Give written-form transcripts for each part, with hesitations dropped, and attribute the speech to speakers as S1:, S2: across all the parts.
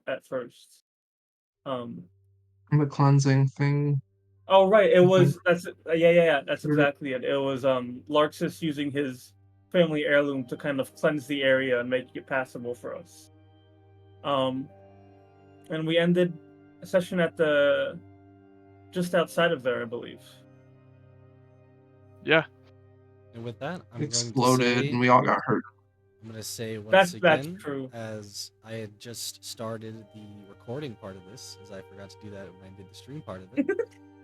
S1: at first. Um,
S2: The cleansing thing.
S1: oh right, it
S2: I think.
S1: was yeah, that's exactly it. It was Larxus using his family heirloom to kind of cleanse the area and make it passable for us. Um, and we ended a session at the just outside of there, I believe.
S3: Yeah.
S4: And with that,
S2: It exploded and we all got hurt.
S4: I'm going to say once
S1: That's
S4: again,
S1: true.
S4: as I had just started the recording part of this, as I forgot to do that when I did the stream part of it,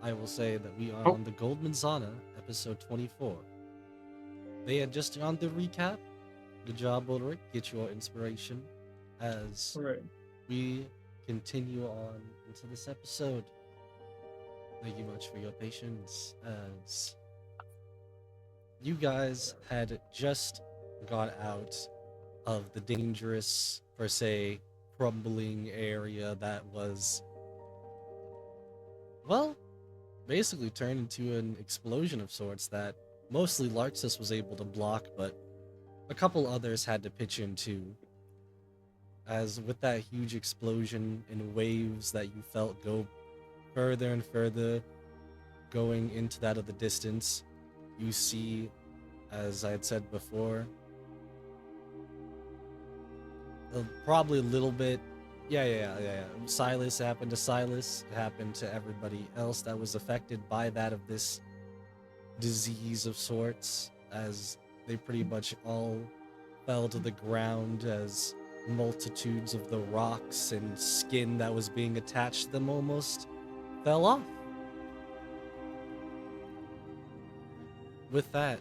S4: I will say that we are on the Gold Manzana, episode 24. They had just done the recap. Good job, Ulrich. Get your inspiration as
S1: Right.
S4: we continue on into this episode. Thank you much for your patience, as you guys had just got out of the dangerous, per se, crumbling area that was, well, basically turned into an explosion of sorts that mostly Larxus was able to block, but a couple others had to pitch in too. As with that huge explosion in waves that you felt go further and further, going into that of the distance, you see, as I had said before, probably a little bit. Yeah. Silas happened to Silas. It happened to everybody else that was affected by that of this disease of sorts, as they pretty much all fell to the ground as multitudes of the rocks and skin that was being attached to them almost fell off. With that,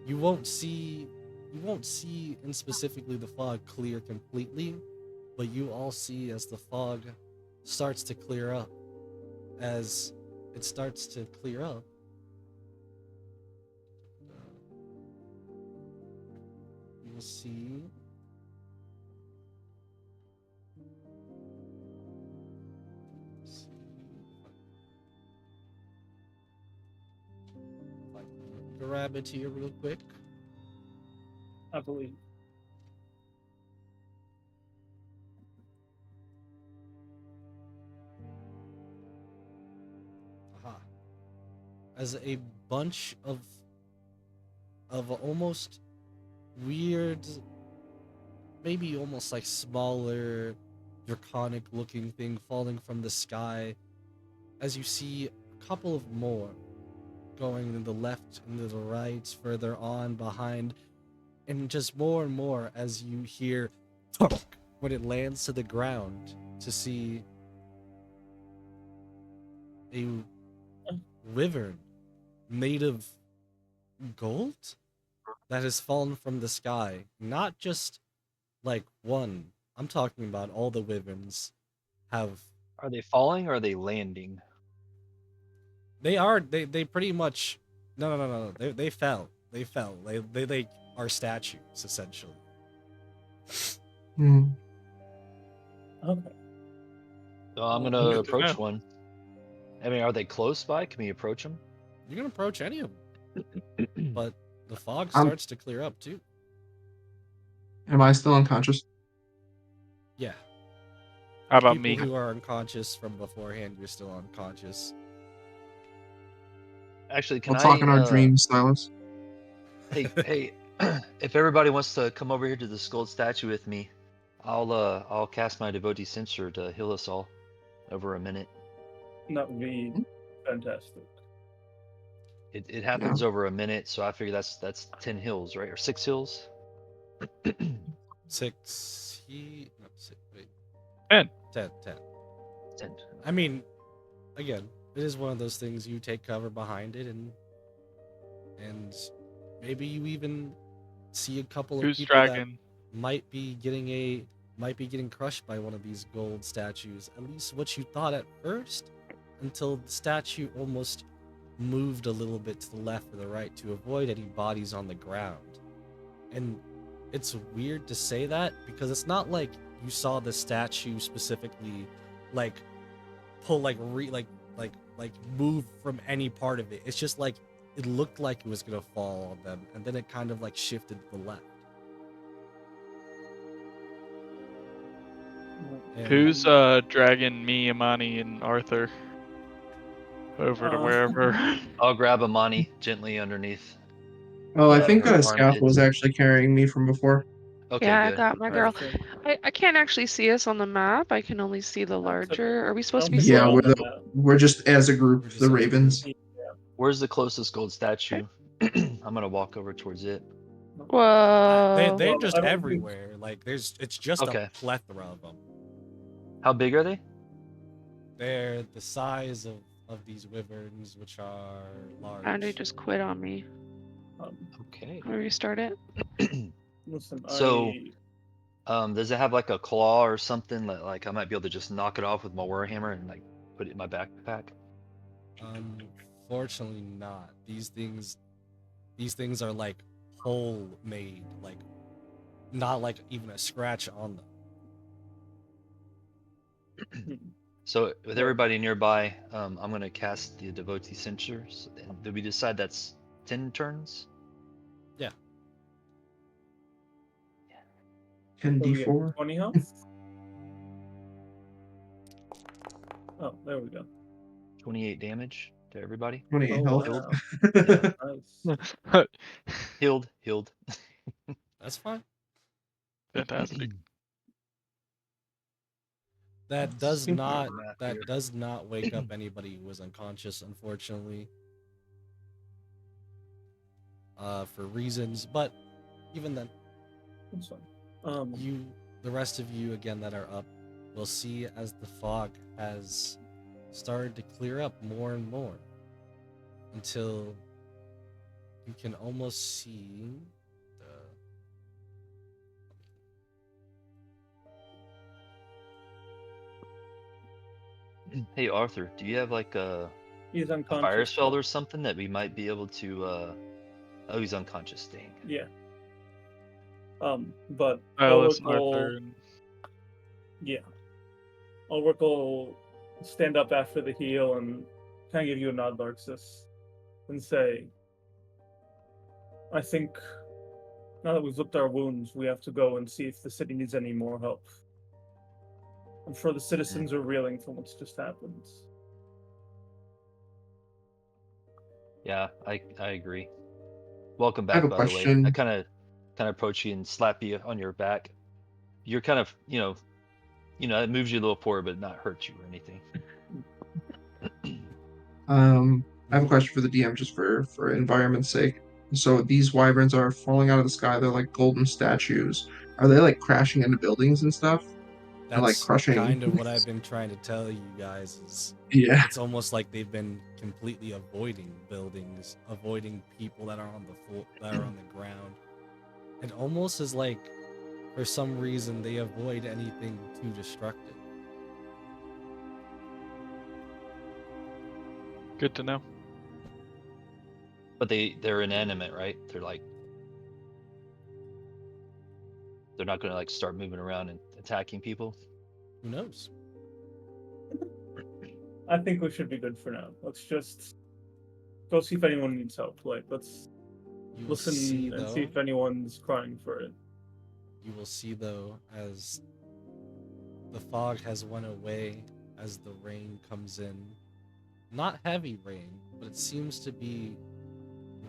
S4: you won't see in specifically the fog clear completely, but you all see as the fog starts to clear up. As it starts to clear up, you will see if I can grab it here real quick.
S1: I believe.
S4: Aha. As a bunch of almost weird, maybe almost like smaller, draconic looking thing falling from the sky, as you see a couple of more going to the left and to the right, further on behind, and just more and more as you hear thunk when it lands to the ground, to see a wyvern made of gold that has fallen from the sky. Not just like one. I'm talking about all the wyverns have.
S5: Are they falling or are they landing?
S4: They pretty much. No. They fell. They fell. They are statues essentially.
S2: Hmm.
S1: Okay.
S5: So I'm gonna
S3: Good to
S5: approach
S3: know.
S5: one. I mean, are they close by? Can we approach them?
S4: You can approach any of them, but the fog
S2: I'm-
S4: starts to clear up too.
S2: Am I still unconscious?
S4: Yeah.
S3: How about
S4: People
S3: me?
S4: who are unconscious from beforehand, you're still unconscious.
S5: Actually, can
S2: We'll talk in our
S5: I?
S2: dreams, Silas.
S5: Hey, if everybody wants to come over here to the gold statue with me, I'll cast my devotee censer to heal us all over a minute.
S1: That would be fantastic.
S5: It happens over a minute, so I figure that's 10 hills, right? Or 6 hills?
S4: 6. No, 6. Wait.
S3: 10.
S4: 10.
S5: 10.
S4: I mean, again, it is one of those things you take cover behind it, and maybe you even see a couple of
S3: Who's
S4: people
S3: dragon?
S4: that might be getting crushed by one of these gold statues. At least what you thought at first, until the statue almost moved a little bit to the left or the right to avoid any bodies on the ground. And it's weird to say that because it's not like you saw the statue specifically like pull like move from any part of it. It's just like it looked like it was gonna fall on them, and then it kind of like shifted to the left. And
S3: Who's dragging me, Imani, and Arthur over to wherever?
S5: I'll grab Amani gently underneath.
S2: Oh, I think
S5: her
S2: Scout was
S5: armpits.
S2: actually carrying me from before.
S5: Okay,
S6: Yeah, I
S5: good.
S6: got my girl. I can't actually see us on the map. I can only see the larger. Are we supposed to be
S2: Yeah,
S6: sitting?
S2: we're just as a group,
S4: We're just
S2: the
S4: as a
S2: Ravens.
S4: group.
S5: Where's the closest gold statue? I'm gonna walk over towards it.
S6: Whoa.
S4: They're
S1: Well,
S4: just
S1: I don't think-
S4: everywhere. Like it's just
S5: Okay.
S4: a plethora of them.
S5: How big are they?
S4: They're the size of these wyverns, which are large.
S6: Andrew just quit on me.
S5: Okay.
S6: Can we restart it?
S1: Listen,
S5: So, does it have like a claw or something that like I might be able to just knock it off with my warhammer and like put it in my backpack?
S4: Fortunately not. These things are like hole made, like not like even a scratch on them.
S5: So with everybody nearby, I'm gonna cast the devotee censures. And did we decide that's 10 turns?
S4: Yeah.
S2: 10d4.
S1: 20 health. Oh, there we go.
S5: 28 damage to everybody.
S2: 28
S1: Oh,
S2: health.
S1: wow.
S5: Yeah.
S1: Nice.
S5: Healed.
S4: That's fine.
S3: Fantastic.
S4: That does
S5: Super
S4: not
S5: math here.
S4: wake up anybody who was unconscious, unfortunately. For reasons, but even then,
S1: That's fine.
S4: the rest of you again that are up, will see as the fog has started to clear up more and more until you can almost see
S5: Hey Arthur, do you have like a
S1: He's unconscious.
S5: fire spell or something that we might be able to oh, he's unconscious, dang.
S1: Yeah. But
S3: Silas
S1: Ulrich
S3: and
S1: will,
S3: Arthur.
S1: yeah. Ulrich will stand up after the heal and kind of give you a nod, Darksis, and say, I think now that we've looked our wounds, we have to go and see if the city needs any more help. I'm sure the citizens are reeling from what's just happened.
S5: Yeah, I agree. Welcome
S2: I have
S5: back,
S2: a
S5: by the way.
S2: question.
S5: I kind of approach you and slap you on your back. You're kind of, it moves you a little forward, but not hurt you or anything.
S2: I have a question for the DM just for environment's sake. So these wyverns are falling out of the sky. They're like golden statues. Are they like crashing into buildings and stuff? And like
S4: that's
S2: crushing?
S4: kind of what I've been trying to tell you guys is
S2: Yeah.
S4: it's almost like they've been completely avoiding buildings, avoiding people that are on the floor, that are on the ground. It almost is like for some reason they avoid anything too destructive.
S3: Good to know.
S5: But they're inanimate, right? They're not going to like start moving around and attacking people.
S4: Who knows?
S1: I think we should be good for now. Let's just go see if anyone needs help. Like, let's
S4: You will
S1: listen
S4: see,
S1: and
S4: though,
S1: see if anyone's crying for it.
S4: you will see though as the fog has went away, as the rain comes in. Not heavy rain, but it seems to be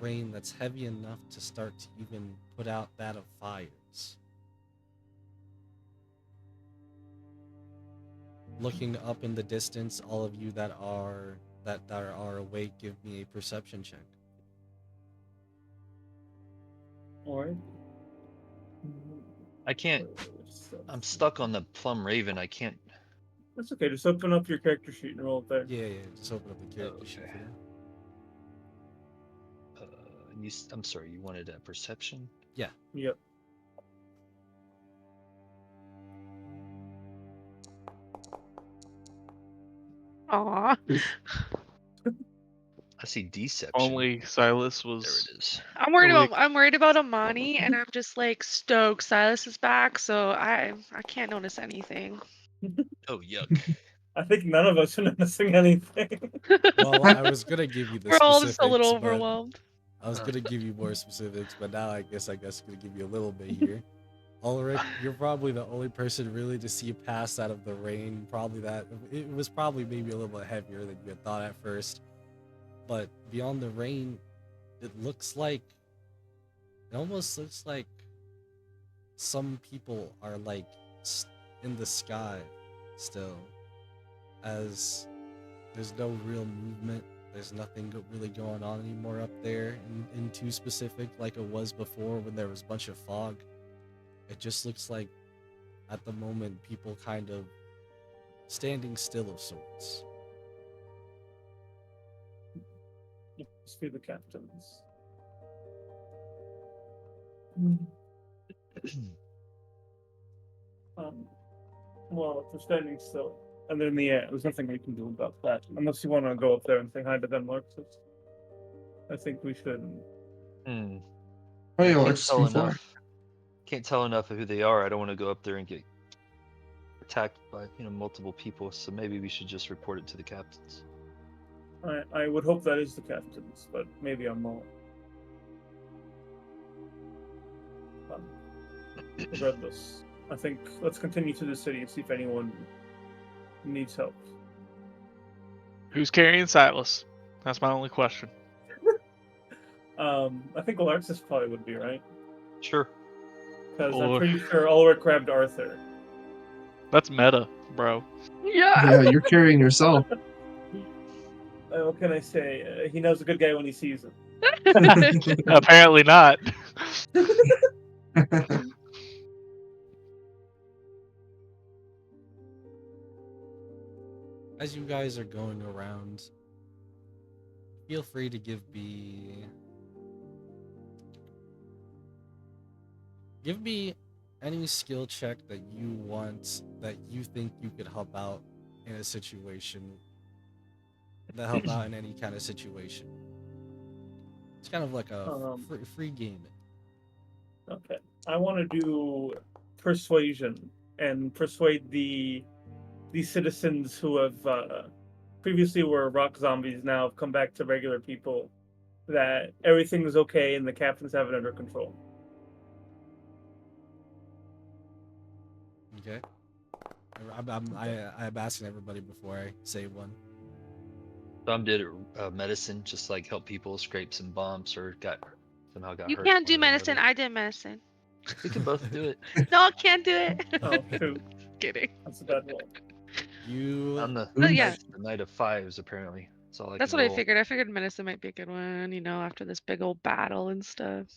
S4: rain that's heavy enough to start to even put out that of fires. Looking up in the distance, all of you that are awake, give me a perception check.
S1: All right.
S5: I can't. I'm stuck on the Plum Raven. I can't.
S1: That's okay. Just open up your character sheet and roll it there.
S4: Yeah, just open up the character sheet
S5: Okay.
S4: for now.
S5: I'm sorry. You wanted a perception?
S1: Yep.
S6: Aw.
S5: I see deception.
S3: Only Silas
S5: There
S3: was.
S5: it is.
S6: I'm worried
S3: Awake.
S6: about Amani, and I'm just like stoked Silas is back, so I can't notice anything.
S5: Oh yuck.
S1: I think none of us are noticing anything.
S4: Well, I was gonna give you the
S6: We're all
S4: specifics,
S6: just a little
S4: but
S6: overwhelmed.
S4: I was gonna give you more specifics, but now I guess I'm gonna give you a little bit here. Ulrich, you're probably the only person really to see past out of the rain. Probably that it was probably maybe a little bit heavier than you had thought at first. But beyond the rain, it almost looks like some people are like in the sky still, as there's no real movement. There's nothing really going on anymore up there in too specific like it was before when there was a bunch of fog. It just looks like at the moment people kind of standing still of sorts.
S1: Must be the captains. Well, if they're standing still and they're in the air, there's nothing we can do about that. Unless you want to go up there and say hi to them, Marxist. I think we should.
S5: Hmm.
S2: Oh
S5: I
S2: yeah,
S5: can't
S2: Alexis
S5: tell
S2: can fly.
S5: enough. Can't tell enough of who they are. I don't want to go up there and get attacked by multiple people. So maybe we should just report it to the captains.
S1: I would hope that is the captains, but maybe I'm wrong. Regardless, I think let's continue to the city and see if anyone needs help.
S3: Who's carrying Silas? That's my only question.
S1: I think Alexis probably would be right,
S5: Sure.
S1: because I'm
S3: Or
S1: pretty sure Ulrich grabbed Arthur.
S3: that's meta, bro.
S2: Yeah, you're carrying yourself.
S1: What can I say? He knows a good guy when he sees him.
S3: Apparently not.
S4: As you guys are going around, feel free to give me any skill check that you want that you think you could help out in a situation. That help out in any kind of situation. It's kind of like a free game.
S1: Okay, I want to do persuasion and persuade the citizens who have previously were rock zombies, now have come back to regular people, that everything is okay and the captains have it under control.
S4: Okay. I'm asking everybody before I say one.
S5: Some did medicine, just like help people scrape some bumps or somehow got
S6: You
S5: hurt.
S6: can't do
S5: one way or
S6: medicine.
S5: another.
S6: I did medicine.
S5: We can both do it.
S6: No, I can't do it.
S1: Oh shoot,
S6: Kidding.
S1: that's a bad one.
S5: I'm the
S6: But yeah,
S5: knight of fives apparently. That's all I
S6: that's
S5: can
S6: what I
S5: roll.
S6: figured. I figured medicine might be a good one, after this big old battle and stuff.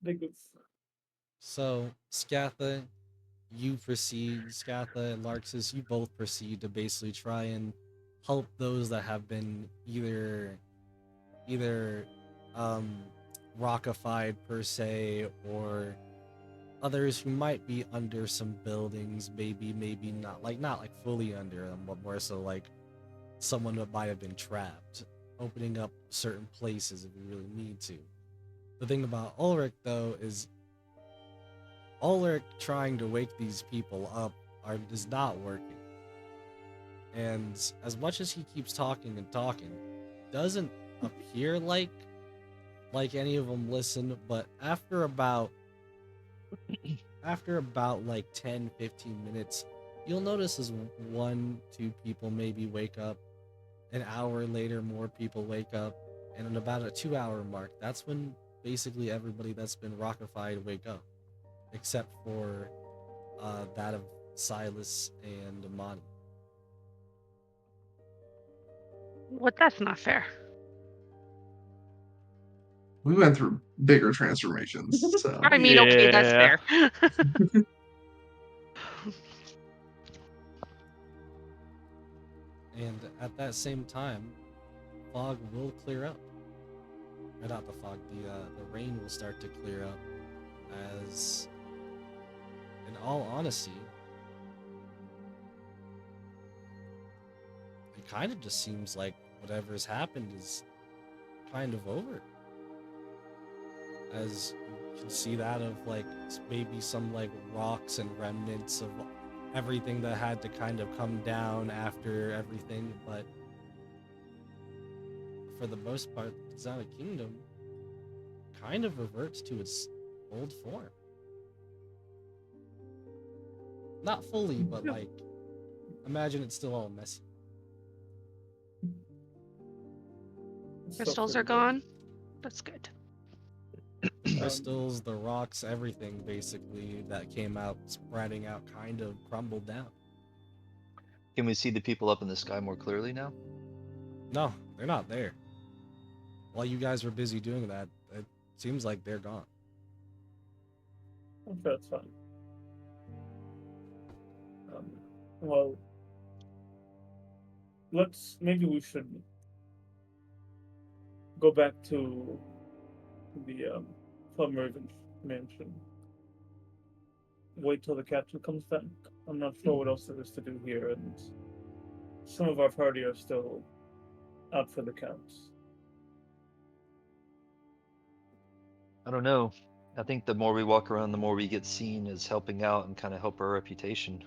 S1: Big oof.
S4: So, Scatha and Larxus, you both proceed to basically try and help those that have been either rockified per se, or others who might be under some buildings, maybe not like fully under them, but more so like someone that might have been trapped, opening up certain places if you really need to. The thing about Ulrich though is Ulrich trying to wake these people up is not working. And as much as he keeps talking and talking, doesn't appear like any of them listen, but after about like 10-15 minutes, you'll notice as 1-2 people maybe wake up. An hour later, more people wake up, and in about a 2-hour mark, that's when basically everybody that's been rockified wake up, except for that of Silas and Amani.
S6: Well, that's not fair.
S2: We went through bigger transformations, so
S6: I mean, okay, that's
S3: Yeah.
S6: fair.
S4: And at that same time, fog will clear up. Or not the fog, the rain will start to clear up, as, in all honesty, it kind of just seems like whatever's happened is kind of over. As you can see that of like maybe some like rocks and remnants of everything that had to kind of come down after everything, but for the most part, the Zana Kingdom kind of reverts to its old form. Not fully, but
S1: Yeah.
S4: like, imagine it's still all messy.
S1: It's still
S6: Crystals are
S1: pretty good.
S6: gone. That's good.
S4: Crystals, the rocks, everything basically that came out, spreading out, kind of crumbled down.
S5: Can we see the people up in the sky more clearly now?
S4: No, they're not there. While you guys were busy doing that, it seems like they're gone.
S1: I'm sure it's fine. Well, maybe we should go back to the Plum Ravens mansion. Wait till the captain comes back. I'm not sure what else there is to do here, and some of our party are still out for the counts.
S5: I don't know. I think the more we walk around, the more we get seen as helping out and kind of help our reputation.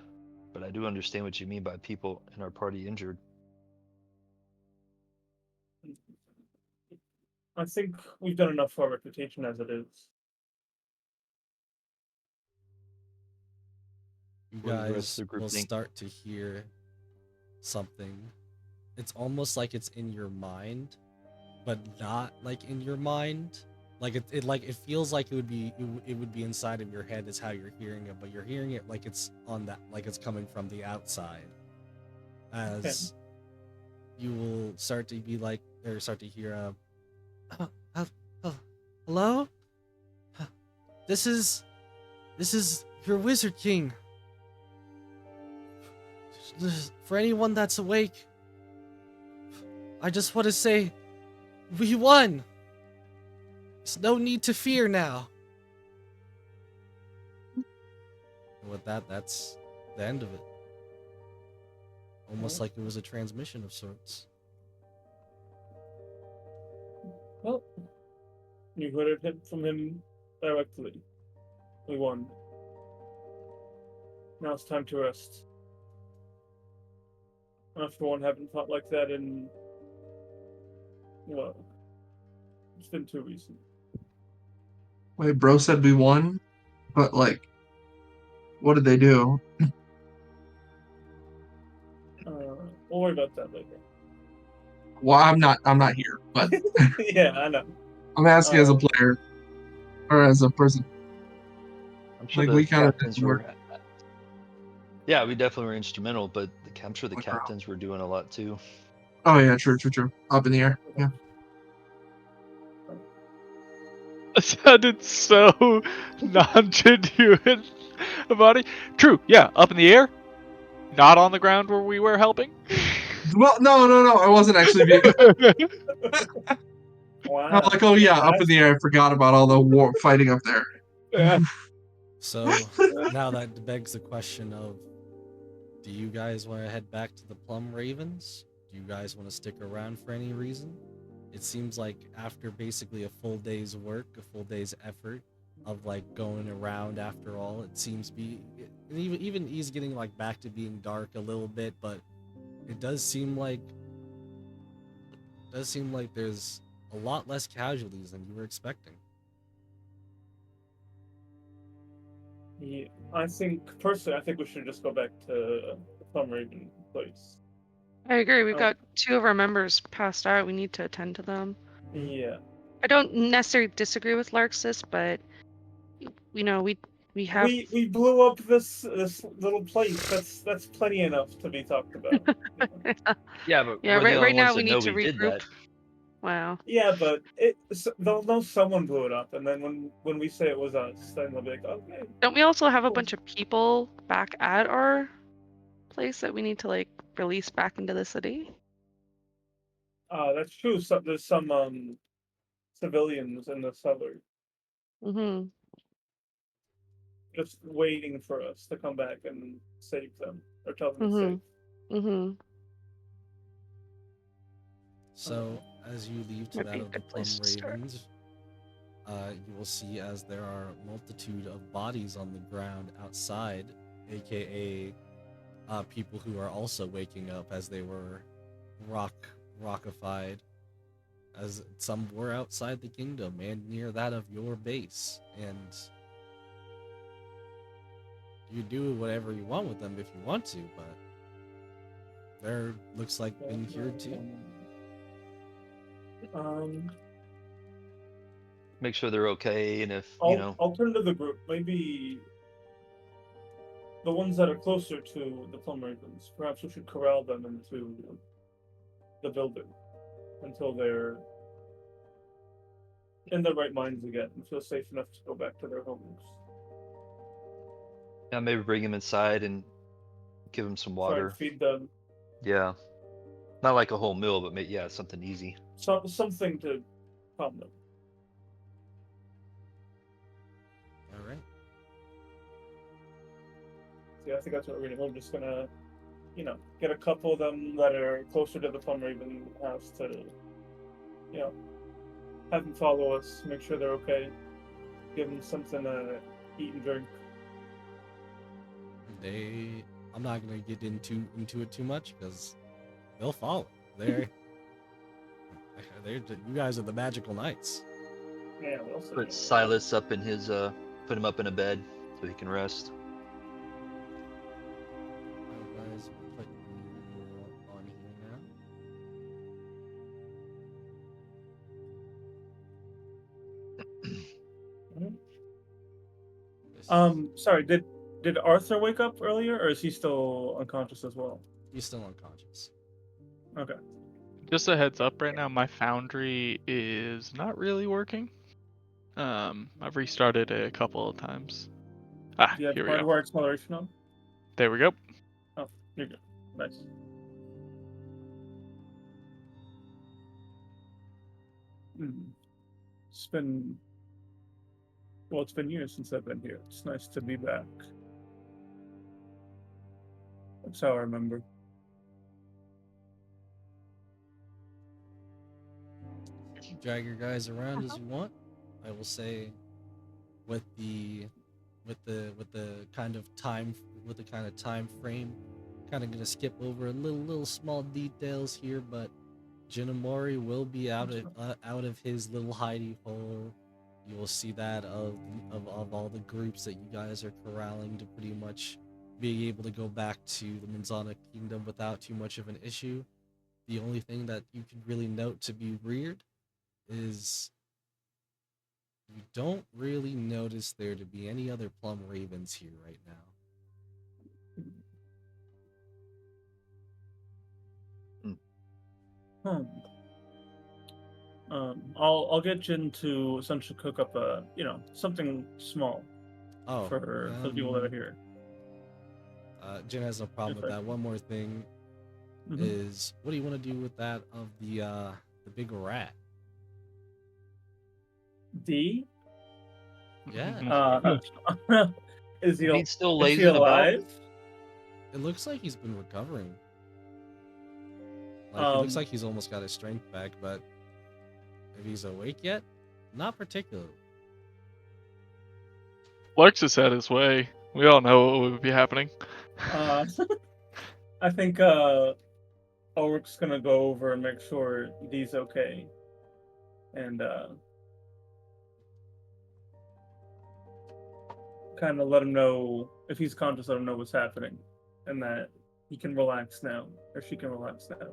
S5: But I do understand what you mean by people in our party injured.
S1: I think we've done enough for our reputation as it is.
S4: You
S5: What does the rest
S4: guys
S5: of the group
S4: will
S5: think?
S4: start to hear something. It's almost like it's in your mind, but not like in your mind. Like it feels like it would be inside of your head is how you're hearing it, but you're hearing it like it's on that, like it's coming from the outside. As you will start to be like, or start to hear hello? This is your Wizard King. For anyone that's awake, I just want to say, we won. There's no need to fear now. And with that, that's the end of it. Almost like it was a transmission of sorts.
S1: Well, you heard it from him directly. We won. Now it's time to rest. I, for one, haven't fought like that in, well, it's been too recent.
S2: Wait, bro said we won, but like, what did they do?
S1: We'll worry about that later.
S2: Well, I'm not here, but
S1: Yeah, I know.
S2: I'm asking as a
S1: Um,
S2: player or as a person.
S5: I'm sure
S2: Like
S5: the
S2: we kind of
S5: captains
S2: did work.
S5: were. Yeah, we definitely were instrumental, but I'm sure the
S2: Look around.
S5: captains were doing a lot too.
S2: Oh yeah, true. Up in the air. Yeah.
S3: That sounded so non-genuine about it. True, yeah, up in the air, not on the ground where we were helping.
S2: Well, no. I wasn't actually being.
S1: wow.
S2: I'm like, oh yeah, up in the air. I forgot about all the war fighting up there.
S3: Yeah.
S4: So now that begs the question of, do you guys want to head back to the Plum Ravens? Do you guys want to stick around for any reason? It seems like after basically a full day's work, a full day's effort of like going around after all, it seems and even he's getting like back to being dark a little bit, but it does seem like there's a lot less casualties than you were expecting.
S1: Yeah, I think we should just go back to the Plum Raven place.
S6: I agree. We've
S1: Oh.
S6: got 2 of our members passed out. We need to attend to them.
S1: Yeah.
S6: I don't necessarily disagree with Larxus, but we have.
S1: We blew up this little place. That's plenty enough to be talked about.
S5: Yeah, but
S6: Yeah,
S5: we're the only
S6: right now
S5: ones
S6: we
S5: that know
S6: need to
S5: we did
S6: regroup.
S5: that.
S6: Wow.
S1: Yeah, but they'll know someone blew it up, and then when we say it was us, then they'll be like, okay.
S6: Don't we also have a
S1: Cool.
S6: bunch of people back at our place that we need to like release back into the city?
S1: That's true. So there's some civilians in the cellar
S6: Mm-hmm.
S1: just waiting for us to come back and save them or tell them it's
S6: Mm-hmm.
S1: safe.
S6: Mm-hmm.
S4: So as you leave to
S6: Might
S4: that
S6: be a
S4: of the
S6: good
S4: Plum
S6: place to start.
S4: Ravens, you will see as there are a multitude of bodies on the ground outside, aka people who are also waking up as they were rockified. as somewhere outside the kingdom and near that of your base. And you do whatever you want with them if you want to, but there looks like been cured too.
S5: Make sure they're okay, and if
S1: I'll turn to the group. Maybe the ones that are closer to the Plum Ravens. Perhaps we should corral them into the building until they're in their right minds again and feel safe enough to go back to their homes.
S5: yeah, maybe bring them inside and give them some
S1: Try
S5: water.
S1: and feed them.
S5: Yeah, not like a whole meal, but something easy.
S1: Something to calm them.
S4: All right.
S1: Yeah, I think that's what we're doing. We're just gonna, get a couple of them that are closer to the Plum Raven house to, have them follow us, make sure they're okay, give them something to eat and drink.
S4: I'm not gonna get into it too much because they'll follow. You guys are the magical knights.
S1: Yeah, we'll see.
S5: Put Silas up in his put him up in a bed so he can rest.
S4: Guys, put you on here now.
S1: Sorry, did Arthur wake up earlier, or is he still unconscious as well?
S4: He's still unconscious.
S1: Okay.
S3: Just a heads up right now, my foundry is not really working. I've restarted it a couple of times.
S1: Do you have
S3: Here we go.
S1: hardware acceleration on?
S3: There we go.
S1: Oh, you're good. Nice. It's been years since I've been here. It's nice to be back. That's how I remember.
S4: Drag your guys around as you want. I will say, with the kind of time frame, kind of gonna skip over a little small details here, but Jinamori will be out of his little hidey hole. You will see that of all the groups that you guys are corralling to pretty much be able to go back to the Manzana Kingdom without too much of an issue. The only thing that you can really note to be weird is you don't really notice there to be any other Plum Ravens here right now.
S1: I'll get Jin to essentially cook up something small for the people that are here.
S4: Jin has no problem with that. One more thing is, what do you want to do with that of the big rat?
S1: D?
S4: Yeah.
S1: Is he
S5: still
S1: is he
S5: lazing about?
S1: alive?
S4: It looks like he's been recovering. It looks like he's almost got his strength back, but if he's awake yet, not particularly.
S3: Lux has had his way. We all know what would be happening.
S1: I think Ulrich's gonna go over and make sure D's okay, and kind of let him know, if he's conscious, let him know what's happening, and that he can relax now, or she can relax now.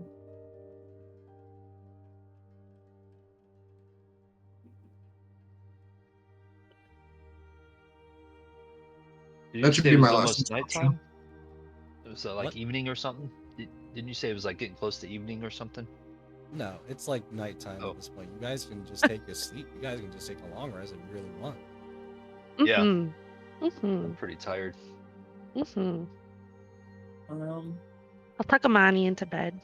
S2: That should be my last
S5: almost
S2: instruction.
S5: nighttime? It was like
S4: What?
S5: evening or something? Didn't you say it was like getting close to evening or something?
S4: No, it's like nighttime
S5: Oh.
S4: at this point. You guys can just take a sleep. You guys can just take a long rest if you really want.
S5: Yeah.
S6: Mm-hmm.
S5: I'm pretty tired.
S6: Mm-hmm.
S1: Um,
S6: I'll tuck Amani into bed.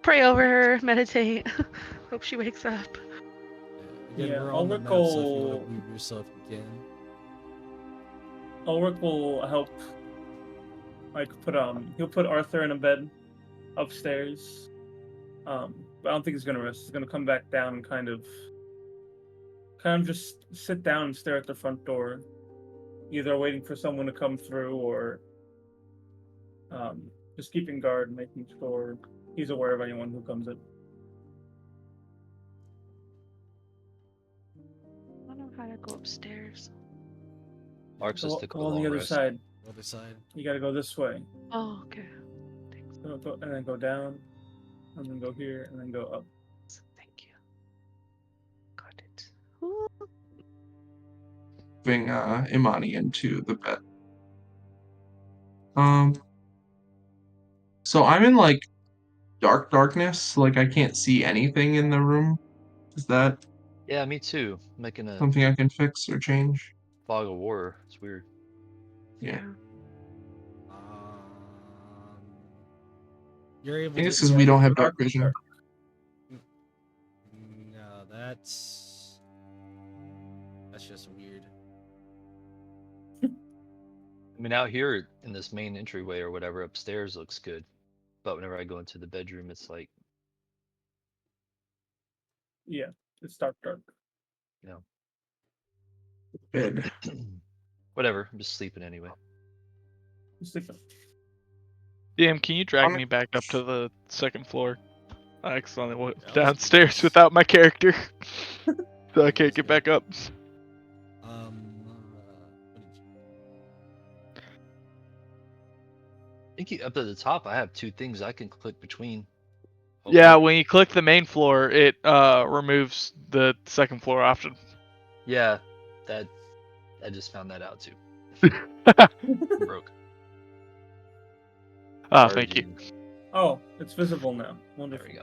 S6: Pray over her, meditate. Hope she wakes up.
S4: Again,
S1: Yeah,
S4: we're on the
S1: Ulrich
S4: map, so if you
S1: will-
S4: want to move yourself, you can.
S1: Ulrich will help. He'll put Arthur in a bed upstairs. But I don't think he's gonna rest. He's gonna come back down and kind of just sit down and stare at the front door, either waiting for someone to come through or just keeping guard, making sure he's aware of anyone who comes in.
S6: How to go upstairs?
S5: Mark says to
S1: Go
S5: go
S1: on the
S5: long
S1: other
S5: rest.
S1: side.
S4: Other side.
S1: You gotta go this way.
S6: Oh, okay.
S1: Go, and then go down, and then go here, and then go up.
S6: Thank you. Got it. Ooh.
S2: Moving Imani into the bed. So I'm in like darkness, like I can't see anything in the room. Is that
S5: Yeah, me too. Making a
S2: something I can fix or change?
S5: fog of war. It's weird.
S2: Yeah.
S4: Um, you're
S2: I
S4: able
S2: think
S4: to.
S2: it's because we don't have dark
S1: Dark,
S2: vision.
S1: dark.
S4: No, that's just weird.
S5: I mean, out here in this main entryway or whatever upstairs looks good, but whenever I go into the bedroom, it's like,
S1: Yeah, it's dark.
S5: you know,
S2: Bed.
S5: whatever. I'm just sleeping anyway.
S1: Stick them.
S3: DM, can you drag
S2: I'm-
S3: me back up to the second floor? I accidentally went
S4: That was
S3: downstairs
S4: close.
S3: without my character, so I
S4: That
S3: can't
S4: was
S3: get
S4: good.
S3: back up.
S4: What did you?
S5: I think up at the top, I have two things I can click between.
S3: Yeah,
S5: Hopefully.
S3: when you click the main floor, it removes the second floor option.
S5: Yeah, that I just found that out too. I'm broke.
S3: Ah, thank you.
S5: Charging.
S1: Oh, it's visible now.
S5: There
S1: Wonderful.
S5: we go.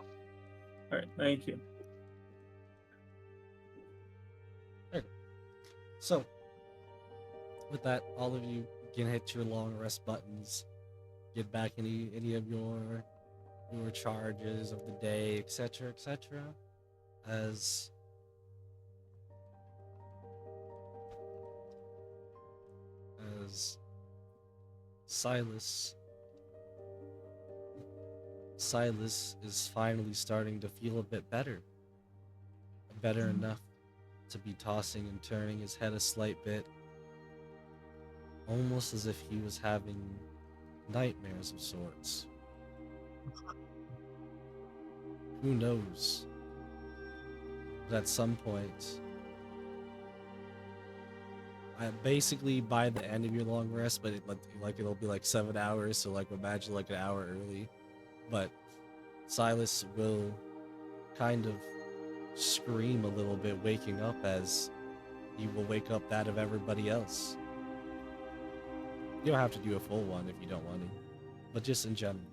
S1: All right, thank you.
S4: So, with that, all of you can hit your long rest buttons, get back any of your charges of the day, etc., as Silas is finally starting to feel a bit better enough to be tossing and turning his head a slight bit, almost as if he was having nightmares of sorts. Who knows? But at some point, basically by the end of your long rest, but it'll be like 7 hours, so like imagine like an hour early. But Silas will kind of scream a little bit, waking up as he will wake up that of everybody else. You don't have to do a full one if you don't want to, but just in general.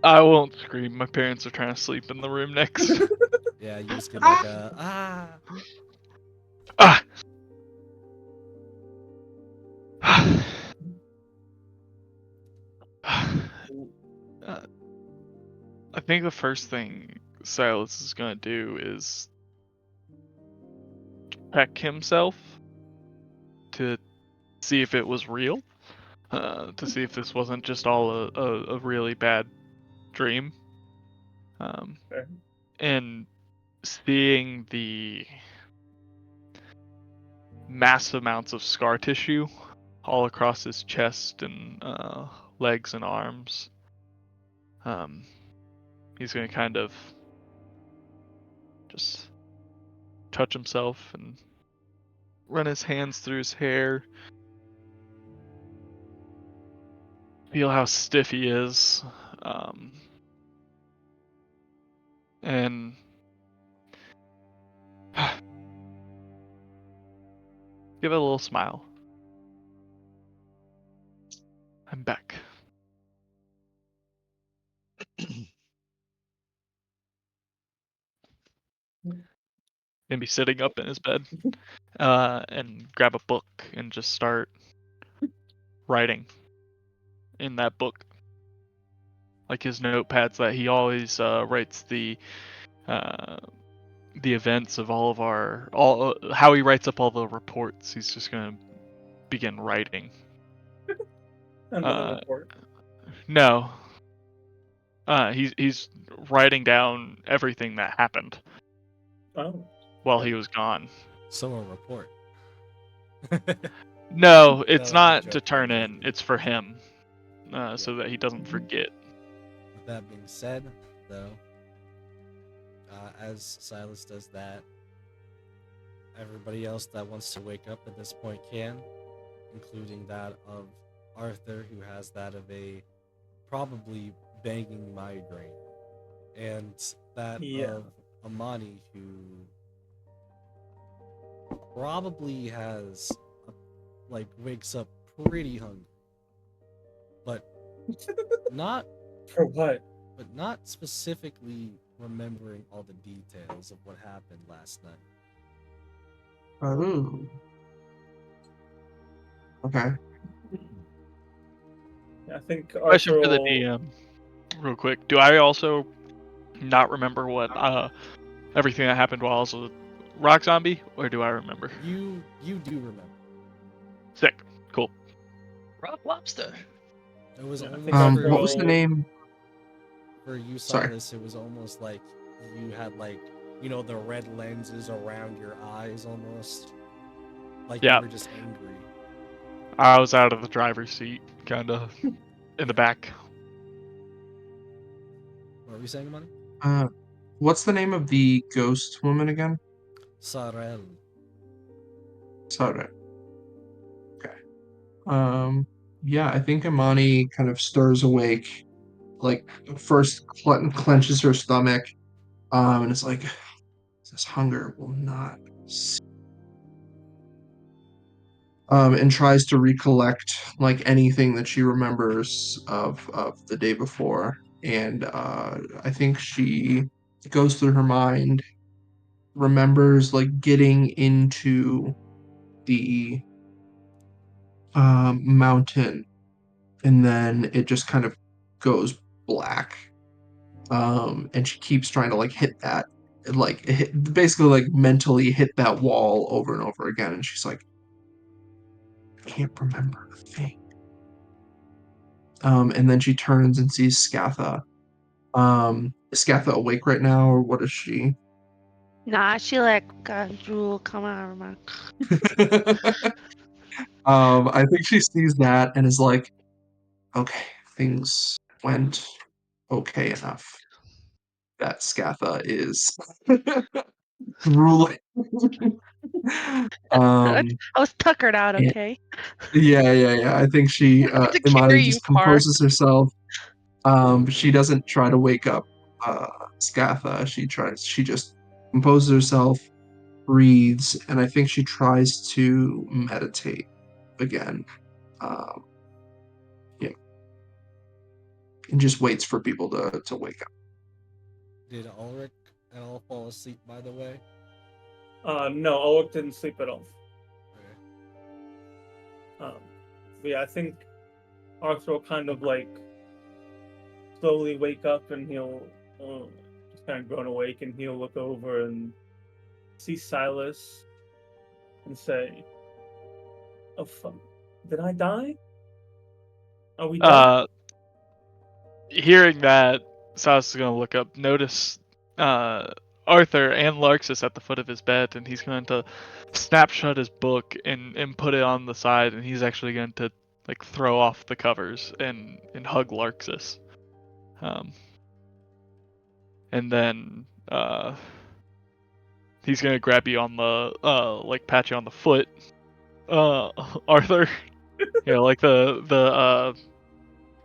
S3: I won't scream. My parents are trying to sleep in the room next.
S4: Yeah, you just get like a
S3: Ah. I think the first thing Silas is gonna do is check himself to see if it was real, to see if this wasn't just all a really bad dream,
S1: Fair.
S3: and seeing the mass amounts of scar tissue all across his chest and legs and arms. He's gonna kind of just touch himself and run his hands through his hair, feel how stiff he is, and give it a little smile. I'm back. And be sitting up in his bed, and grab a book and just start writing in that book. Like his notepads that he always writes the events of all of our how he writes up all the reports. He's just gonna begin writing.
S1: Another report.
S3: No. He's writing down everything that happened
S1: Oh,
S3: while he was gone.
S4: so a report.
S3: No, it's
S4: No, I'm
S3: not to
S4: joking,
S3: turn
S4: I'm
S3: in.
S4: joking.
S3: It's for him, so that he doesn't forget.
S4: With that being said, though, as Silas does that, everybody else that wants to wake up at this point can, including that of Arthur, who has that of a probably banging migraine, and that
S1: Yeah.
S4: of Amani, who probably has wakes up pretty hungry, but not
S1: For what?
S4: not specifically remembering all the details of what happened last night.
S2: Oh. Okay.
S1: I think
S3: Question
S1: Arthur
S3: for the
S1: will...
S3: DM, real quick. Do I also not remember what everything that happened while I was a rock zombie, or do I remember?
S4: You do remember.
S3: Sick. Cool.
S5: Rock lobster.
S4: It was
S1: Yeah, I
S4: almost
S1: think Arthur
S2: What was the
S1: will-
S2: name?
S4: for you,
S2: Sorry.
S4: Silas. It was almost like you had the red lenses around your eyes, almost like
S3: Yeah.
S4: you were just angry.
S3: I was out of the driver's seat, kind of in the back.
S4: What were you saying, Amani?
S2: What's the name of the ghost woman again?
S4: Sarel.
S2: Sorry. Okay. Yeah, I think Imani kind of stirs awake. Like, first clenches her stomach. And it's like, this hunger will not. And tries to recollect like anything that she remembers of the day before. And I think she goes through her mind, remembers like getting into the mountain, and then it just kind of goes black. And she keeps trying to like hit that, basically like mentally hit that wall over and over again. And she's like, I can't remember a thing. And then she turns and sees Scatha. Is Scatha awake right now, or what is she?
S6: Nah, she drool, come on, man.
S2: I think she sees that and is like, okay, things went okay enough. That Scatha is ruling.
S6: I
S2: um,
S6: was tuckered out,
S2: and-
S6: okay?
S2: yeah. I think she,
S6: I had to
S2: Imani
S6: carry you
S2: just
S6: far.
S2: composes herself. She doesn't try to wake up Scatha. She just composes herself, breathes, and I think she tries to meditate again. Um, yeah, and just waits for people to wake up.
S4: Did Ulrich at all fall asleep, by the way?
S1: No, Ulrich didn't sleep at all.
S4: Okay.
S1: But yeah, I think Arthur will kind of slowly wake up, and he'll just kind of groan awake, and he'll look over and see Silas and say, "Oh fuck, did I die? Are we done?"
S3: Hearing that, Silas is gonna look up, notice Arthur and Larxus at the foot of his bed, and he's going to snap shut his book and put it on the side, and he's actually going to throw off the covers and hug Larxus. And then he's gonna grab you on the pat you on the foot, Arthur.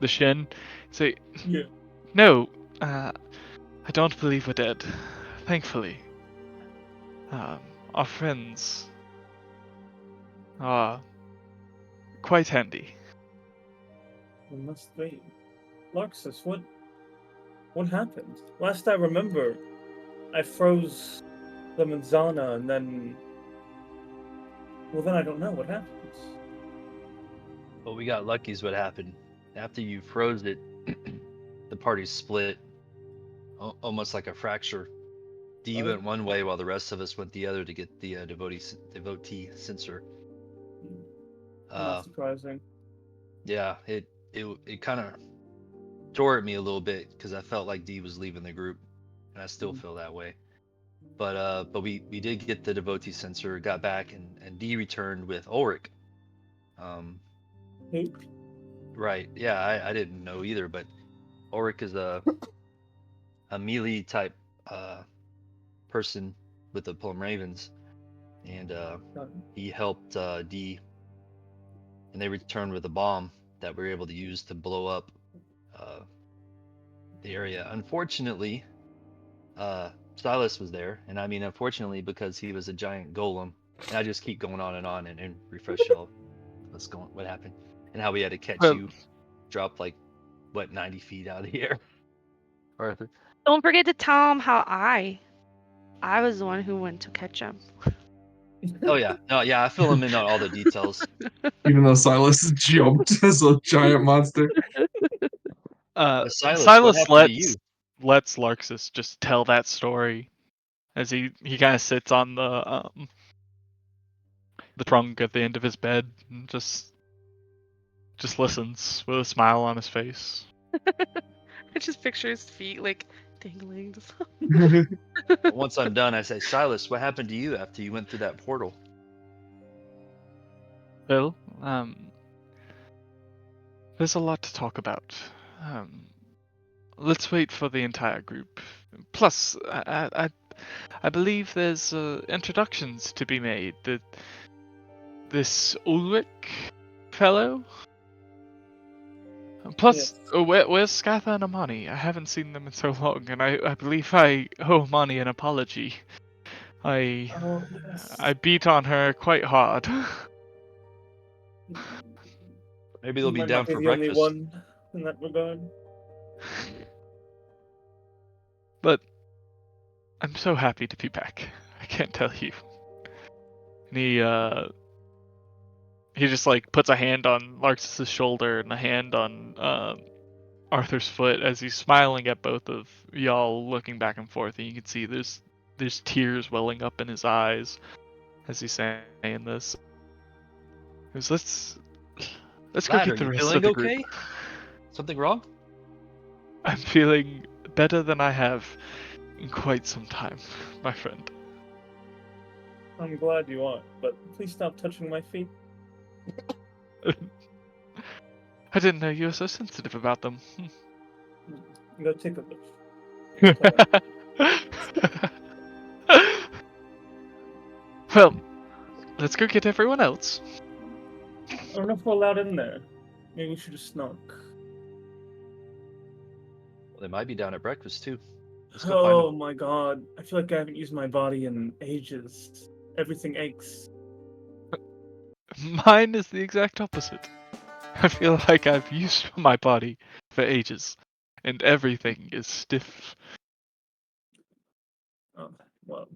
S3: The shin. Say,
S1: Yeah.
S3: no, I don't believe we're dead. Thankfully, our friends are quite handy.
S1: We must wait. Larxus, what happened? Last I remember, I froze the Manzana, and then... Well, then I don't know what happens.
S5: Well, we got lucky is what happened. After you froze it, the party split, almost like a fracture. D
S1: Oh.
S5: went one way while the rest of us went the other to get the devotee censer.
S1: Not surprising.
S5: Yeah, it kind of tore at me a little bit because I felt like D was leaving the group, and I still feel that way. But we did get the devotee censer, got back, and D returned with Ulrich.
S1: Who?
S5: Right. Yeah, I didn't know either, but Ulrich is a melee type person with the Plum Ravens, and he helped D, and they returned with a bomb that we were able to use to blow up the area. Unfortunately, Silas was there, and I mean unfortunately because he was a giant golem. And I just keep going on and refresh y'all what happened, and how we had to catch
S3: Well,
S5: you, drop like 90 feet out of the air, Arthur.
S6: Don't forget to tell him how I was the one who went to catch him.
S5: Oh yeah, no, yeah, I fill him in on all the details.
S2: Even though Silas jumped as a giant monster.
S5: Silas, what happened to you?
S3: lets Larxus just tell that story as he kind of sits on the trunk at the end of his bed and just listens with a smile on his face.
S6: I just picture his feet like dangling.
S5: Once I'm done, I say, Silas, what happened to you after you went through that portal?
S3: Well, there's a lot to talk about. Let's wait for the entire group. Plus, I believe there's introductions to be made. This Ulrich fellow. Plus, where's Skatha and Amani? I haven't seen them in so long, and I believe I owe Amani an apology. I beat on her quite hard.
S5: Maybe they'll be
S1: might
S5: down
S1: not be
S5: for
S1: the only
S5: breakfast.
S1: one in that regard.
S3: But I'm so happy to be back. I can't tell you. And he just like puts a hand on Larxus' shoulder and a hand on Arthur's foot as he's smiling at both of y'all, looking back and forth, and you can see there's tears welling up in his eyes as he's saying this. Let's go
S5: Lad,
S3: get
S5: are
S3: the
S5: you
S3: rest
S5: feeling
S3: of the group.
S5: okay? Something wrong?
S3: I'm feeling better than I have in quite some time, my friend.
S1: I'm glad you are, but please stop touching my feet.
S3: I didn't know you were so sensitive about them.
S1: Go take a look.
S3: Well, let's go get everyone else.
S1: I don't know if we're allowed in there. Maybe we should just snuck.
S5: Well, they might be down at breakfast too. Let's go find
S1: Oh
S5: them.
S1: my god. I feel like I haven't used my body in ages. Everything aches.
S3: Mine is the exact opposite. I feel like I've used my body for ages, and everything is stiff.
S1: Oh, well.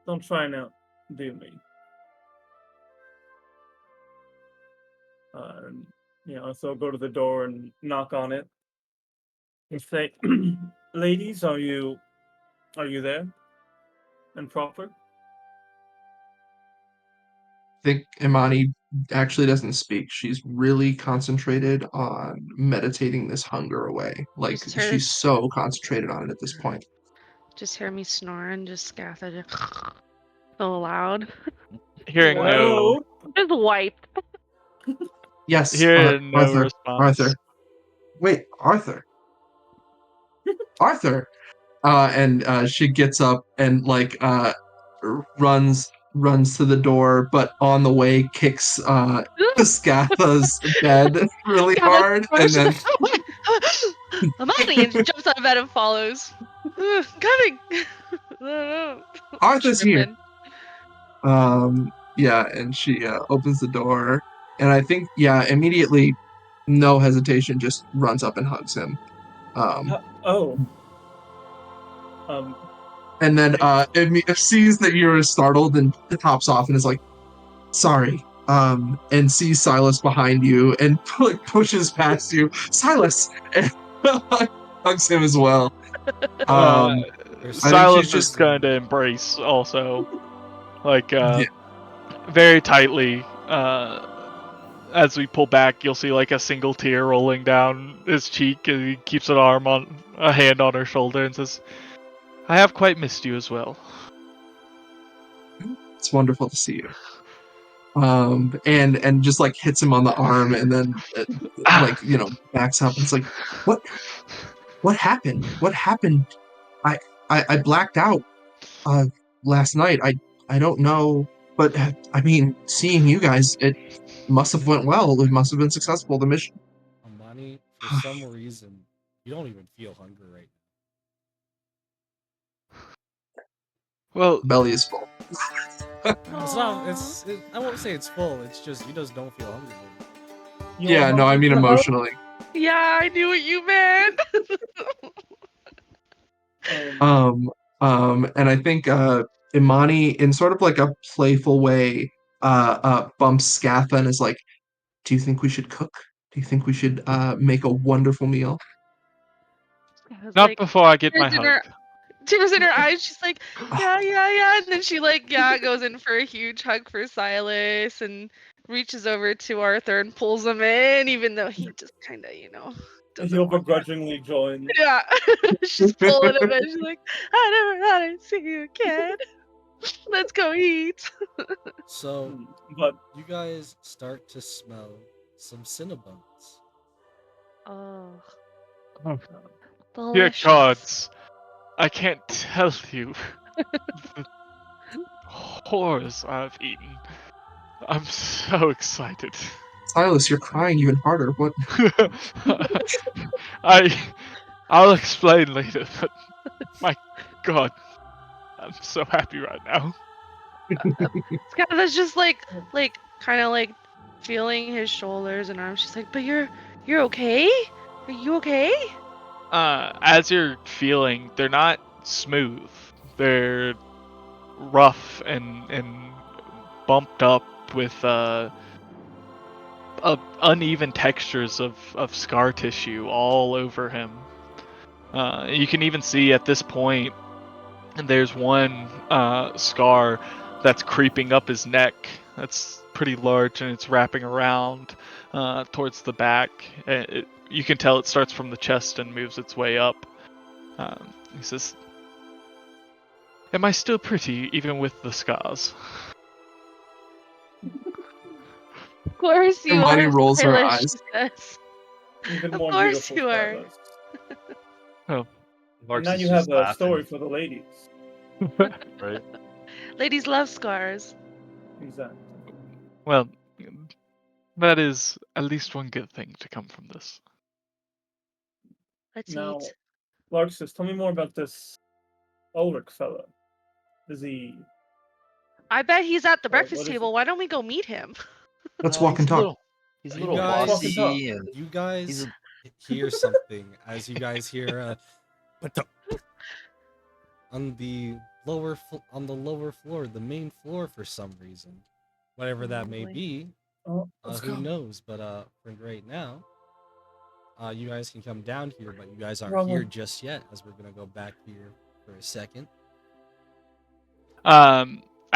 S1: Don't try and outdo me. So I'll go to the door and knock on it and say, "Ladies, are you there and proper?"
S2: I think Imani actually doesn't speak. She's really concentrated on meditating this hunger away. Like
S6: Just hear
S2: she's so concentrated on it at this point.
S6: Just hear me snoring, just Skatha just so loud.
S3: Hearing no,
S6: Just wiped.
S2: Yes,
S3: hearing no
S2: Arthur.
S3: response.
S2: Arthur. Wait, Arthur. Arthur. And she gets up and like runs to the door, but on the way kicks Scatha's bed really hard, and then
S6: Amani and jumps out of bed and follows. Coming.
S2: Arthur's here.
S6: Tripping.
S2: Yeah, and she opens the door, and I think immediately, no hesitation, just runs up and hugs him. And then sees that you're startled and hops off and is like, sorry. And sees Silas behind you and pushes past you. Silas! And hugs him as well.
S3: Silas
S2: just
S3: is going to embrace also, like very tightly. As we pull back, you'll see like a single tear rolling down his cheek, and he keeps a hand on her shoulder and says, "I have quite missed you as well."
S2: It's wonderful to see you. And just like hits him on the arm, and then backs up. And it's like, what happened? What happened? I blacked out last night. I don't know, but I mean, seeing you guys, it must have went well. It must have been successful. The mission.
S4: Amani, for some reason, you don't even feel hunger right
S3: Well,
S2: Belly is full.
S4: now. It's not.
S6: Aw.
S4: I won't say it's full. It's just you just don't feel hungry.
S1: You
S2: Yeah,
S1: want
S2: no, I
S1: hungry
S2: mean
S1: for help?
S2: emotionally.
S6: Yeah, I knew what you meant.
S1: Um,
S2: And I think Imani, in sort of like a playful way, bumps Scatha and is like, "Do you think we should cook? Do you think we should make a wonderful meal?"
S6: I was
S3: not
S6: like,
S3: before I get my
S6: tears in
S3: hug.
S6: her tears in her eyes. She's like, yeah, yeah, yeah. And then she like, yeah, goes in for a huge hug for Silas and reaches over to Arthur and pulls him in, even though he just kind of, doesn't
S1: he'll
S6: want that.
S1: begrudgingly join.
S6: Yeah, she's pulling him in. She's like, I never thought I'd see you again. Let's go eat.
S4: So
S1: But
S4: you guys start to smell some Cinnabons.
S6: Oh,
S3: Oh, dear
S6: delicious.
S3: gods, I can't tell you the horrors I've eaten. I'm so excited.
S2: Silas, you're crying even harder. What?
S3: I'll explain later, but my god, I'm so happy right now.
S6: Skada's just like kind of like feeling his shoulders and arms. She's like, but you're okay? Are you okay?
S3: As you're feeling, they're not smooth. They're rough and bumped up with uneven textures of scar tissue all over him. You can even see at this point there's one scar that's creeping up his neck. That's pretty large and it's wrapping around towards the back. You can tell it starts from the chest and moves its way up. He says, "Am I still pretty even with the scars?"
S6: Of course you
S2: Imani
S6: are,
S2: rolls her
S6: Silas.
S2: eyes.
S6: She says.
S1: even
S6: Of
S1: more
S6: course
S1: beautiful
S6: you are.
S1: Silas.
S3: Oh,
S1: And
S5: Marks
S1: now
S5: is
S1: you
S5: just
S1: have a
S5: laughing,
S1: story for the ladies.
S5: right?
S6: Ladies love scars.
S1: Exactly.
S3: well, that is at least one good thing to come from this.
S6: Let's
S1: Now,
S6: eat.
S1: Larxus, tell me more about this Ulrich fella. Is he?
S6: I bet he's at the breakfast
S1: What is
S6: table.
S1: he?
S6: Why don't we go meet him?
S2: Let's walk and talk.
S5: He's a
S4: You
S5: little
S1: Let's walk and
S4: guys,
S1: talk.
S5: bossy, and
S4: you
S5: he's
S4: guys
S5: a
S4: hear something as you guys hear on the on the lower floor, the main floor for some reason, whatever that may
S6: boy.
S4: be.
S1: Oh, let's
S4: Who
S1: go.
S4: knows? But for right now, you guys can come down here, but you guys aren't
S1: Bravo.
S4: here just yet, as we're gonna go back here for a second.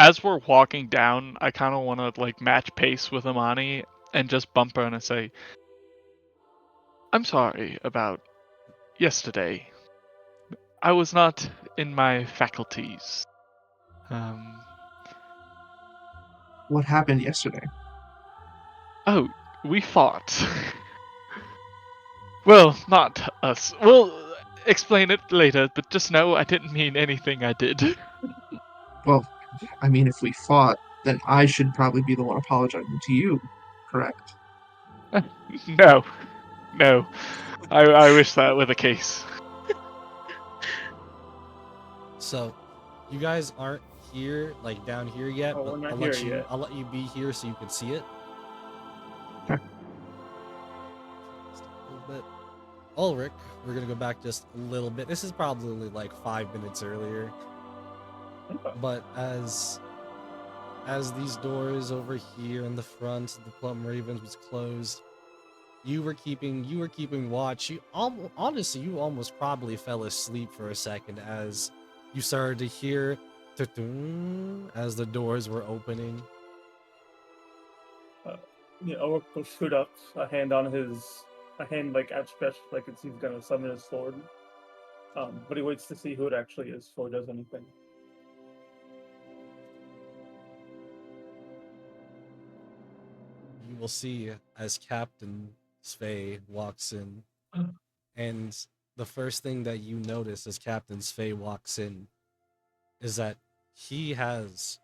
S3: As we're walking down, I kind of want to like match pace with Imani and just bump her and say, "I'm sorry about yesterday. I was not in my faculties. Um,
S2: What happened yesterday?
S3: oh, we fought. Well, not us. We'll explain it later, but just know I didn't mean anything I did."
S2: Well, I mean, if we fought, then I should probably be the one apologizing to you, correct?
S3: No, no. I wish that were the case.
S4: So, you guys aren't here, like down here yet,
S1: Oh,
S4: but
S1: we're not
S4: I'll
S1: here
S4: let you.
S1: yet.
S4: I'll let you be here so you can see it.
S2: Okay.
S4: Just a little bit. Ulrich, we're gonna go back just a little bit. This is probably like 5 minutes earlier. But as these doors over here in the front of the Plum Ravens was closed, you were keeping watch. Honestly, you almost probably fell asleep for a second as you started to hear as the doors were opening.
S1: Ulrich will shoot up, a hand like outstretched, like it's he's gonna summon his sword. But he waits to see who it actually is before he does anything.
S4: You will see as Captain Svei walks in, and the first thing that you notice as Captain Svei walks in is that he has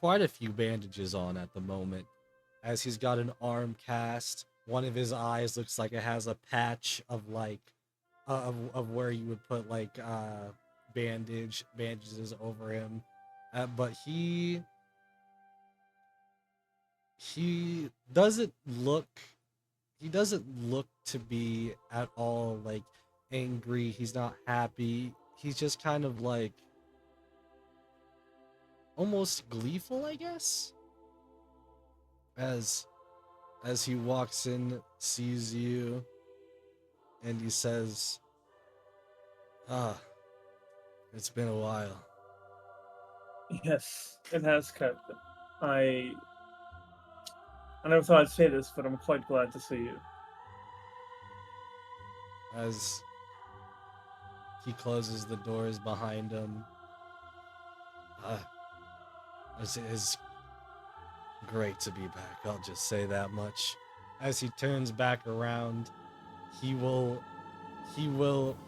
S4: quite a few bandages on at the moment, as he's got an arm cast. One of his eyes looks like it has a patch of like of where you would put like bandages over him, but he doesn't look he doesn't look to be at all like angry. He's not happy. He's just kind of like almost gleeful, I guess. As he walks in, sees you, and he says, "Ah, it's been a while."
S1: Yes, it has, Captain. I never thought I'd say this, but I'm quite glad to see you.
S4: As he closes the doors behind him, it is great to be back. I'll just say that much. As he turns back around, he will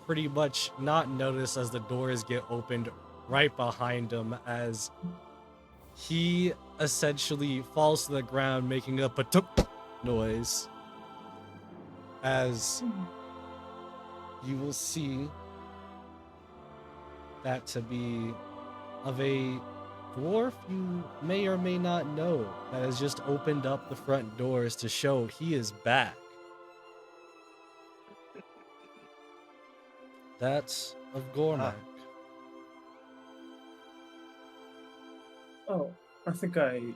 S4: pretty much not notice as the doors get opened right behind him, as he essentially falls to the ground making a patuk noise, as you will see that to be of a dwarf you may or may not know that has just opened up the front doors to show he is back. That's of Gormak.
S1: Oh, I think
S4: And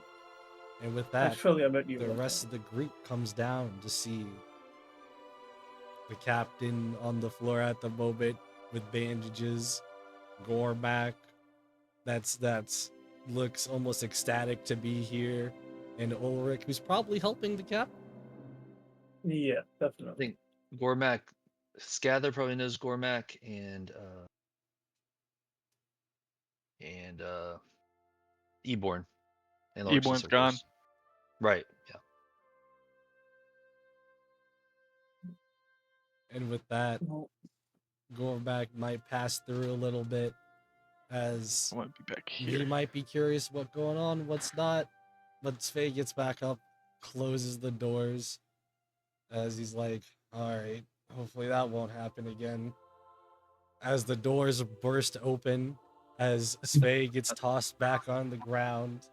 S4: with that,
S1: actually I met you.
S4: the
S1: one
S4: rest
S1: time.
S4: of the group comes down to see the captain on the floor at the moment with bandages, Gormak that's looks almost ecstatic to be here, and Ulrich, who's probably helping the captain.
S1: Yeah,
S5: I
S1: definitely.
S5: think Gormak, Scather probably knows Gormak, and Eborn, and Larchus,
S3: Eborn's
S5: of
S3: gone.
S5: course. Right. Yeah.
S4: And with that,
S1: Well,
S4: Gormak might pass through a little bit, as
S3: I want to be back
S4: he
S3: here.
S4: might be curious what's going on, what's not. But Svei gets back up, closes the doors, as he's like, "All right, hopefully that won't happen again." As the doors burst open, as Svei gets tossed back on the ground,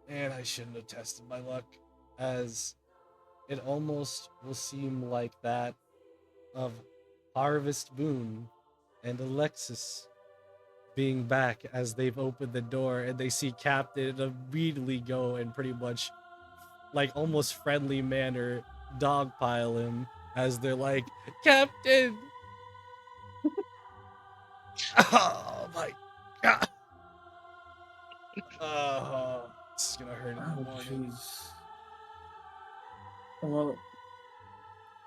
S4: and I shouldn't have tested my luck, as it almost will seem like that of Harvest Moon and Alexis being back, as they've opened the door and they see Captain immediately go and pretty much like almost friendly manner dogpile him, as they're like, "Captain!" Oh my god. Oh, this is gonna hurt in the
S1: oh,
S4: morning.
S1: jeez. Well,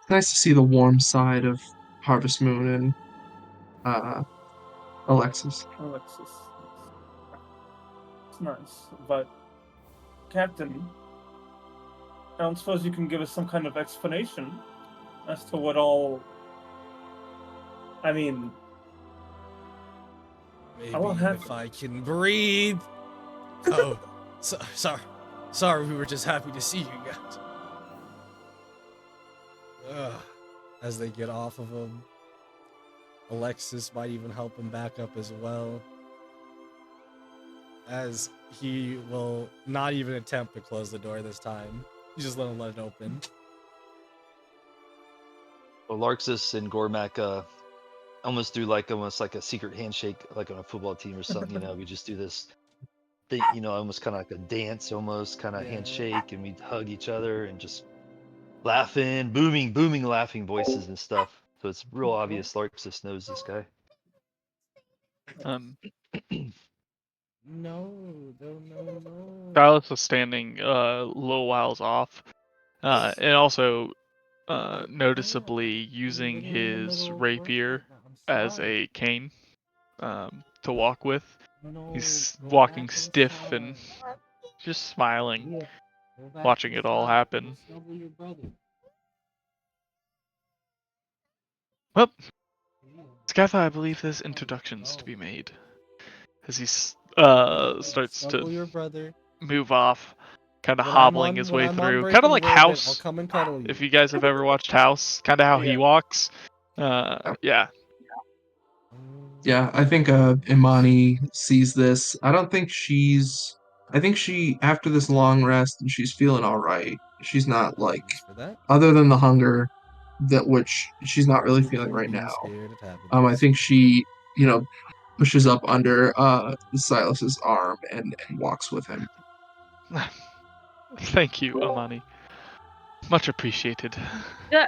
S2: It's nice to see the warm side of Harvest Moon and Alexis.
S1: Alexis, it's nice, but Captain, I don't suppose you can give us some kind of explanation as to what all. I mean,
S4: Maybe
S1: what
S4: if
S1: happened?
S4: I can breathe. Oh, sorry, we were just happy to see you guys. Ugh. As they get off of him, Alexis might even help him back up as well, as he will not even attempt to close the door this time. You just let it open.
S5: Well, Larxus and Gormak almost do like almost like a secret handshake, like on a football team or something. We just do this thing, almost kind of like a dance, almost kind of
S4: Yeah.
S5: handshake, and we hug each other and just laughing, booming, laughing voices and stuff. So it's real obvious Larxus knows this guy.
S4: No.
S3: Silas was standing a little whiles off, and also noticeably using his rapier as a cane to walk with. He's walking stiff and just smiling, watching it all happen. Well, Scatha, I believe there's introductions to be made. As he starts
S4: Snuggle
S3: to
S4: your brother.
S3: move off, kind of
S4: When I'm
S3: hobbling
S4: on
S3: his
S4: when
S3: way
S4: I'm on
S3: through,
S4: break
S3: kind of
S4: and
S3: like
S4: Raven, I'll
S3: House.
S4: come and cuddle you.
S3: If you guys have ever watched House, kind of how he
S1: Yeah.
S3: walks. Yeah.
S2: Yeah, I think Imani sees this. I think she after this long rest she's feeling all right. She's not like
S4: Thanks for that.
S2: other than the hunger that which she's not really
S4: Too
S2: feeling
S4: cool
S2: right
S4: being
S2: now.
S4: scared, it happens.
S2: I think she, pushes up under Silas's arm and walks with him.
S3: Thank you, Amani. Much appreciated.
S6: Yeah.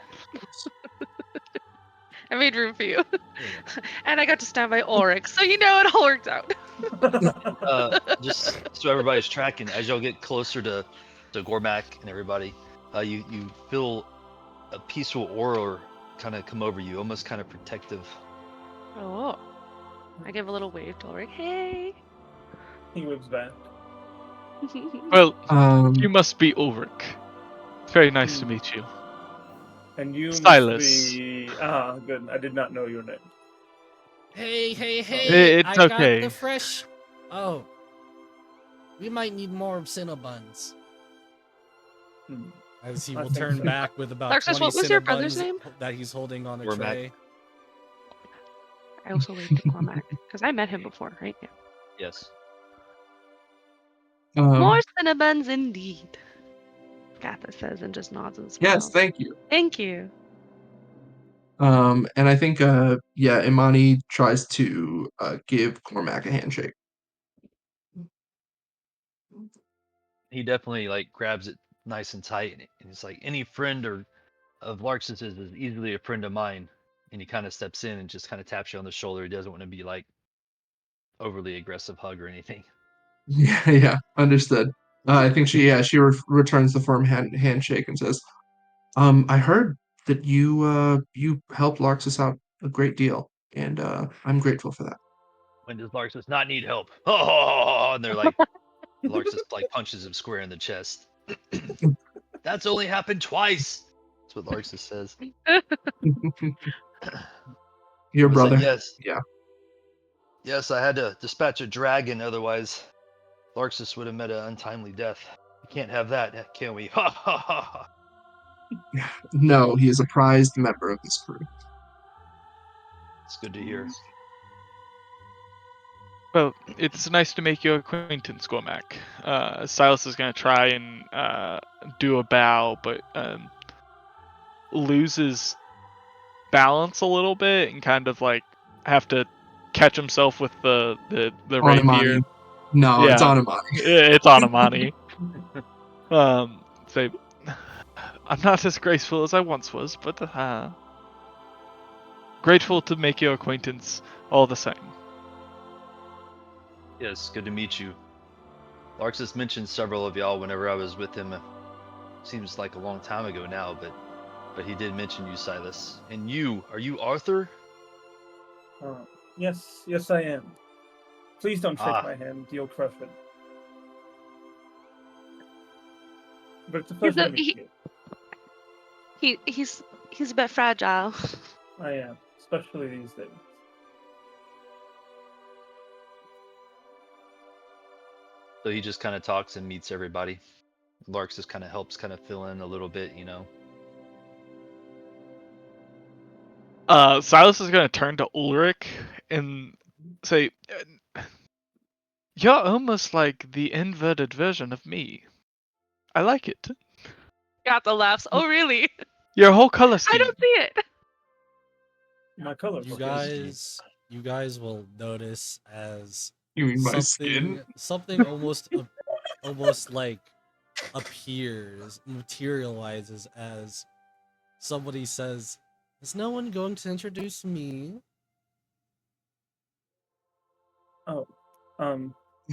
S6: I made room for you. And I got to stand by Ulrich, so it all worked out.
S5: Just so everybody's tracking, as y'all get closer to Gormak and everybody, you feel a peaceful aura kind of come over you, almost kind of protective.
S6: Oh. I give a little wave to Ulrich. Hey.
S1: He waves back.
S3: Well,
S2: Um,
S3: you must be Ulrich. It's very nice to
S1: Hmm.
S3: meet you.
S1: And you
S3: Silas.
S1: must be good. I did not know your name.
S4: Hey,
S3: It's
S4: I got
S3: okay.
S4: the fresh. Oh. We might need more Cinnabuns.
S1: Hmm.
S4: As he
S1: I
S4: will
S1: think
S4: turn
S1: so.
S4: back with about
S6: Larksus,
S4: 20
S6: what was your brother's
S4: Cinnabuns
S6: name?
S4: that he's holding on a
S5: Gormak.
S4: tray.
S6: I also waved to Cormac, because I met him before, right? Yeah.
S5: Yes.
S6: More
S2: um,
S6: Cinnabuns indeed. Gatha says and just nods and
S2: yes,
S6: smiles.
S2: thank you.
S6: Thank you.
S2: And I think Imani tries to give Cormac a handshake.
S5: He definitely like grabs it nice and tight, and it's like any friend or of Larks's is easily a friend of mine. And he kind of steps in and just kind of taps you on the shoulder. He doesn't want to be like overly aggressive hug or anything.
S2: Yeah, understood. I think she returns the firm handshake and says, I heard that you helped Larxus out a great deal, and I'm grateful for that."
S5: When does Larksus not need help? Oh, and they're like, Larksus like punches him square in the chest. That's only happened twice. That's what Larksus says.
S2: Your
S5: Was like,
S2: brother.
S5: yes,
S2: Yeah.
S5: yes, I had to dispatch a dragon, otherwise Larksus would have met an untimely death. We can't have that, can we? Ha ha ha ha.
S2: No, he is a prized member of this crew.
S5: It's good to hear.
S3: Well, it's nice to make your acquaintance, Gormak. Silas is gonna try and do a bow, but loses balance a little bit and kind of like have to catch himself with the
S2: On
S3: rapier.
S2: Imani. No, it's
S3: Yeah,
S2: on Imani.
S3: it's on Amani. Say, I'm not as graceful as I once was, but grateful to make your acquaintance all the same.
S5: Yes, good to meet you. Larksus mentioned several of y'all whenever I was with him. Seems like a long time ago now, but he did mention you, Silas. And are you Arthur?
S1: Yes, I am. Please don't shake
S5: Ah,
S1: my hand. You'll crush it. But it's a
S6: He's
S1: pleasure
S6: a,
S1: to meet you.
S6: he's a bit fragile.
S1: I am, especially these days.
S5: so he just kind of talks and meets everybody. Larksus kind of helps kind of fill in a little bit,
S3: Silas is gonna turn to Ulrich and say, "You're almost like the inverted version of me. I like it.
S6: Got the laughs. Oh, really?
S3: Your whole color
S6: I
S3: scheme."
S6: don't see it.
S1: My color.
S4: You
S1: Okay.
S4: guys will notice as
S2: You mean my skin?
S4: something almost like materializes as somebody says, "Is no one going to introduce me?"
S1: Oh,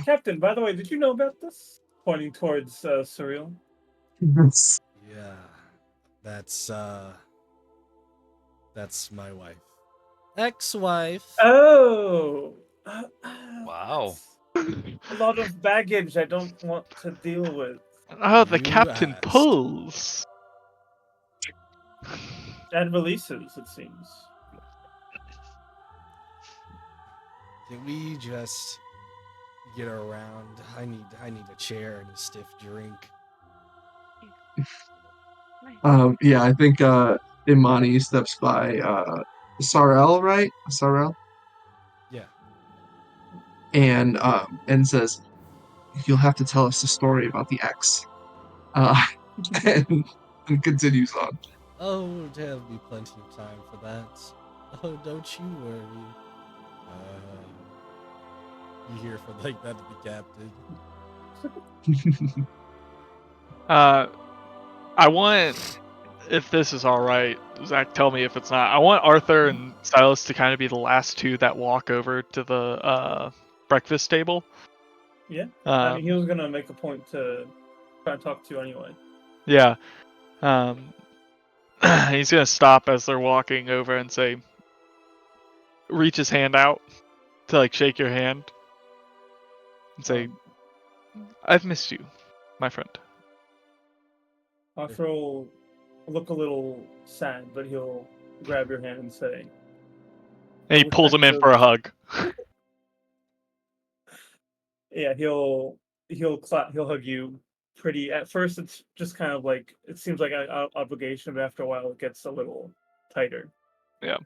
S1: Captain. By the way, did you know about this? Pointing towards Surreal.
S2: Yes.
S4: Yeah, that's my wife, ex-wife.
S1: Oh,
S5: Wow.
S1: a lot of baggage I don't want to deal with.
S3: Oh, the
S4: You
S3: captain
S4: asked.
S3: pulls.
S1: And releases, it seems.
S4: Can we just get around. I need a chair and a stiff drink.
S2: Yeah, I think Imani steps by Sarel, right? Sarel,
S4: Yeah.
S2: and says, "You'll have to tell us the story about the X." Uh, and, and continues on.
S4: Oh, there'll be plenty of time for that. Oh, don't you worry. You hear from like that to the captain.
S3: I want, if this is all right, Zach, tell me if it's not. I want Arthur and Silas to kind of be the last two that walk over to the breakfast table.
S1: Yeah. I mean, he was gonna make a point to try and talk to you anyway.
S3: Yeah. He's gonna stop as they're walking over and say, reach his hand out to like shake your hand and say, I've missed you, my friend.
S1: Arthur will look a little sad, but he'll grab your hand and say,
S3: And he
S1: wish
S3: pulls
S1: I
S3: him in
S1: could
S3: for a
S1: have-
S3: hug.
S1: Yeah, he'll hug you. Pretty at first, it's just kind of like it seems like an obligation, but after a while, it gets a little tighter.
S3: Yeah.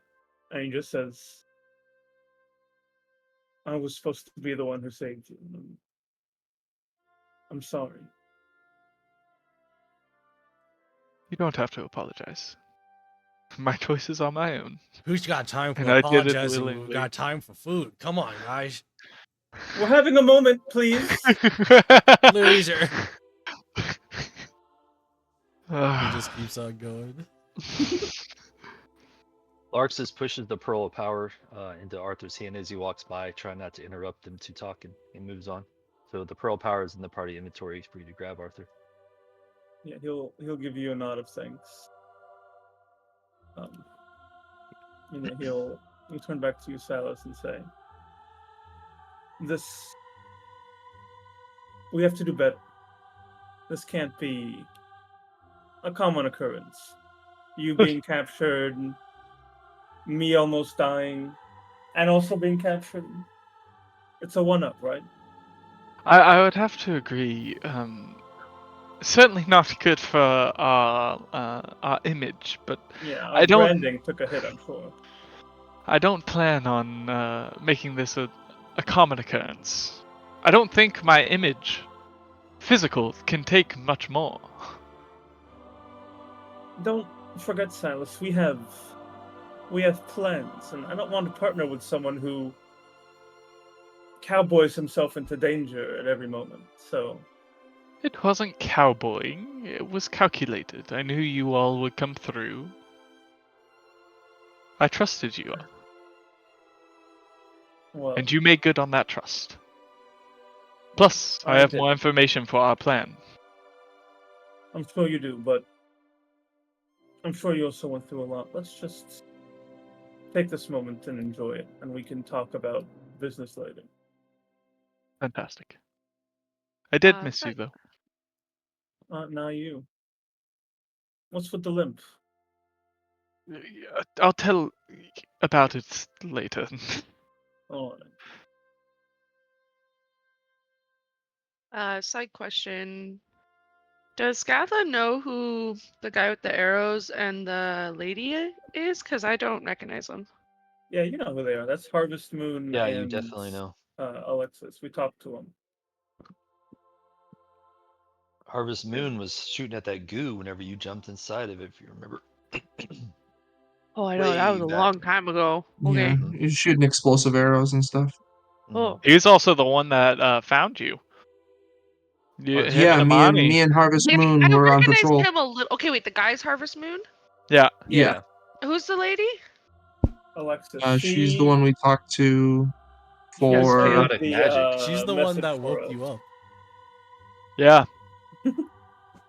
S1: And he just says, "I was supposed to be the one who saved you. I'm sorry."
S3: You don't have to apologize. My choices are my own.
S4: Who's got time for
S3: And I did it
S4: apologizing? We've
S3: willingly.
S4: got time for food. Come on, guys.
S1: We're having a moment, please.
S4: Loser. He
S3: Ah.
S4: just keeps on going.
S5: Larxus pushes the pearl of power into Arthur's hand as he walks by, trying not to interrupt him to talk, and he moves on. So the pearl of power is in the party inventory for you to grab, Arthur.
S1: Yeah, he'll give you a nod of thanks. And then he'll turn back to you, Silas, and say, we have to do better. This can't be a common occurrence. You being captured, me almost dying, and also being captured. It's a one-up, right?
S3: I would have to agree. Certainly not good for our image, but
S1: Yeah,
S3: I
S1: our
S3: don't.
S1: branding took a hit, I'm sure.
S3: I don't plan on making this a common occurrence. I don't think my image, physical, can take much more.
S1: Don't forget, Silas, we have plans, and I don't want to partner with someone who cowboys himself into danger at every moment. So
S3: It wasn't cowboying, it was calculated. I knew you all would come through. I trusted you all.
S1: well,
S3: And you made good on that trust. Plus, I have more information for our plan.
S1: I'm sure you do, but I'm sure you also went through a lot. Let's just take this moment and enjoy it, and we can talk about business later.
S3: Fantastic. I did miss you, though.
S1: Now you. What's with the limp?
S3: I'll tell about it later.
S1: Oh,
S6: Side question. Does Skatha know who the guy with the arrows and the lady is? Because I don't recognize them.
S1: yeah, you know who they are. That's Harvest Moon
S5: Yeah,
S1: and
S5: you definitely know.
S1: Alexis. We talked to them.
S5: Harvest Moon was shooting at that goo whenever you jumped inside of it, if you remember.
S6: Oh, I know. That was
S5: Way
S6: a
S5: back.
S6: long time ago.
S2: Yeah,
S6: Okay.
S2: you're shooting explosive arrows and stuff.
S6: Oh.
S3: He was also the one that found you.
S5: Harvest
S3: Him
S2: Yeah,
S3: and
S2: me
S3: Amani.
S2: and Harvest
S6: Maybe
S2: Moon
S6: I
S2: were on
S6: recognize
S2: patrol.
S6: him a little. Okay, wait. The guy's Harvest Moon?
S3: Yeah.
S2: Yeah.
S6: Who's the lady?
S1: Alexis.
S2: She's the one we talked to
S1: Yes,
S2: for.
S5: Chaotic magic.
S4: She's the one that woke you up.
S3: Yeah.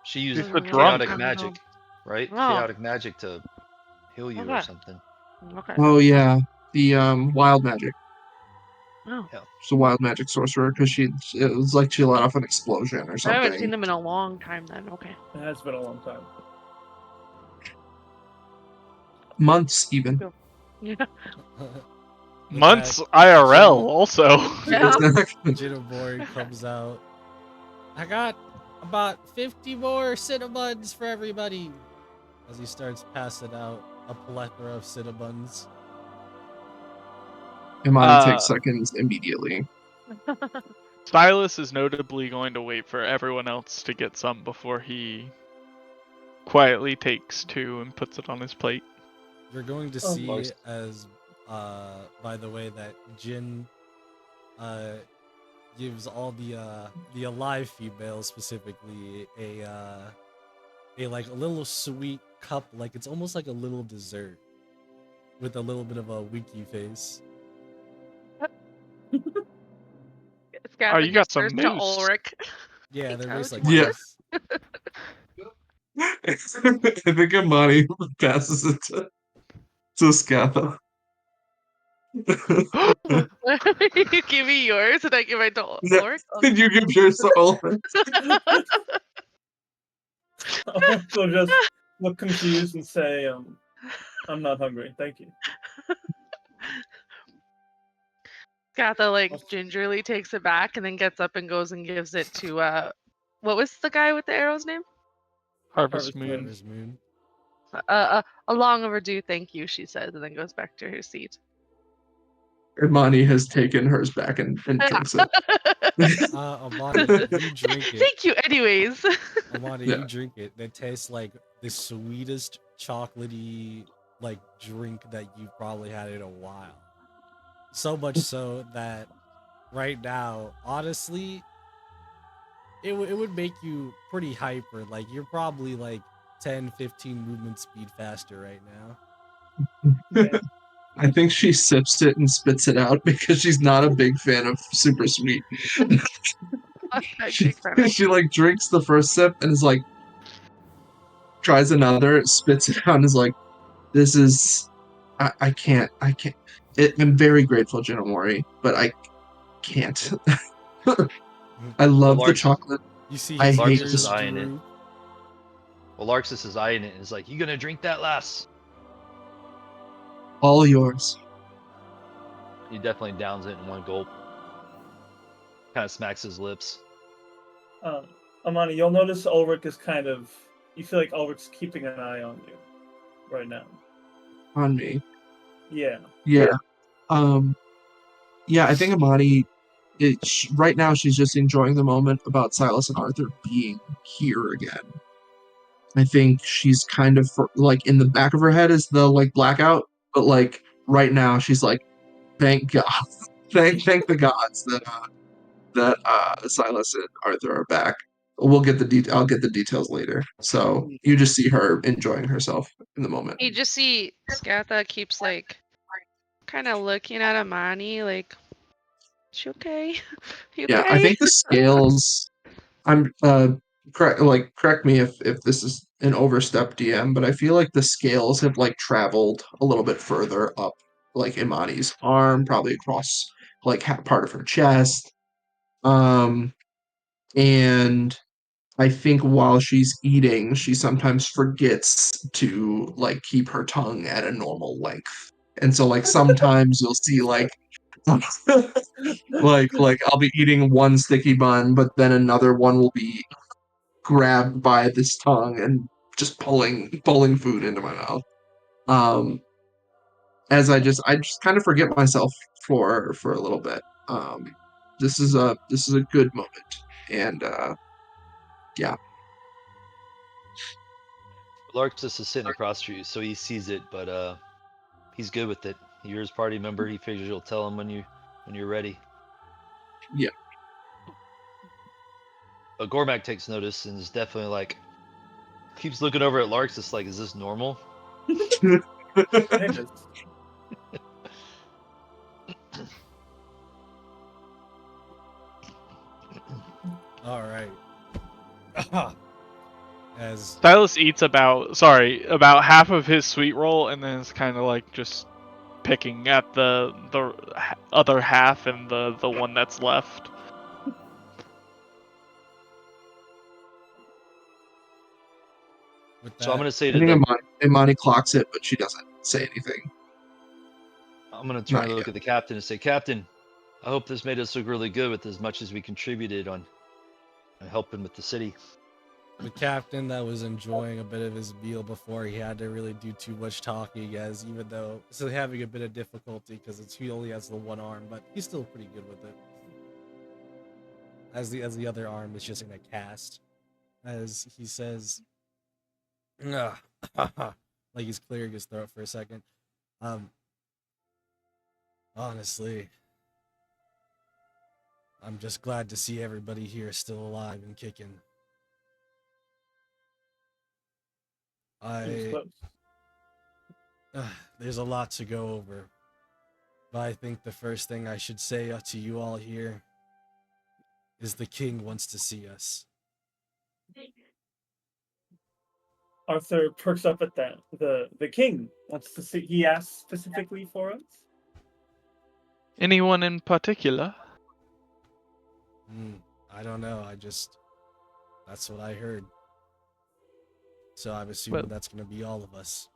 S5: She used
S3: She's a drunk.
S5: chaotic magic, right?
S6: Oh.
S5: Chaotic magic to heal you or
S6: Okay.
S5: something.
S6: Okay.
S2: Oh yeah, the wild magic.
S6: Oh.
S2: She's a wild magic sorcerer because it was like she let off an explosion or
S6: I haven't seen
S2: something.
S6: them in a long time then. Okay.
S1: It has been a long time.
S2: Months even.
S6: Yeah.
S4: With
S3: Months
S4: that,
S3: IRL
S4: Jin-
S3: also.
S6: Yeah.
S2: Exactly.
S4: Jinobori comes out. I got about 50 more Cinnabons for everybody. As he starts passing out a plethora of Cinnabons.
S2: Imani takes seconds immediately.
S3: Silas is notably going to wait for everyone else to get some before he quietly takes 2 and puts it on his plate.
S4: You're going to
S1: Oh,
S4: see
S5: Larks.
S4: as, by the way, that Jin gives all the alive females specifically a like a little sweet cup, like it's almost like a little dessert with a little bit of a winky face.
S3: Oh,
S6: Scatha
S3: you got
S6: gives hers
S3: some
S6: to
S3: moose.
S6: Ulrich.
S4: Yeah,
S6: Hey,
S4: they're
S6: Tyler,
S4: based
S6: do
S4: like
S6: you want
S2: Yeah.
S4: this.
S2: I think Imani passes it to Scatha.
S6: You give me yours and I give mine to
S2: Yeah,
S6: Ulrich.
S2: you give yours to Olin.
S1: So just look confused and say, I'm not hungry. Thank you.
S6: Scatha like gingerly takes it back and then gets up and goes and gives it to what was the guy with the arrow's name?
S3: Harvest
S1: Harvest
S3: Moon.
S1: Moon.
S4: Harvest Moon.
S6: A long overdue thank you, she says, and then goes back to her seat.
S2: Imani has taken hers back and drinks it.
S4: Amani, you drink it.
S6: Thank you, anyways.
S4: Amani,
S2: Yeah.
S4: you drink it. It tastes like the sweetest chocolatey like drink that you've probably had in a while. So much so that right now, honestly, it would make you pretty hyper. Like you're probably like 10, 15 movement speed faster right now.
S1: Yeah.
S2: I think she sips it and spits it out because she's not a big fan of super sweet. she,
S6: Big fan of
S2: she like drinks the first sip and is like, tries another, spits it out and is like, this is, I can't. I'm very grateful, Jinomori, but I can't. I love the
S5: Larks-
S2: chocolate.
S4: You see
S2: I
S4: his
S2: hate
S5: Larks
S4: ears
S5: is eyeing it.
S4: droop.
S5: Well, Larxus is eyeing it and is like, "You gonna drink that, lass?"
S2: All yours.
S5: He definitely downs it in one gulp. Kind of smacks his lips.
S1: Amani, you'll notice Ulrich is kind of. You feel like Ulrich's keeping an eye on you right now.
S2: On me.
S1: Yeah.
S2: Yeah. Yeah, I think Imani, right now she's just enjoying the moment about Silas and Arthur being here again. I think she's kind of like in the back of her head is the like blackout, but like right now she's like, thank God, thank the gods that Silas and Arthur are back. We'll get I'll get the details later. So you just see her enjoying herself in the moment.
S6: You just see Scatha keeps like kind of looking at Amani like, she okay? You
S2: Yeah, I
S6: okay?
S2: think the scales. I'm correct me if this is an overstep DM, but I feel like the scales have like traveled a little bit further up, like Imani's arm, probably across like part of her chest. And I think while she's eating, she sometimes forgets to like keep her tongue at a normal length. And so like sometimes you'll see like like I'll be eating one sticky bun, but then another one will be grabbed by this tongue and just pulling food into my mouth. As I just kind of forget myself for a little bit. This is a good moment, and yeah.
S5: Larxus is sitting across from you, so he sees it, but he's good with it. You're his party member. He figures you'll tell him when you're ready.
S2: Yeah.
S5: But Gormak takes notice and is definitely like, keeps looking over at Larxus like, is this normal?
S1: It is.
S4: All right. As
S3: Silas eats about half of his sweet roll, and then it's kind of like just picking at the other half and the one that's left.
S4: with
S5: So I'm
S4: that,
S5: gonna say
S2: I
S5: to
S2: think
S5: the
S2: Imani clocks it, but she doesn't say anything.
S5: I'm gonna turn
S2: Not
S5: and look at the captain and say, Captain, I hope this made us look really good with as much as we contributed on helping with the city.
S4: The captain that was enjoying a bit of his meal before he had to really do too much talking, as even though still having a bit of difficulty because he only has the one arm, but he's still pretty good with it. As the other arm is just in a cast, as he says, "Ugh," like he's clearing his throat for a second. Honestly, I'm just glad to see everybody here still alive and kicking. There's a lot to go over, but I think the first thing I should say to you all here is the king wants to see us.
S1: Arthur perks up at that. The king wants to see. He asked specifically for us.
S3: Anyone in particular?
S4: I don't know. That's what I heard. So I'm assuming that's going to be all of us.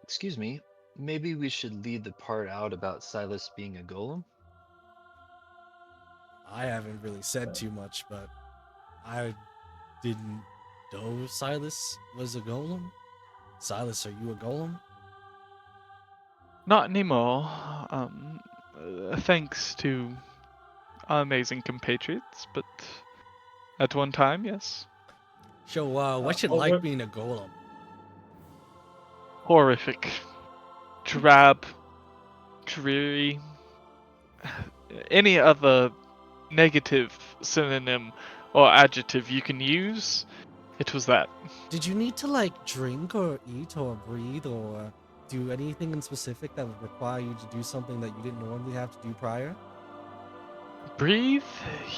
S5: Excuse me. Maybe we should leave the part out about Silas being a golem?
S4: I haven't really said too much, but I didn't know Silas was a golem. Silas, are you a golem?
S3: Not anymore. Thanks to our amazing compatriots, but at one time, yes.
S4: So, what's it like being a golem?
S3: Horrific. Drab. Dreary. Any other negative synonym or adjective you can use, it was that.
S4: Did you need to, like, drink or eat or breathe or do anything in specific that would require you to do something that you didn't normally have to do prior?
S3: Breathe?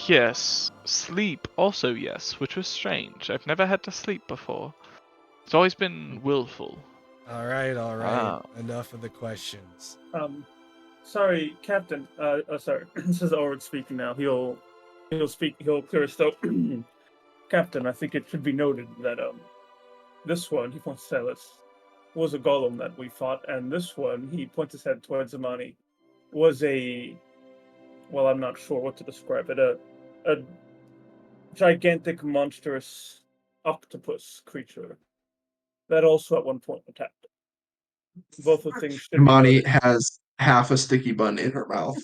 S3: Yes. Sleep? Also yes, which was strange. I've never had to sleep before. It's always been willful.
S4: All right. Enough of the questions.
S1: Sorry, Captain. Sorry. This is Ulrich speaking now. He'll clear his throat. Captain, I think it should be noted that this one, he points to Silas, was a golem that we fought, and this one, he points his head towards Amani, was well, I'm not sure what to describe it, a gigantic, monstrous octopus creature that also at one point attacked. Both of things should be
S2: Imani
S1: noted.
S2: has half a sticky bun in her mouth.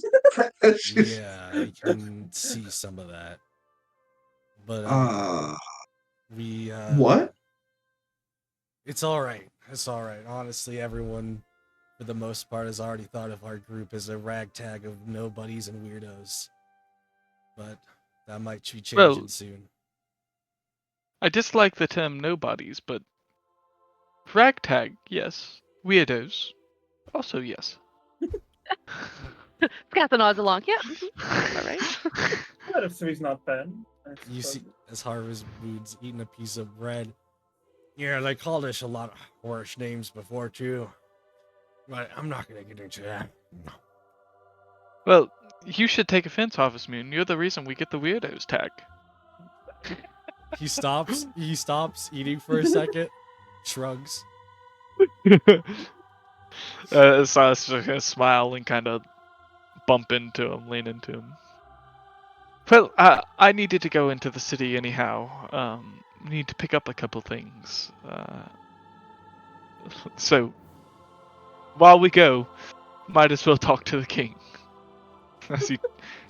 S4: Yeah, I can see some of that. But
S2: What?
S4: It's all right. It's all right. Honestly, everyone, for the most part, has already thought of our group as a ragtag of nobodies and weirdos. But that might be changing soon.
S3: I dislike the term nobodies, but ragtag, yes. Weirdos, also yes.
S6: Captain nods along. Yeah. All right.
S1: That if three's not bad.
S4: You see, as Harvest Mood's eating a piece of bread. Yeah, they called us a lot of worse names before, too. But I'm not going to get into that.
S3: Well, you should take offense, Harvest Moon. You're the reason we get the weirdos tag.
S4: He stops eating for a second, shrugs.
S3: Silas just gonna smile and kind of bump into him, lean into him. Well, I needed to go into the city anyhow. Need to pick up a couple things. So, while we go, might as well talk to the king. As he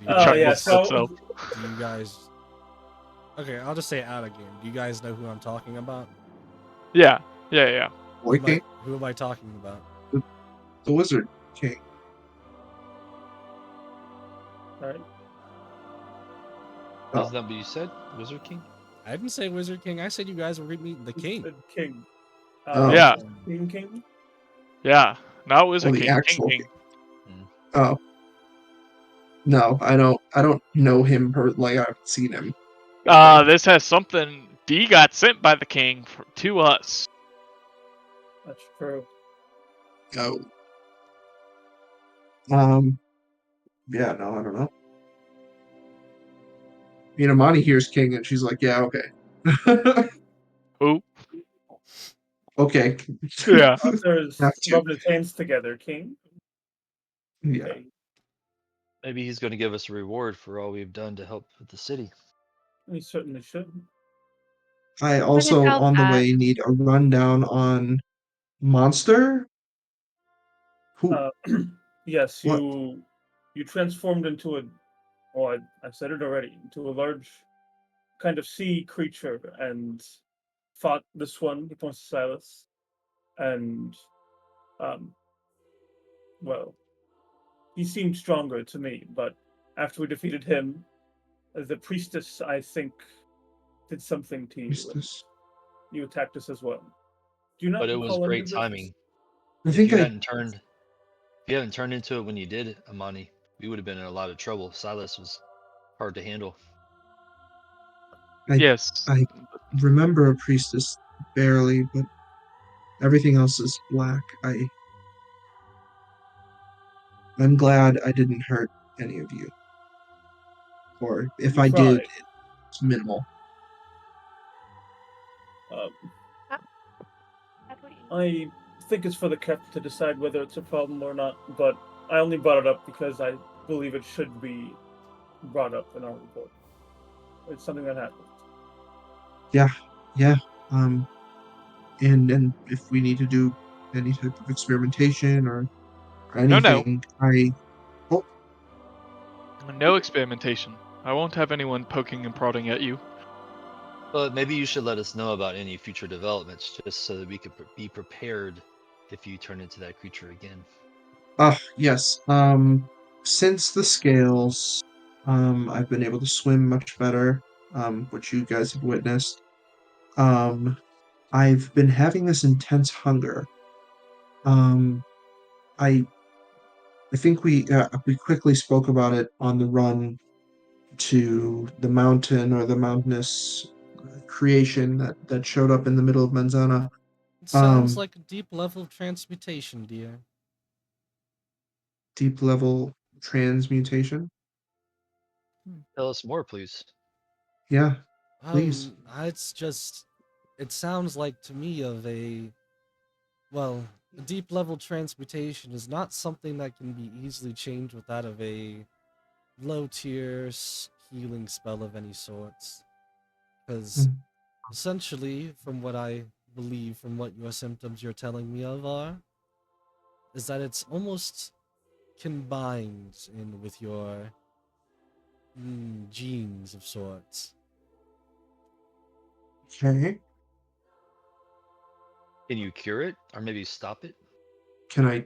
S3: chuckles to himself.
S4: Do you guys... Okay, I'll just say it out again. Do you guys know who I'm talking about?
S3: Yeah.
S2: Boy King?
S4: Who am I talking about?
S2: The Wizard King.
S1: Alright.
S5: Isn't that what you said? Wizard King?
S4: I didn't say Wizard King. I said you guys were meeting the king.
S1: The king.
S3: Yeah.
S1: King?
S3: Yeah. Not Wizard
S2: the
S3: King.
S2: actual
S3: King.
S2: Oh. No, I don't know him like I've seen him.
S3: This has something. D got sent by the king to us.
S1: That's true.
S2: Oh. Yeah, no, I don't know. You know, Monty hears King and she's like, yeah, okay.
S3: Who?
S2: Okay.
S3: Yeah.
S1: Arthur's
S2: Have to.
S1: rubbed his hands together, King.
S2: Yeah.
S1: Okay.
S5: Maybe he's going to give us a reward for all we've done to help with the city.
S1: He certainly should.
S2: I
S6: But
S2: also,
S6: without
S2: on the
S6: that,
S2: way, need a rundown on Monster. Who?
S1: Uh, yes,
S2: What?
S1: you transformed into a. Oh, I said it already. Into a large kind of sea creature and fought this one. He points to Silas, and um, well, he seemed stronger to me. But after we defeated him, the priestess, I think, did something to you, and
S2: Priestess?
S1: you attacked us as well. Do you
S5: But
S1: not
S5: it was
S1: recall any
S5: great
S1: of this?
S5: timing.
S2: I
S5: If
S2: think
S5: you
S2: I.
S5: hadn't turned, if you hadn't turned into it when you did, Amani, we would have been in a lot of trouble. Silas was hard to handle.
S3: Yes.
S2: I remember a priestess barely, but everything else is black. I'm glad I didn't hurt any of you, or if
S1: You
S2: I did,
S1: tried.
S2: it's minimal.
S1: Um,
S6: how do we?
S1: I think it's for the captain to decide whether it's a problem or not, but I only brought it up because I believe it should be brought up in our report. It's something that happened.
S2: Yeah, yeah. Um, and if we need to do any type of experimentation or
S3: No.
S2: anything, I. Oh,
S3: No experimentation. I won't have anyone poking and prodding at you.
S5: But maybe you should let us know about any future developments, just so that we could be prepared if you turn into that creature again.
S2: yes. Since the scales, I've been able to swim much better, which you guys have witnessed. Um, I've been having this intense hunger. Um, I I think we quickly spoke about it on the run to the mountain or the mountainous creation that showed up in the middle of Manzana.
S4: It sounds
S2: Um,
S4: like a deep level of transmutation, dear.
S2: deep level transmutation.
S5: Tell us more, please.
S2: Yeah, please.
S4: It's just, it sounds like to me of a, well, a deep level transmutation is not something that can be easily changed with that of a low tier healing spell of any sorts. Because
S2: Mm,
S4: essentially, from what I believe, from what your symptoms you're telling me of are, is that it's almost combined in with your genes of sorts.
S2: Okay.
S5: Can you cure it, or maybe stop it?
S2: Can I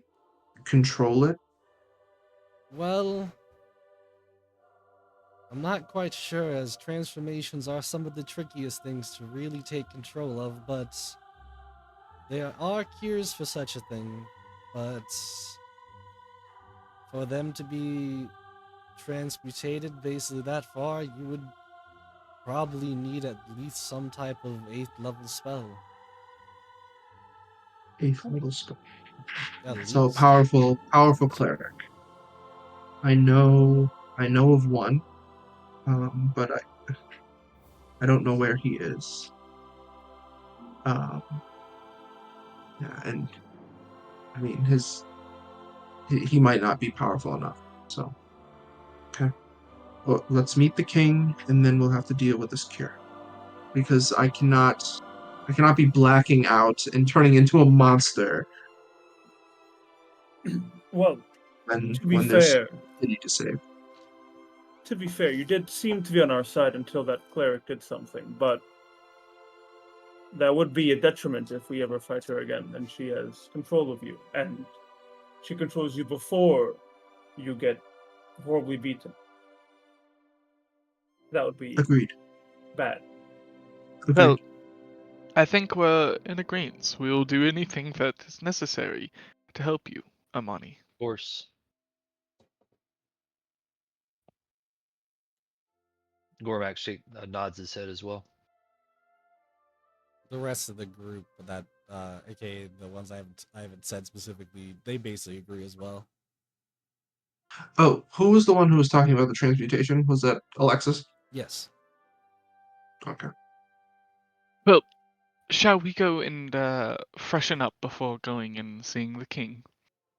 S2: control it?
S4: Well, I'm not quite sure, as transformations are some of the trickiest things to really take control of, but there are cures for such a thing. But for them to be transmutated basically that far, you would probably need at least some type of 8th level spell.
S2: Eighth level spell.
S4: At
S2: So
S4: least.
S2: powerful cleric. I know of one, but I don't know where he is. Um, yeah, and I mean he might not be powerful enough. So okay, well let's meet the king, and then we'll have to deal with this cure because I cannot be blacking out and turning into a monster
S1: Well,
S2: when
S1: to be
S2: when there's
S1: fair,
S2: city to save.
S1: you did seem to be on our side until that cleric did something, but that would be a detriment if we ever fight her again, and she has control of you, and she controls you before you get horribly beaten. That would be
S2: Agreed.
S1: bad.
S3: Well,
S2: Agreed.
S3: I think we're in agreement. We will do anything that is necessary to help you, Amani.
S5: Of course. Gormak nods his head as well.
S4: The rest of the group that, aka the ones I haven't said specifically, they basically agree as well.
S2: Oh, who was the one who was talking about the transmutation? Was that Alexis?
S4: Yes.
S2: Okay.
S3: Well, Shall we go and freshen up before going and seeing the king?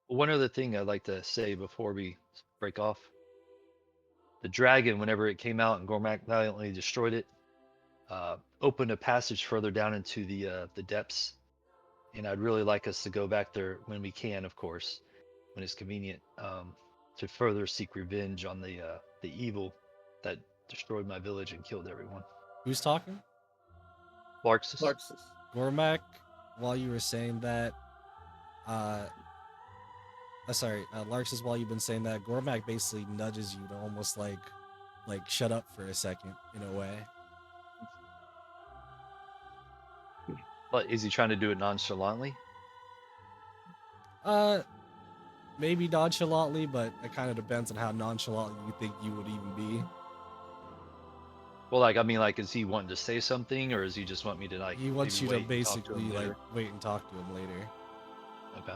S5: One other thing I'd like to say before we break off. The dragon, whenever it came out and Gormak valiantly destroyed it, opened a passage further down into the depths. And I'd really like us to go back there when we can, of course, when it's convenient, to further seek revenge on the evil that destroyed my village and killed everyone.
S4: Who's talking?
S5: Larxus.
S1: Larxus.
S4: Gormak, while you were saying that, Larxus, while you've been saying that, Gormak basically nudges you to almost like shut up for a second in a way.
S5: But is he trying to do it nonchalantly?
S4: Maybe nonchalantly, but it kind of depends on how nonchalant you think you would even be.
S5: Well, like, I mean, like, is he wanting to say something, or does he just want me to, like,
S4: He wants
S5: maybe
S4: you to
S5: wait and talk to him
S4: basically
S5: later?
S4: wait and talk to him later.
S5: Okay.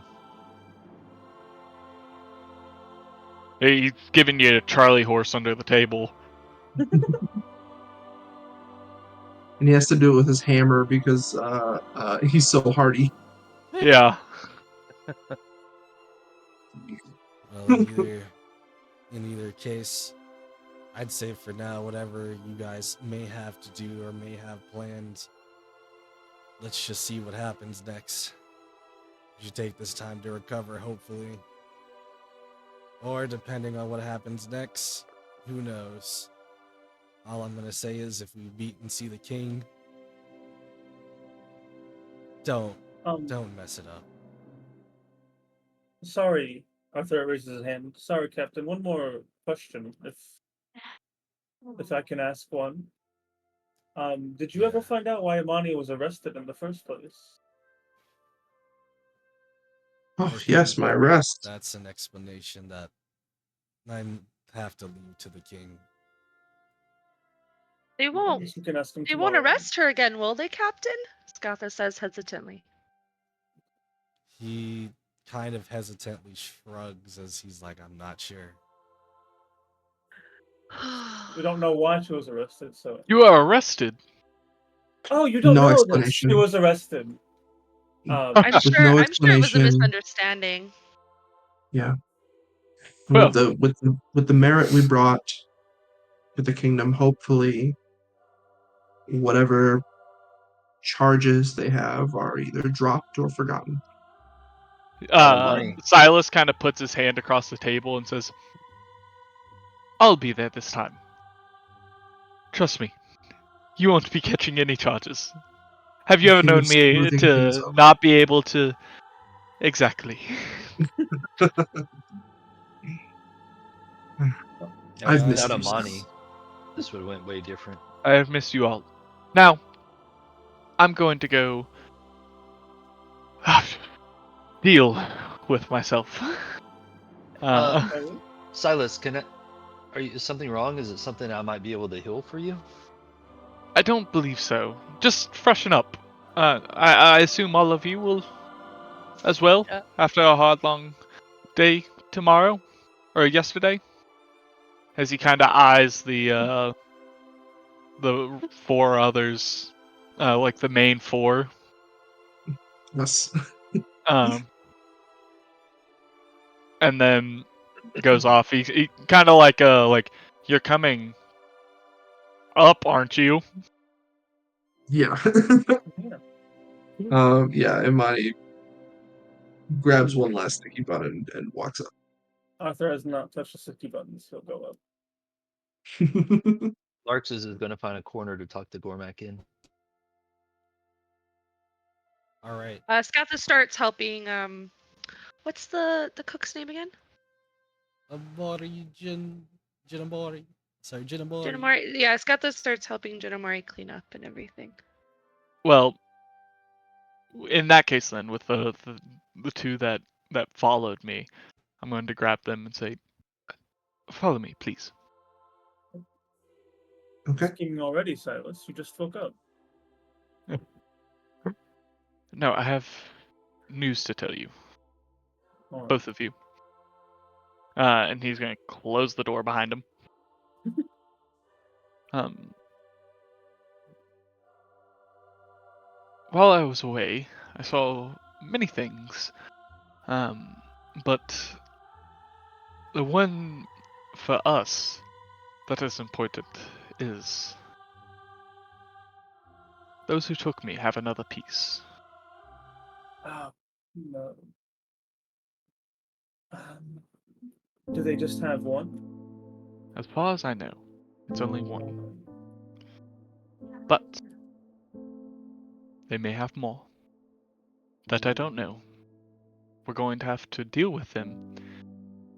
S3: He's giving you a Charlie horse under the table.
S2: And he has to do it with his hammer because he's so hardy.
S3: Yeah.
S4: Well, in either case, I'd say for now, whatever you guys may have to do or may have planned, let's just see what happens next. You should take this time to recover, hopefully. Or depending on what happens next, who knows? All I'm gonna say is if we meet and see the king, don't mess it up.
S1: Sorry, Arthur raises his hand. Sorry, Captain. One more question, if I can ask one. Did you ever
S4: Yeah.
S1: find out why Imani was arrested in the first place?
S2: Oh,
S4: I
S2: yes,
S4: think
S2: my arrest.
S4: That's an explanation that I have to leave to the king.
S6: They won't.
S1: You can ask him
S6: They won't
S1: tomorrow.
S6: arrest her again, will they, Captain? Scatha says hesitantly.
S4: He kind of hesitantly shrugs as he's like, I'm not sure.
S1: We don't know why she was arrested, so.
S3: You are arrested.
S1: Oh, you don't
S2: No
S1: know this.
S2: explanation.
S1: She was arrested.
S6: I'm
S2: With
S6: sure.
S2: no
S6: I'm sure it was a
S2: explanation.
S6: misunderstanding.
S2: Yeah.
S3: Well.
S2: With the merit we brought to the kingdom, hopefully whatever charges they have are either dropped or forgotten.
S5: Imani.
S3: Silas kind of puts his hand across the table and says, I'll be there this time. Trust me, you won't be catching any charges. Have you
S2: The
S3: ever
S2: king
S3: known
S2: is
S3: me
S2: smoothing things
S3: to
S2: over.
S3: not be able to... Exactly.
S2: I've
S4: Yeah,
S2: missed
S5: Without
S2: you,
S5: Imani,
S2: sis.
S5: this would have went way different.
S3: I have missed you all. Now, I'm going to go... deal with myself.
S5: Silas, is something wrong? Is it something I might be able to heal for you?
S3: I don't believe so. Just freshen up. I assume all of you will as well,
S6: Yeah.
S3: after a hard, long day tomorrow? Or yesterday? As he kind of eyes the four others, like the main four.
S2: Yes.
S3: And then goes off. He kind of like you're coming up, aren't you?
S2: Yeah. Yeah, Imani grabs one last sticky button and walks up.
S1: Arthur has not touched the sticky buttons. He'll go up.
S5: Larxus is going to find a corner to talk to Gormak in.
S4: All right.
S6: Scatha starts helping. What's the cook's name again?
S4: Jinamori. Sorry, Jinamori.
S6: Jinamori. Yeah, Scatha starts helping Jinamori clean up and everything.
S3: Well, in that case, then, with the two that followed me, I'm going to grab them and say, "Follow me, please."
S2: Okay.
S1: Scheming already, Silas. You just woke up.
S3: No, I have news to tell you,
S1: Alright.
S3: both of you. And he's going to close the door behind him. while I was away, I saw many things. But the one for us that is important is those who took me have another piece.
S1: No. Um, do they just have one?
S3: As far as I know, it's only one. But they may have more. That I don't know. We're going to have to deal with them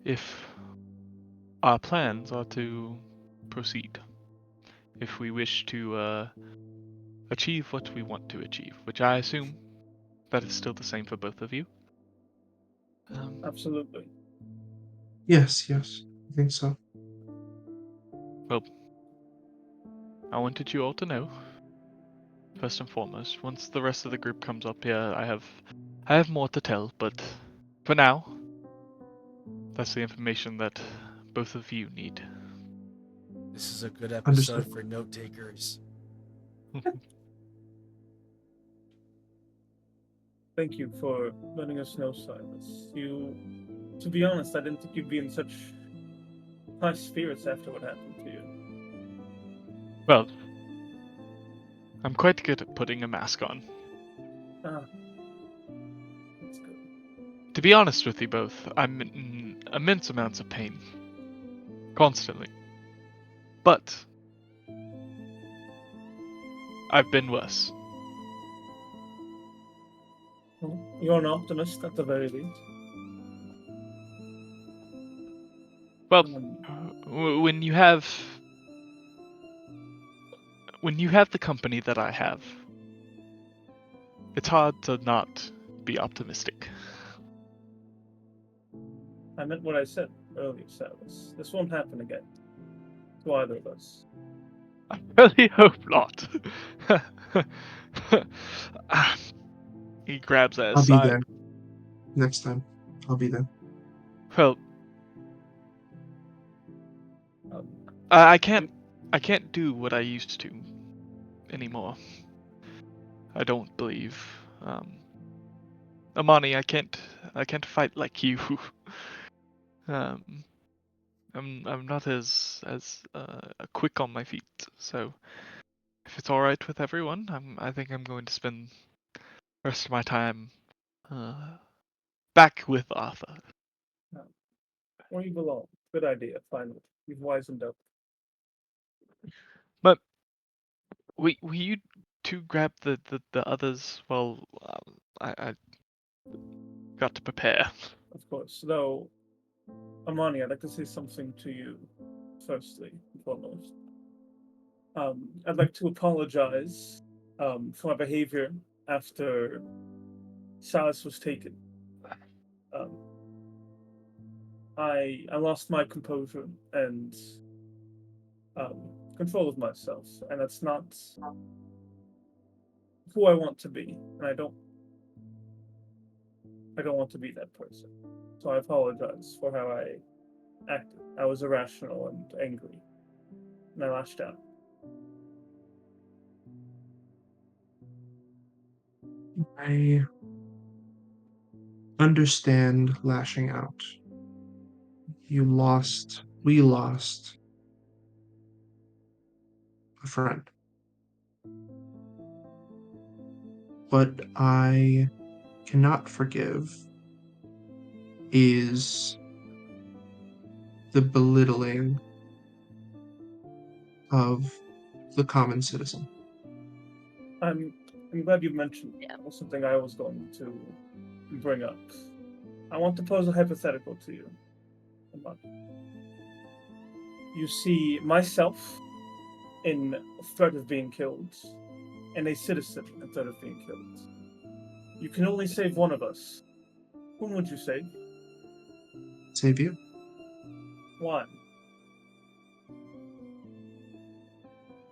S3: if our plans are to proceed. If we wish to achieve what we want to achieve, which I assume that is still the same for both of you.
S1: Absolutely.
S2: Yes, I think so.
S3: Well, I wanted you all to know, first and foremost. Once the rest of the group comes up here, I have more to tell, but for now, that's the information that both of you need.
S4: This is a good episode
S2: Understood.
S4: for note takers.
S1: Thank you for letting us know, Silas. To be honest, I didn't think you'd be in such high spirits after what happened to you.
S3: Well, I'm quite good at putting a mask on.
S1: That's good.
S3: To be honest with you both, I'm in immense amounts of pain. Constantly. But I've been worse.
S1: Well, you're an optimist at the very least.
S3: Well,
S1: Um,
S3: when you have the company that I have, it's hard to not be optimistic.
S1: I meant what I said earlier, Silas. This won't happen again. To either of us.
S3: I really hope not. He grabs at his
S2: I'll be
S3: side.
S2: there next time. I'll be there.
S3: Well,
S1: Um,
S3: I can't do what I used to anymore. I don't believe. Amani, I can't fight like you. I'm not as quick on my feet. So if it's all right with everyone, I think I'm going to spend the rest of my time back with Arthur.
S1: where you belong. Good idea, finally. You've wisened up.
S3: But will you two grab the others while I got to prepare?
S1: Of course. Though, Amani, I'd like to say something to you, firstly and foremost. I'd like to apologize for my behavior after Silas was taken. Um, I lost my composure and control of myself, and that's not who I want to be. And I don't want to be that person. So I apologize for how I acted. I was irrational and angry, and I lashed out.
S2: I understand lashing out. We lost a friend. What I cannot forgive is the belittling of the common citizen.
S1: I'm glad you mentioned
S6: Yeah.
S1: that. Was something I was going to bring up. I want to pose a hypothetical to you. You see myself in threat of being killed, and a citizen in threat of being killed. You can only save one of us. Whom would you save?
S2: Save you.
S1: Why?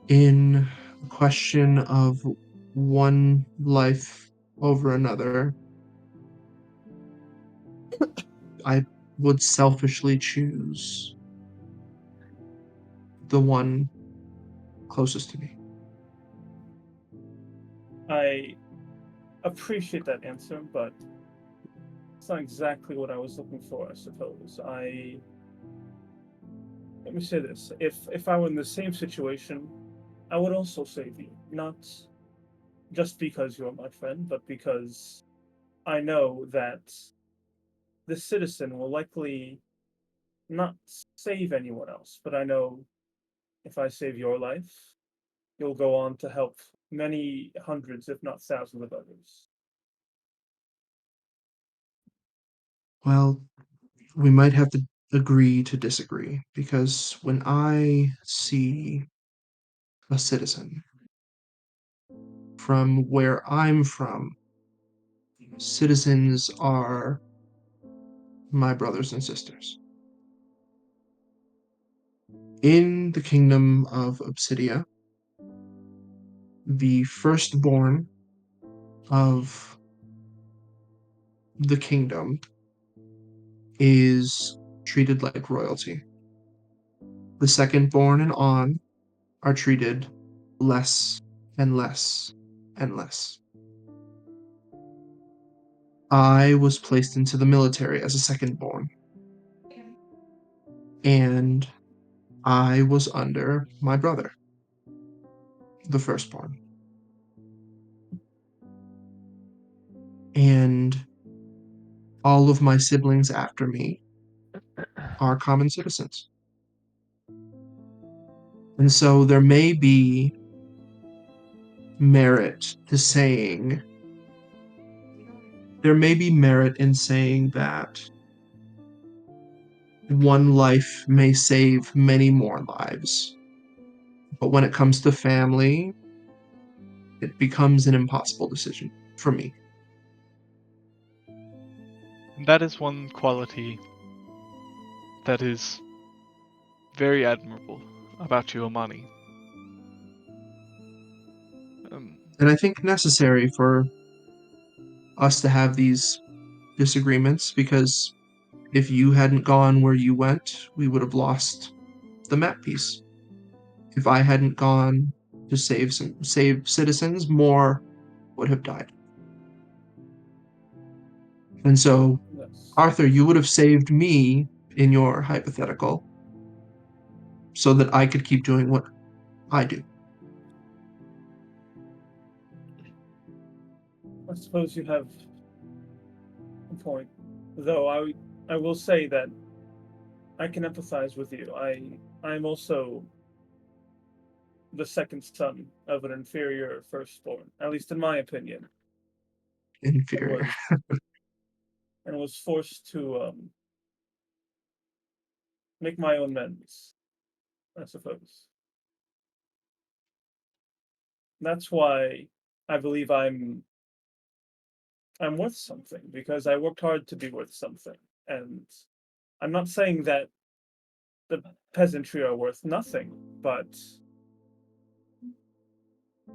S2: In the question of one life over another, I would selfishly choose the one closest to me.
S1: I appreciate that answer, but it's not exactly what I was looking for, I suppose. Let me say this. If I were in the same situation, I would also save you. Not just because you're my friend, but because I know that this citizen will likely not save anyone else. But I know if I save your life, you'll go on to help many hundreds, if not thousands, of others.
S2: Well, we might have to agree to disagree because when I see a citizen from where I'm from, citizens are my brothers and sisters. In the kingdom of Obsidia, the firstborn of the kingdom is treated like royalty. The secondborn and on are treated less and less and less. I was placed into the military as a secondborn, and I was under my brother, the firstborn. And all of my siblings after me are common citizens. And so there may be merit to saying, there may be merit in saying that one life may save many more lives. But when it comes to family, it becomes an impossible decision for me.
S3: And that is one quality that is very admirable about you, Amani.
S2: And I think necessary for us to have these disagreements because if you hadn't gone where you went, we would have lost the map piece. If I hadn't gone to save citizens, more would have died. And so,
S1: Yes.
S2: Arthur, you would have saved me in your hypothetical so that I could keep doing what I do.
S1: I suppose you have a point. Though I will say that I can empathize with you. I'm also the second son of an inferior firstborn, at least in my opinion, and
S2: Inferior.
S1: was forced to make my own amends, I suppose. That's why I believe I'm worth something because I worked hard to be worth something. And I'm not saying that the peasantry are worth nothing, but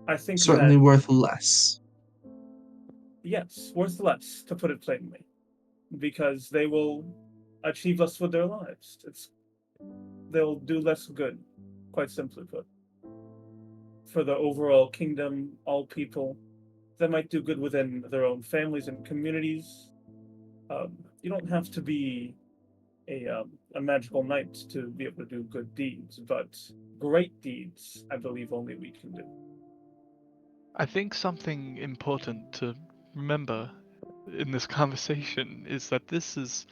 S1: I think
S2: Certainly
S1: that
S2: worth less.
S1: yes, worth less, to put it plainly, because they will achieve less with their lives. They'll do less good, quite simply put. For the overall kingdom, all people, they might do good within their own families and communities. You don't have to be a magical knight to be able to do good deeds, but great deeds, I believe only we can do.
S3: I think something important to remember in this conversation is that this is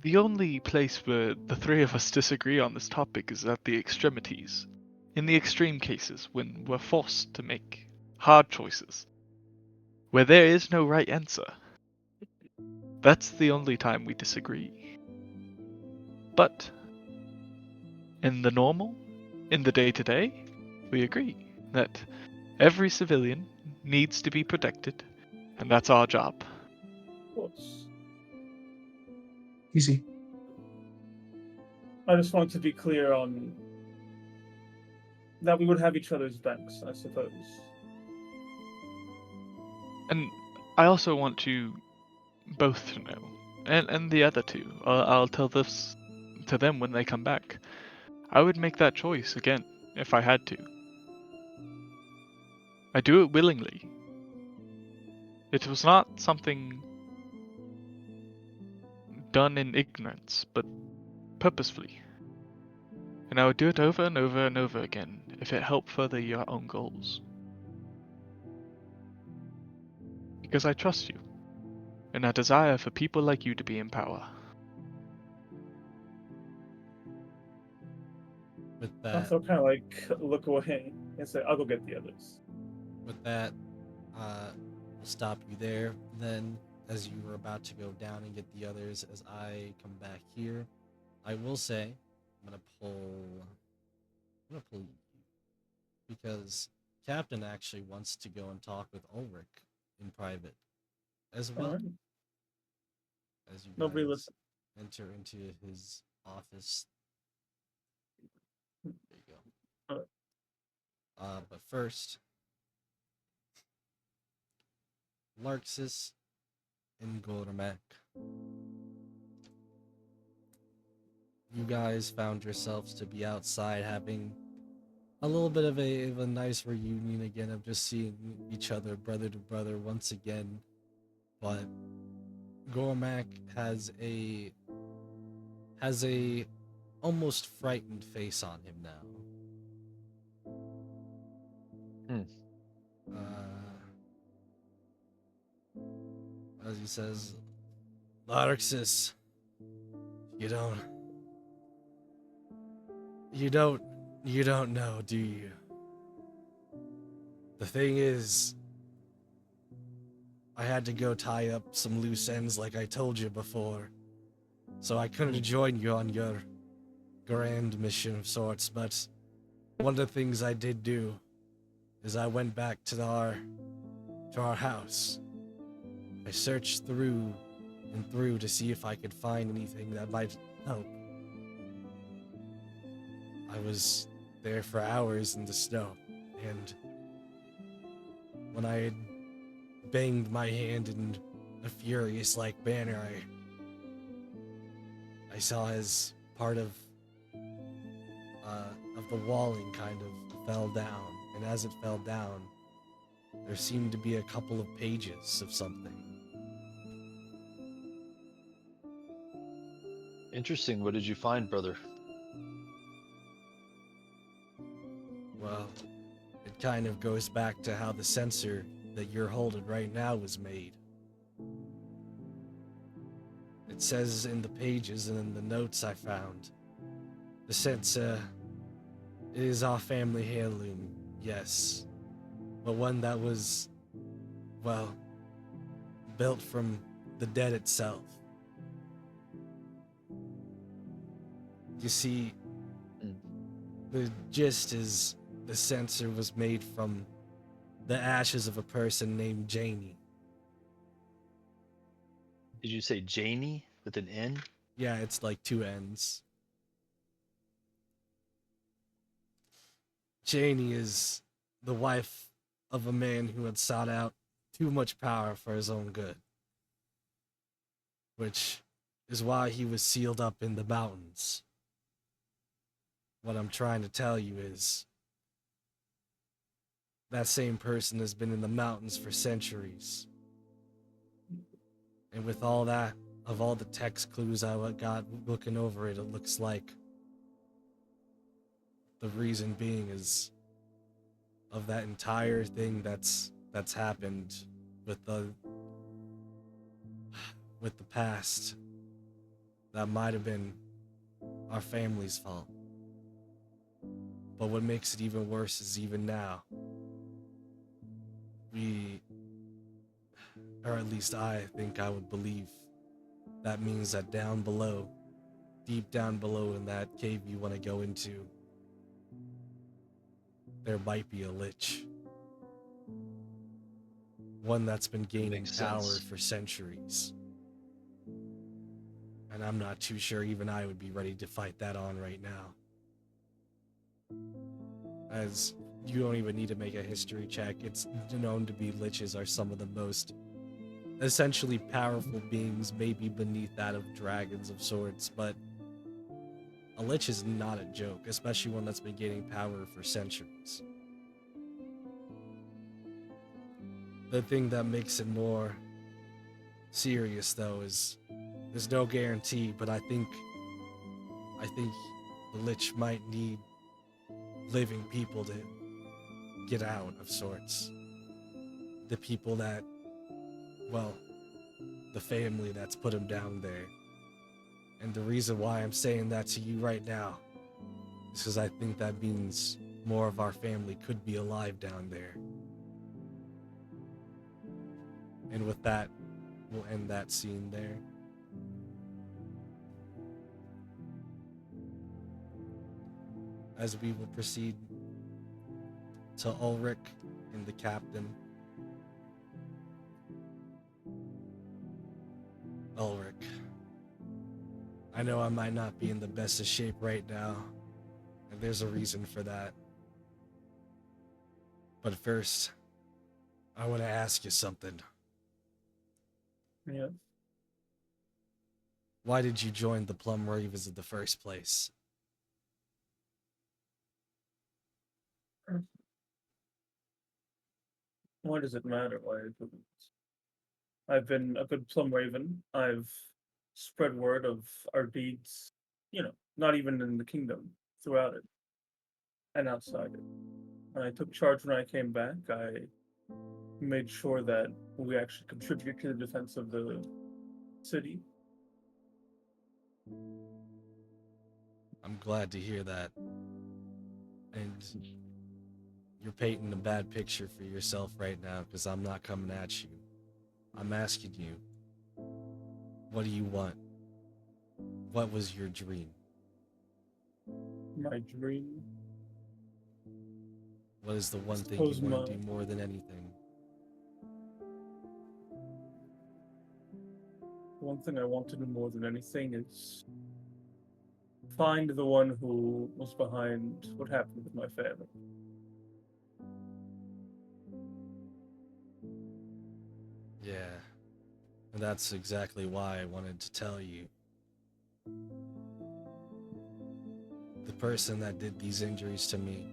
S3: the only place where the three of us disagree on this topic is at the extremities. In the extreme cases, when we're forced to make hard choices, where there is no right answer. That's the only time we disagree. But in the normal, in the day-to-day, we agree that every civilian needs to be protected, and that's our job.
S1: Of course.
S2: Easy.
S1: I just want to be clear on that we would have each other's backs, I suppose.
S3: And I also want you both to know, and the other two, I'll tell this to them when they come back. I would make that choice again if I had to. I do it willingly. It was not something done in ignorance, but purposefully. And I would do it over and over and over again if it helped further your own goals. Because I trust you, and I desire for people like you to be in power.
S4: With that,
S1: Also, kind of like look away and say, "I'll go get the others."
S4: with that, we'll stop you there. Then, as you were about to go down and get the others, as I come back here, I will say I'm gonna pull you because Captain actually wants to go and talk with Ulrich in private as well.
S1: Alright.
S4: As you
S1: Nobody
S4: guys
S1: listen.
S4: enter into his office. There you go.
S1: Alright.
S4: But first, Larxus and Gormak. You guys found yourselves to be outside having a little bit of a nice reunion again of just seeing each other brother to brother once again. But Gormak has a almost frightened face on him now. As he says, Larxus, you don't know, do you? The thing is, I had to go tie up some loose ends like I told you before. So I couldn't join you on your grand mission of sorts, but one of the things I did do is I went back to our house. I searched through and through to see if I could find anything that might help. I was there for hours in the snow, and when I had banged my hand in a furious like banner, I saw as part of the walling kind of fell down, and as it fell down, there seemed to be a couple of pages of something.
S5: Interesting. What did you find, brother?
S4: Well, it kind of goes back to how the sensor that you're holding right now was made. It says in the pages and in the notes I found, the sensor is our family heirloom, yes, but one that was, well, built from the dead itself. You see, the gist is the sensor was made from the ashes of a person named Janie.
S5: Did you say Janie with an N?
S4: Yeah, it's like two N's. Janie is the wife of a man who had sought out too much power for his own good, which is why he was sealed up in the mountains. What I'm trying to tell you is that same person has been in the mountains for centuries. And with all that, of all the text clues I got looking over it, it looks like the reason being is of that entire thing that's happened with the past. That might have been our family's fault. But what makes it even worse is even now, or at least I think I would believe, that means that down below, deep down below in that cave you want to go into, there might be a lich. One that's been gaining
S5: Makes
S4: power
S5: sense.
S4: for centuries. And I'm not too sure even I would be ready to fight that on right now. As you don't even need to make a history check. It's known to be liches are some of the most essentially powerful beings, maybe beneath that of dragons of sorts, but a lich is not a joke, especially one that's been gaining power for centuries. The thing that makes it more serious, though, is there's no guarantee, but I think the Lich might need living people to get out of sorts. The people that, well, the family that's put him down there. And the reason why I'm saying that to you right now is because I think that means more of our family could be alive down there. And with that, we'll end that scene there. As we will proceed to Ulrich and the captain. Ulrich, I know I might not be in the best of shape right now, and there's a reason for that. But first, I want to ask you something.
S1: Yeah.
S4: Why did you join the Plum Ravens in the first place?
S1: Why does it matter why I didn't? I've been a good Plum Raven. I've spread word of our deeds, not even in the kingdom, throughout it and outside it. When I took charge when I came back, I made sure that we actually contribute to the defense of the city.
S4: I'm glad to hear that. And you're painting a bad picture for yourself right now because I'm not coming at you. I'm asking you, what do you want? What was your dream?
S1: My dream.
S4: What is the one thing
S1: Suppose
S4: you want to
S1: my-
S4: do more than anything?
S1: One thing I want to do more than anything is find the one who was behind what happened with my family.
S4: Yeah. And that's exactly why I wanted to tell you. The person that did these injuries to me,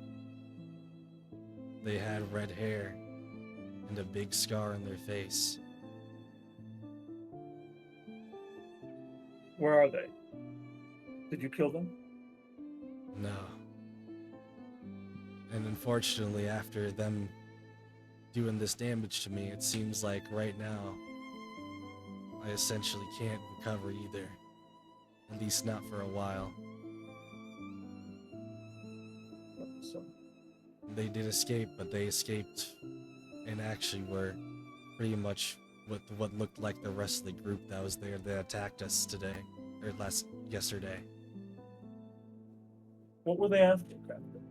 S4: they had red hair and a big scar on their face.
S1: Where are they? Did you kill them?
S4: No. And unfortunately, after them doing this damage to me, it seems like right now, I essentially can't recover either. At least not for a while.
S1: So,
S4: They did escape, but they escaped and actually were pretty much what looked like the rest of the group that was there that attacked us today, or yesterday.
S1: what were they after, Captain?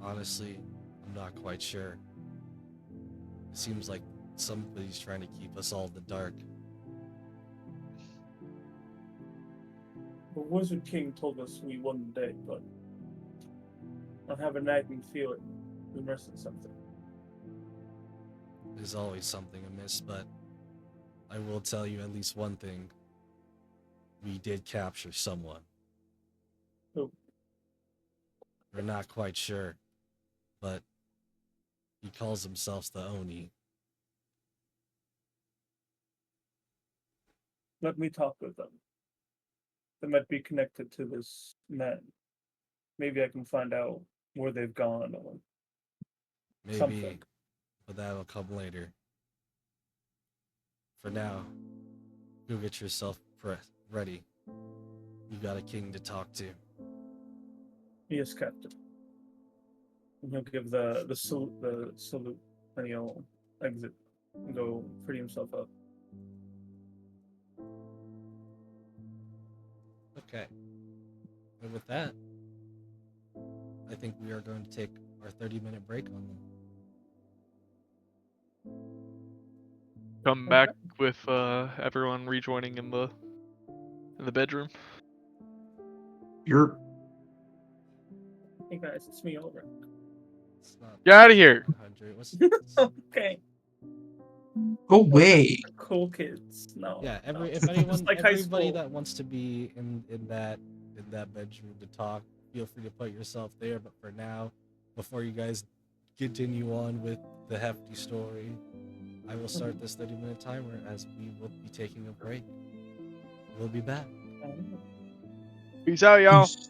S4: Honestly, I'm not quite sure. It seems like somebody's trying to keep us all in the dark.
S1: The Wizard King told us we won the day, but I have a nagging feeling we're missing something.
S4: There's always something amiss, but I will tell you at least one thing. We did capture someone.
S1: Who?
S4: We're not quite sure, but he calls himself the Oni.
S1: Let me talk with them. They might be connected to this man. Maybe I can find out where they've gone or
S4: Maybe,
S1: something.
S4: but that'll come later. For now, go get yourself ready. You got a king to talk to.
S1: Yes, Captain. And he'll give the salute, and he'll exit and go free himself up.
S4: Okay. And with that, I think we are going to take our 30-minute break on them.
S3: Come back with everyone rejoining in the bedroom.
S2: You're
S1: Hey guys, it's me, Ulrich.
S4: It's not
S3: Get outta here.
S4: 100. What's
S1: Okay,
S2: go away.
S1: cool kids. No.
S4: Yeah,
S1: no.
S4: if anyone,
S1: It's like high
S4: everybody
S1: school.
S4: that wants to be in that bedroom to talk, feel free to put yourself there. But for now, before you guys continue on with the hefty story, I will start this 30-minute timer as we will be taking a break. We'll be back.
S3: Peace out, y'all.
S2: Peace.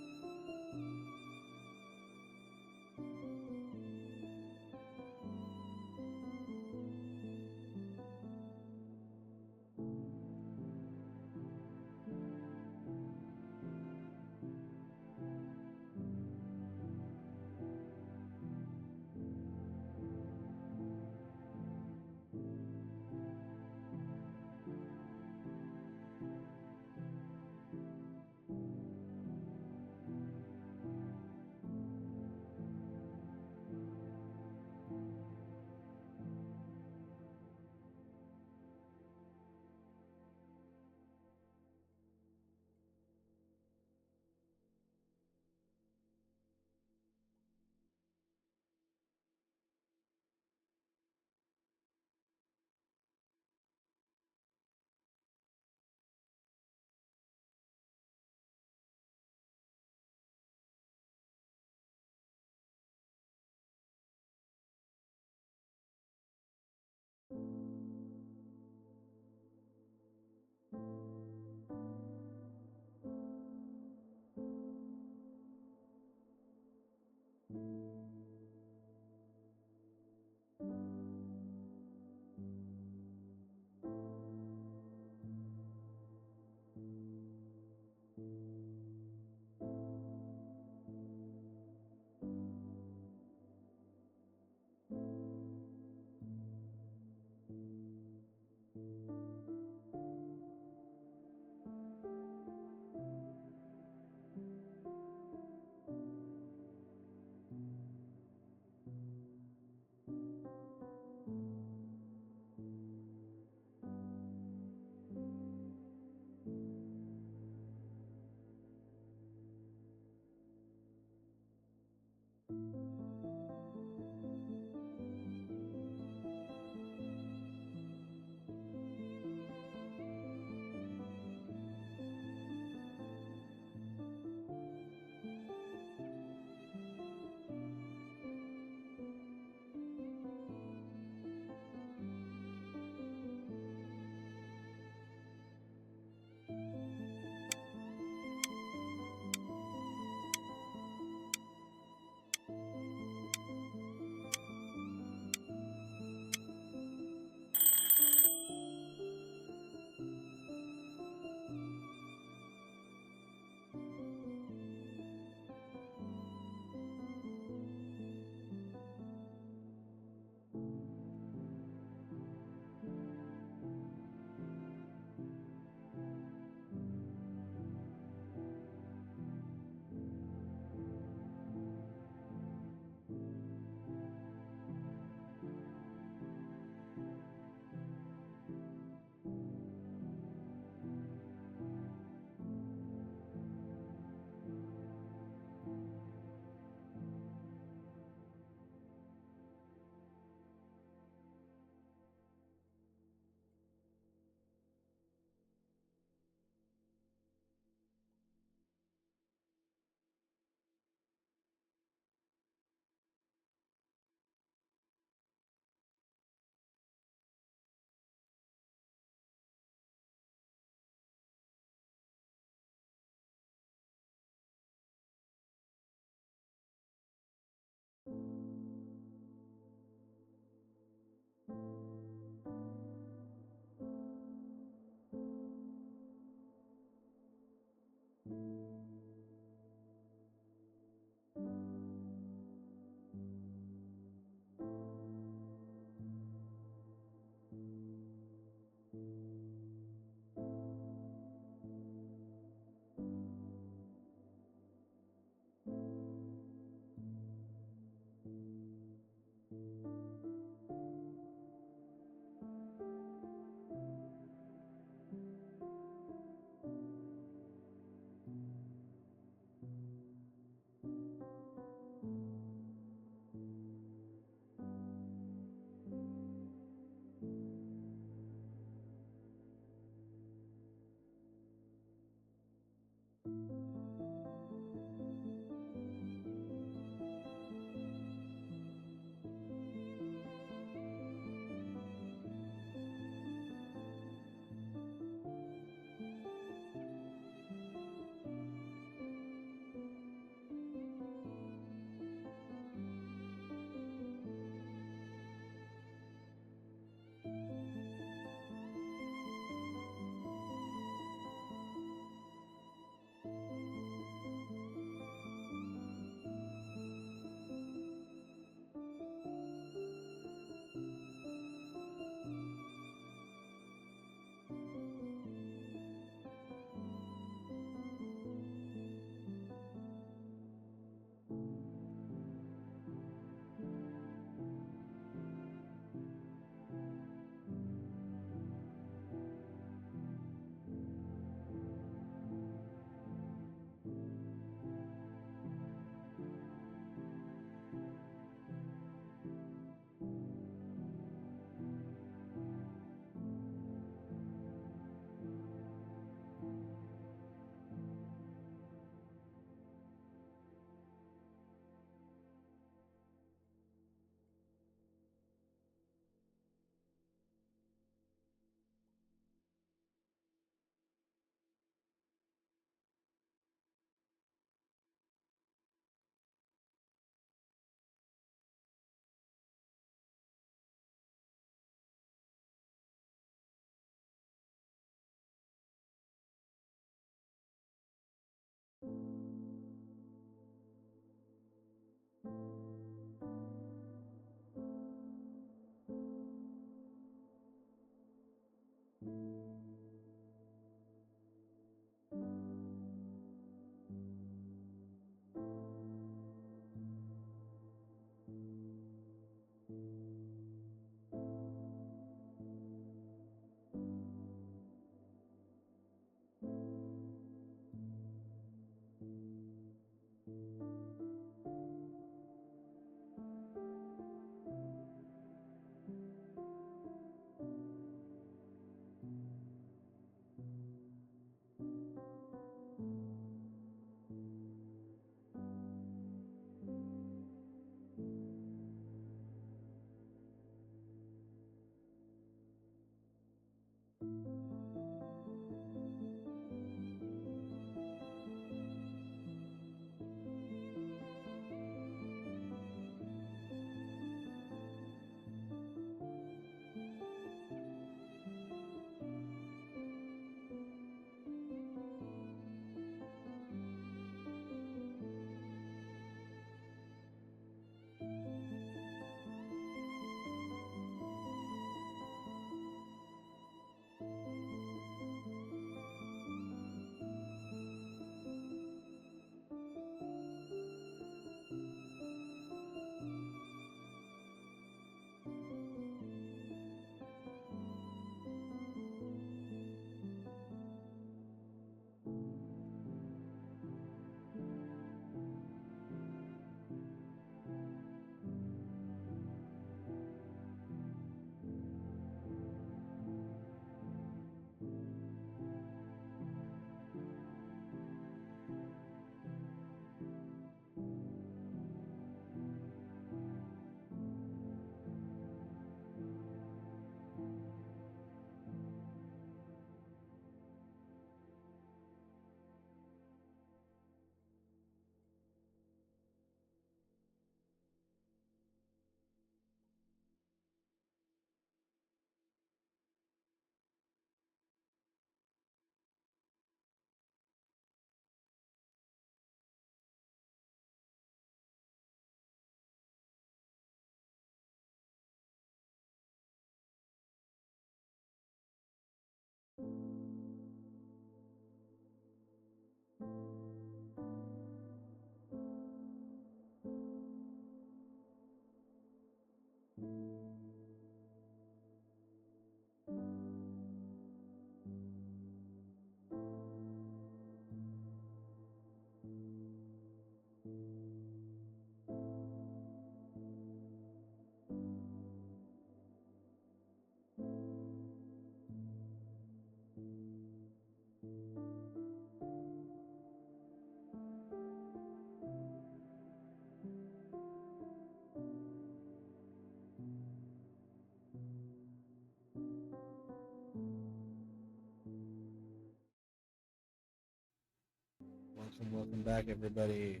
S4: Welcome back, everybody.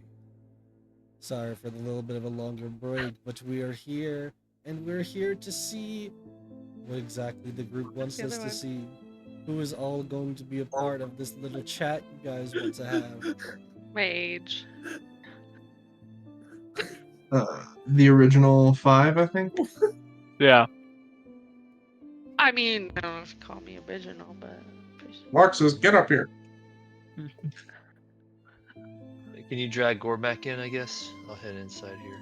S4: Sorry for the little bit of a longer break, but we are here, and we're here to see what exactly the group wants
S6: the
S4: us
S6: other
S4: to
S6: one?
S4: see. Who is all going to be a part of this little chat you guys want to have?
S6: My age.
S2: The original 5, I think.
S3: Yeah.
S6: I mean, I don't know if you call me original, but
S2: Marxus, get up here.
S5: Can you drag Gore back in? I guess I'll head inside here.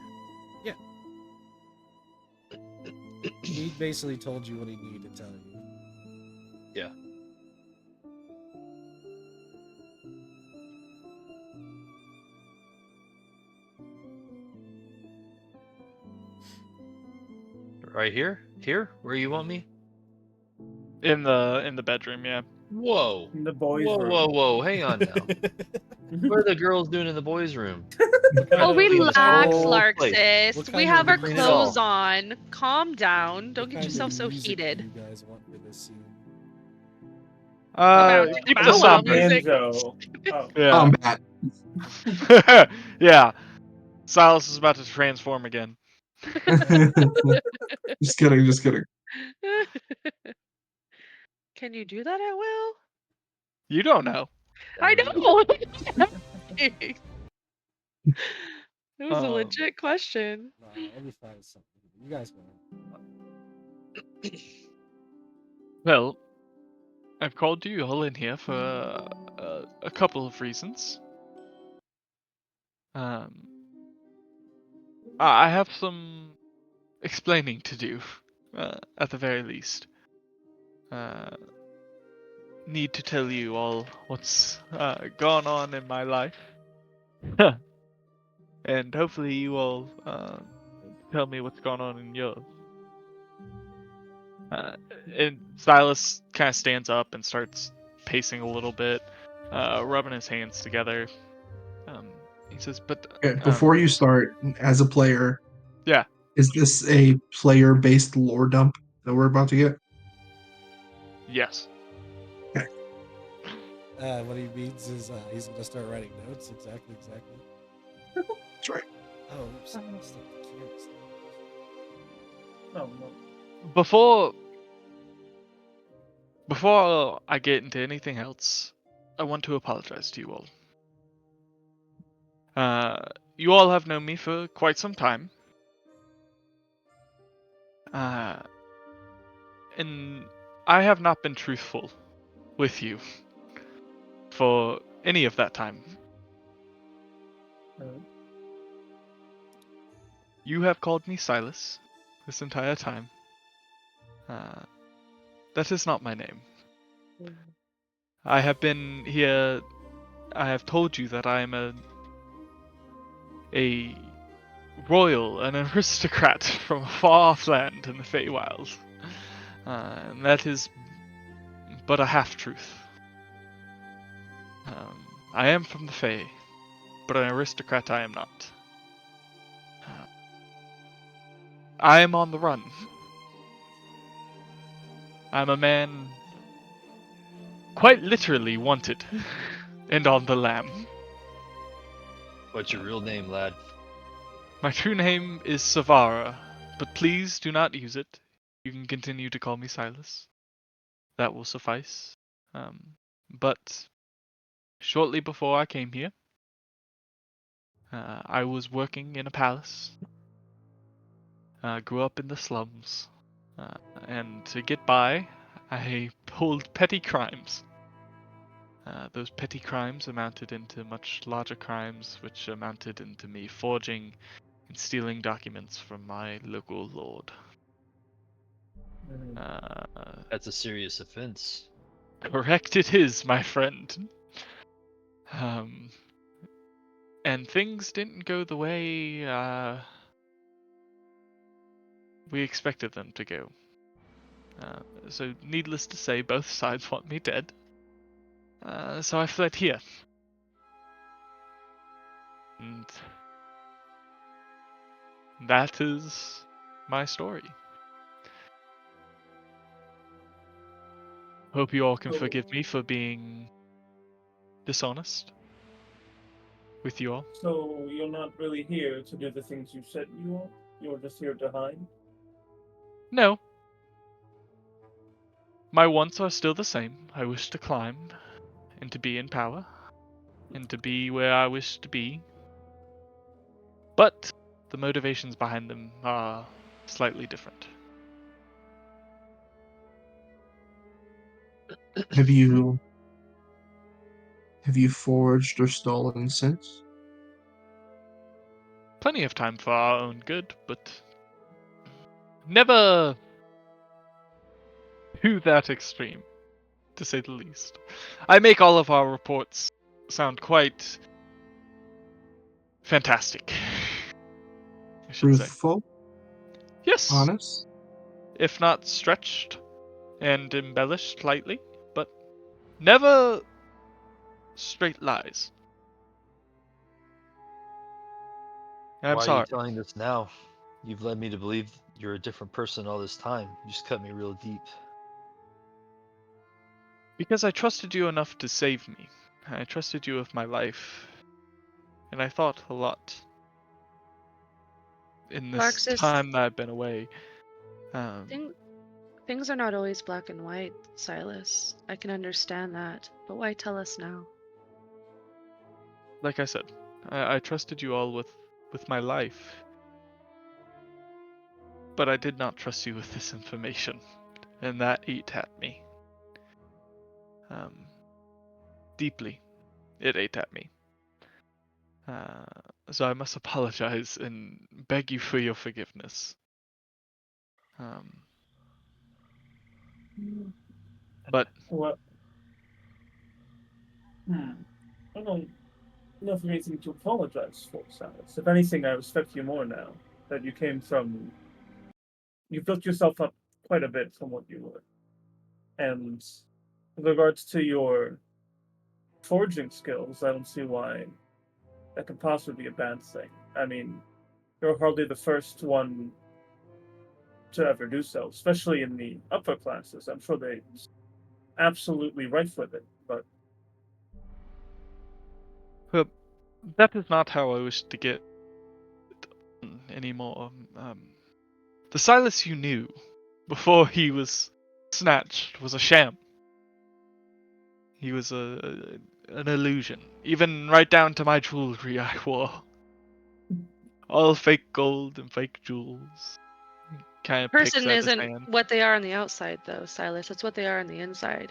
S4: He basically told you what he needed to tell you.
S5: Yeah. Right here? Here? Where you want me?
S3: In the bedroom, yeah.
S5: Whoa.
S1: In the boys'
S5: Whoa,
S1: room.
S5: whoa, whoa. Hang on now. What are the girls doing in the boys' room?
S6: Oh,
S5: Clean this
S6: relax,
S5: whole place.
S6: Larxis.
S4: What
S6: We
S4: kind
S6: have
S4: of
S6: our
S5: Clean it
S6: clothes
S5: all.
S6: on. Calm down. Don't
S4: What
S6: get
S4: kind
S6: yourself
S4: of
S6: so
S4: music do
S6: heated.
S4: you guys want for this scene?
S3: Keep
S6: Bow
S3: the
S6: Wow
S3: somber.
S6: music.
S1: Banjo. Oh.
S3: Yeah.
S2: Combat.
S3: Yeah. Silas is about to transform again.
S2: Just kidding, just kidding.
S6: Can you do that at will?
S3: You don't know.
S6: I know. It was a
S3: Um,
S6: legit question.
S4: Nah, let me find something. You guys want?
S3: Well, I've called you all in here for a couple of reasons. I have some explaining to do, at the very least. Need to tell you all what's gone on in my life. And hopefully you all tell me what's going on in yours. And Silas kind of stands up and starts pacing a little bit, rubbing his hands together. He says, "But
S2: Okay, before you start, as a player,
S3: yeah,
S2: is this a player-based lore dump that we're about to get?
S3: yes,
S4: What he means is he's gonna start writing notes. Exactly.
S2: That's right.
S4: Oh, oops. I messed up the cameras.
S1: Oh, no.
S3: before I get into anything else, I want to apologize to you all. You all have known me for quite some time. And I have not been truthful with you for any of that time. You have called me Silas this entire time. That is not my name. I have been here. I have told you that I am a royal, an aristocrat from a far-off land in the Feywilds. And that is but a half-truth. I am from the Fey, but an aristocrat I am not. I am on the run. I'm a man quite literally wanted and on the lam.
S5: What's your real name, lad?
S3: My true name is Savara, but please do not use it. You can continue to call me Silas. That will suffice. But shortly before I came here, I was working in a palace. Grew up in the slums. And to get by, I pulled petty crimes. Those petty crimes amounted into much larger crimes, which amounted into me forging and stealing documents from my local lord.
S5: That's a serious offense.
S3: Correct it is, my friend. And things didn't go the way we expected them to go. So needless to say, both sides want me dead. So I fled here. And that is my story. Hope you all can
S1: So-
S3: forgive me for being dishonest with you all.
S1: So you're not really here to do the things you said you are? You're just here to hide?
S3: No. My wants are still the same. I wish to climb and to be in power and to be where I wish to be. But the motivations behind them are slightly different.
S2: Have you forged or stolen since?
S3: Plenty of time for our own good, but never to that extreme, to say the least. I make all of our reports sound quite fantastic, I should say.
S2: Truthful,
S3: Yes,
S2: honest.
S3: if not stretched and embellished lightly, but never straight lies. I'm
S5: Why are
S3: sorry.
S5: you telling this now? You've led me to believe you're a different person all this time. You just cut me real deep.
S3: Because I trusted you enough to save me. I trusted you with my life. And I thought a lot in this
S6: Larxus,
S3: time that I've been away.
S6: things are not always black and white, Silas. I can understand that, but why tell us now?
S3: Like I said, I trusted you all with my life. But I did not trust you with this information. And that ate at me. Deeply. It ate at me. So I must apologize and beg you for your forgiveness. But
S1: What? I don't have anything to apologize for, Silas. If anything, I respect you more now that you came from. You built yourself up quite a bit from what you were. And with regards to your forging skills, I don't see why that could possibly be a bad thing. I mean, you're hardly the first one to ever do so, especially in the upper classes. I'm sure they absolutely rife with it, but
S3: that is not how I wish to get anymore. The Silas you knew before he was snatched was a sham. He was an illusion. Even right down to my jewelry I wore. All fake gold and fake jewels. Kind of picks
S6: Person
S3: at his
S6: isn't
S3: hand.
S6: what they are on the outside, though, Silas. It's what they are on the inside.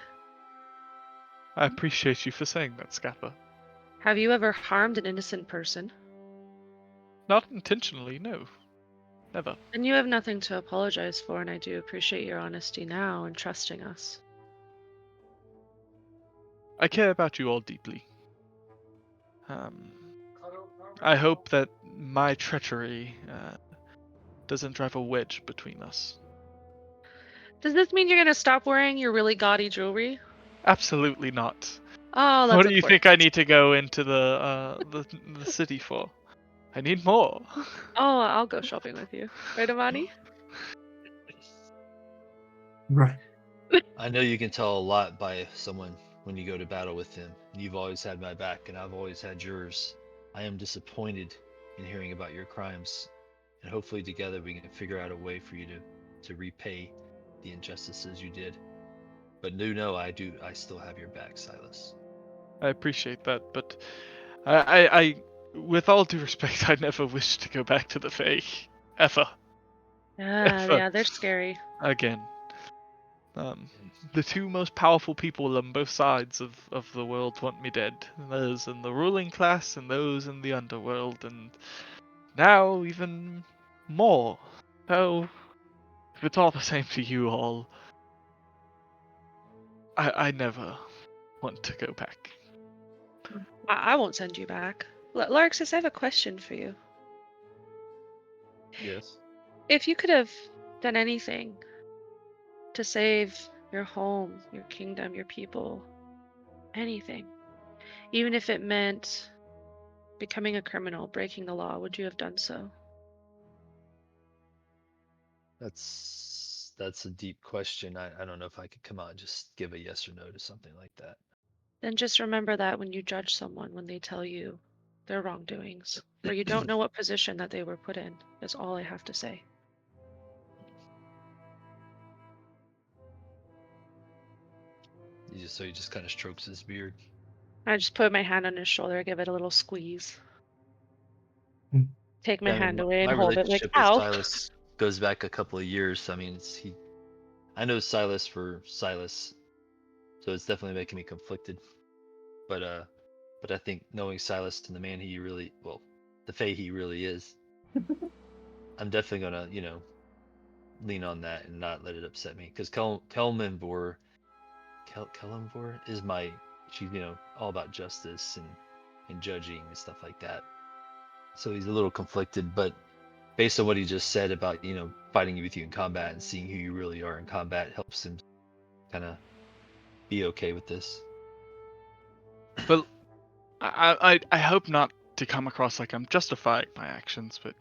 S3: I appreciate you for saying that, Scappa.
S6: Have you ever harmed an innocent person?
S3: Not intentionally, no. Never.
S6: And you have nothing to apologize for, and I do appreciate your honesty now and trusting us.
S3: I care about you all deeply. I hope that my treachery doesn't drive a wedge between us.
S6: Does this mean you're gonna stop wearing your really gaudy jewelry?
S3: Absolutely not.
S6: Oh, that's
S3: What do you think I
S6: important.
S3: need to go into the city for? I need more.
S6: Oh, I'll go shopping with you. Right, Amani?
S2: Right.
S5: I know you can tell a lot by someone when you go to battle with him. You've always had my back, and I've always had yours. I am disappointed in hearing about your crimes, and hopefully together we can figure out a way for you to repay the injustices you did. But do know I still have your back, Silas.
S3: I appreciate that, but I with all due respect, I never wish to go back to the Fae. Ever.
S6: Yeah,
S3: Ever.
S6: yeah, they're scary.
S3: Again. The two most powerful people on both sides of the world want me dead. Those in the ruling class and those in the underworld, and now even more. So, if it's all the same to you all, I never want to go back.
S6: I won't send you back. Larxus, I have a question for you.
S5: Yes.
S6: If you could have done anything to save your home, your kingdom, your people, anything, even if it meant becoming a criminal, breaking the law, would you have done so?
S5: That's a deep question. I don't know if I could come out and just give a yes or no to something like that.
S6: Then just remember that when you judge someone, when they tell you their wrongdoings, or you don't know what position that they were put in. That's all I have to say.
S5: He just kind of strokes his beard.
S6: I just put my hand on his shoulder, give it a little squeeze.
S2: Hmm.
S6: Take my
S5: Yeah, I mean,
S6: hand away and
S5: my
S6: hold it like,
S5: relationship with
S6: ow.
S5: Silas goes back a couple of years. I mean, I know Silas for Silas, so it's definitely making me conflicted. But I think knowing Silas and the man he really, well, the Fae he really is, I'm definitely gonna, lean on that and not let it upset me. Because Kelmanvor is she's, all about justice and judging and stuff like that. So he's a little conflicted, but based on what he just said about, fighting with you in combat and seeing who you really are in combat helps him kind of be okay with this.
S3: But I hope not to come across like I'm justifying my actions, but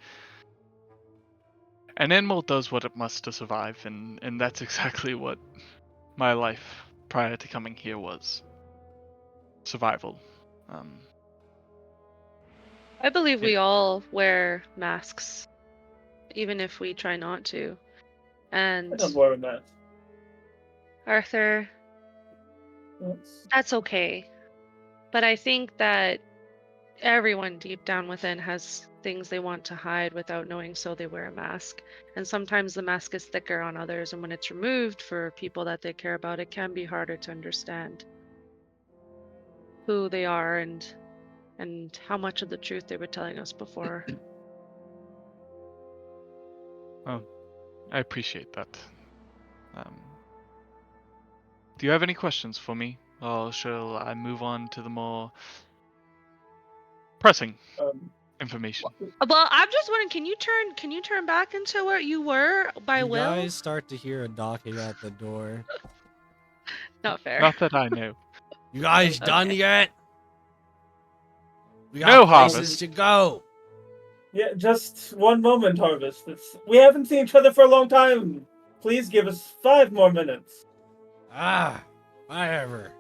S3: an animal does what it must to survive, and that's exactly what my life prior to coming here was. Survival.
S6: I believe we
S3: It-
S6: all wear masks, even if we try not to.
S1: I
S6: And
S1: don't worry that.
S6: Arthur,
S1: Yes.
S6: that's okay. But I think that everyone deep down within has things they want to hide without knowing, so they wear a mask. And sometimes the mask is thicker on others, and when it's removed for people that they care about, it can be harder to understand who they are and how much of the truth they were telling us before.
S3: Well, I appreciate that. Do you have any questions for me, or shall I move on to the more pressing
S1: Um,
S3: information?
S6: Well, I'm just wondering, can you turn back into what you were by
S4: You
S6: will?
S4: guys start to hear a knocking at the door.
S6: Not fair.
S3: Not that I know.
S4: You guys done
S6: Okay.
S4: yet? We got
S3: No,
S4: places
S3: Harvest.
S4: to go.
S1: yeah, just one moment, Harvest. We haven't seen each other for a long time. Please give us 5 more minutes.
S4: Whatever.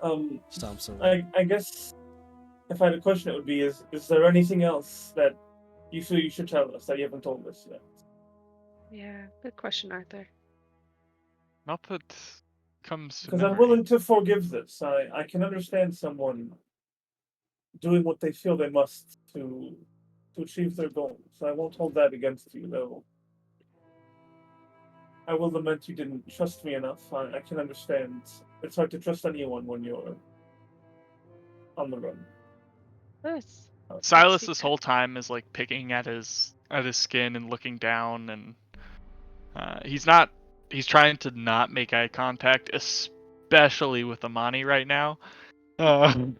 S4: Stomps away.
S1: I guess if I had a question, it would be: is there anything else that you feel you should tell us that you haven't told us yet?
S6: Yeah, good question, Arthur.
S3: Not that comes to
S1: Because I'm
S3: memory.
S1: willing to forgive this. I can understand someone doing what they feel they must to achieve their goals. I won't hold that against you, though. I will lament you didn't trust me enough. I can understand. It's hard to trust anyone when you're on the run.
S6: Yes.
S3: Silas this whole time is like picking at his skin and looking down, and he's trying to not make eye contact, especially with Amani right now.
S2: Who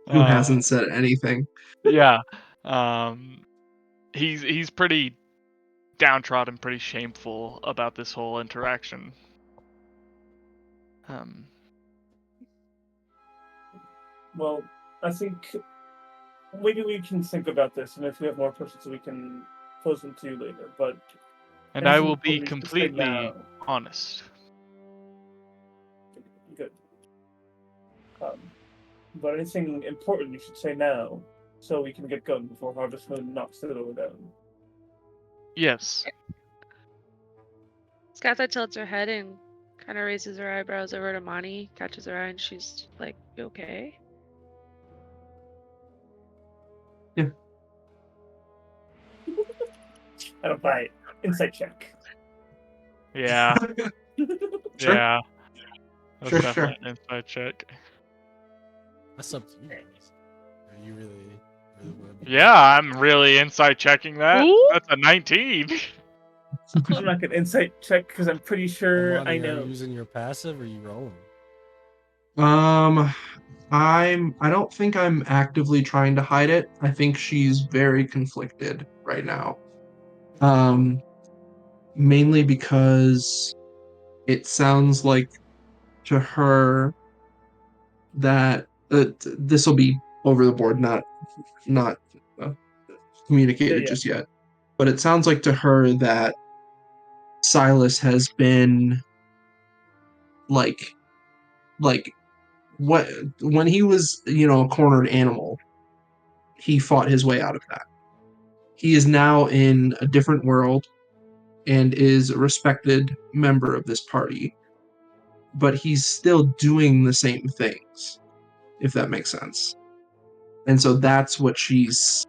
S3: Uh,
S2: hasn't said anything?
S3: yeah. He's pretty downtrodden, pretty shameful about this whole interaction.
S1: Well, I think maybe we can think about this, and if we have more questions, we can pose them to you later. But
S3: And I
S1: anything
S3: will be
S1: important you should say
S3: completely
S1: now.
S3: honest.
S1: Good. But anything important you should say now, so we can get going before Harvest Moon knocks it all down.
S3: Yes.
S6: Skatha tilts her head and kind of raises her eyebrows over to Mani, catches her eye, and she's like, "You okay?"
S1: I don't buy it. Insight check.
S3: Yeah.
S2: Sure.
S3: Yeah. That's
S2: Sure,
S3: definitely
S2: sure.
S3: an inside check.
S4: That's up to you guys. Are you really want to be?
S3: Yeah, I'm really inside checking that.
S6: Ooh.
S3: That's a 19.
S1: I'm not gonna insight check because I'm pretty sure I
S4: Amani, are you
S1: know.
S4: using your passive or are you rolling?
S2: Um, I don't think I'm actively trying to hide it. I think she's very conflicted right now. Um, Mainly because it sounds like to her that this will be over the board, not uh,
S1: Yeah,
S2: communicated
S1: yeah.
S2: just yet. But it sounds like to her that Silas has been like like what when he was, a cornered animal, he fought his way out of that. He is now in a different world and is a respected member of this party, but he's still doing the same things, if that makes sense. And so that's what she's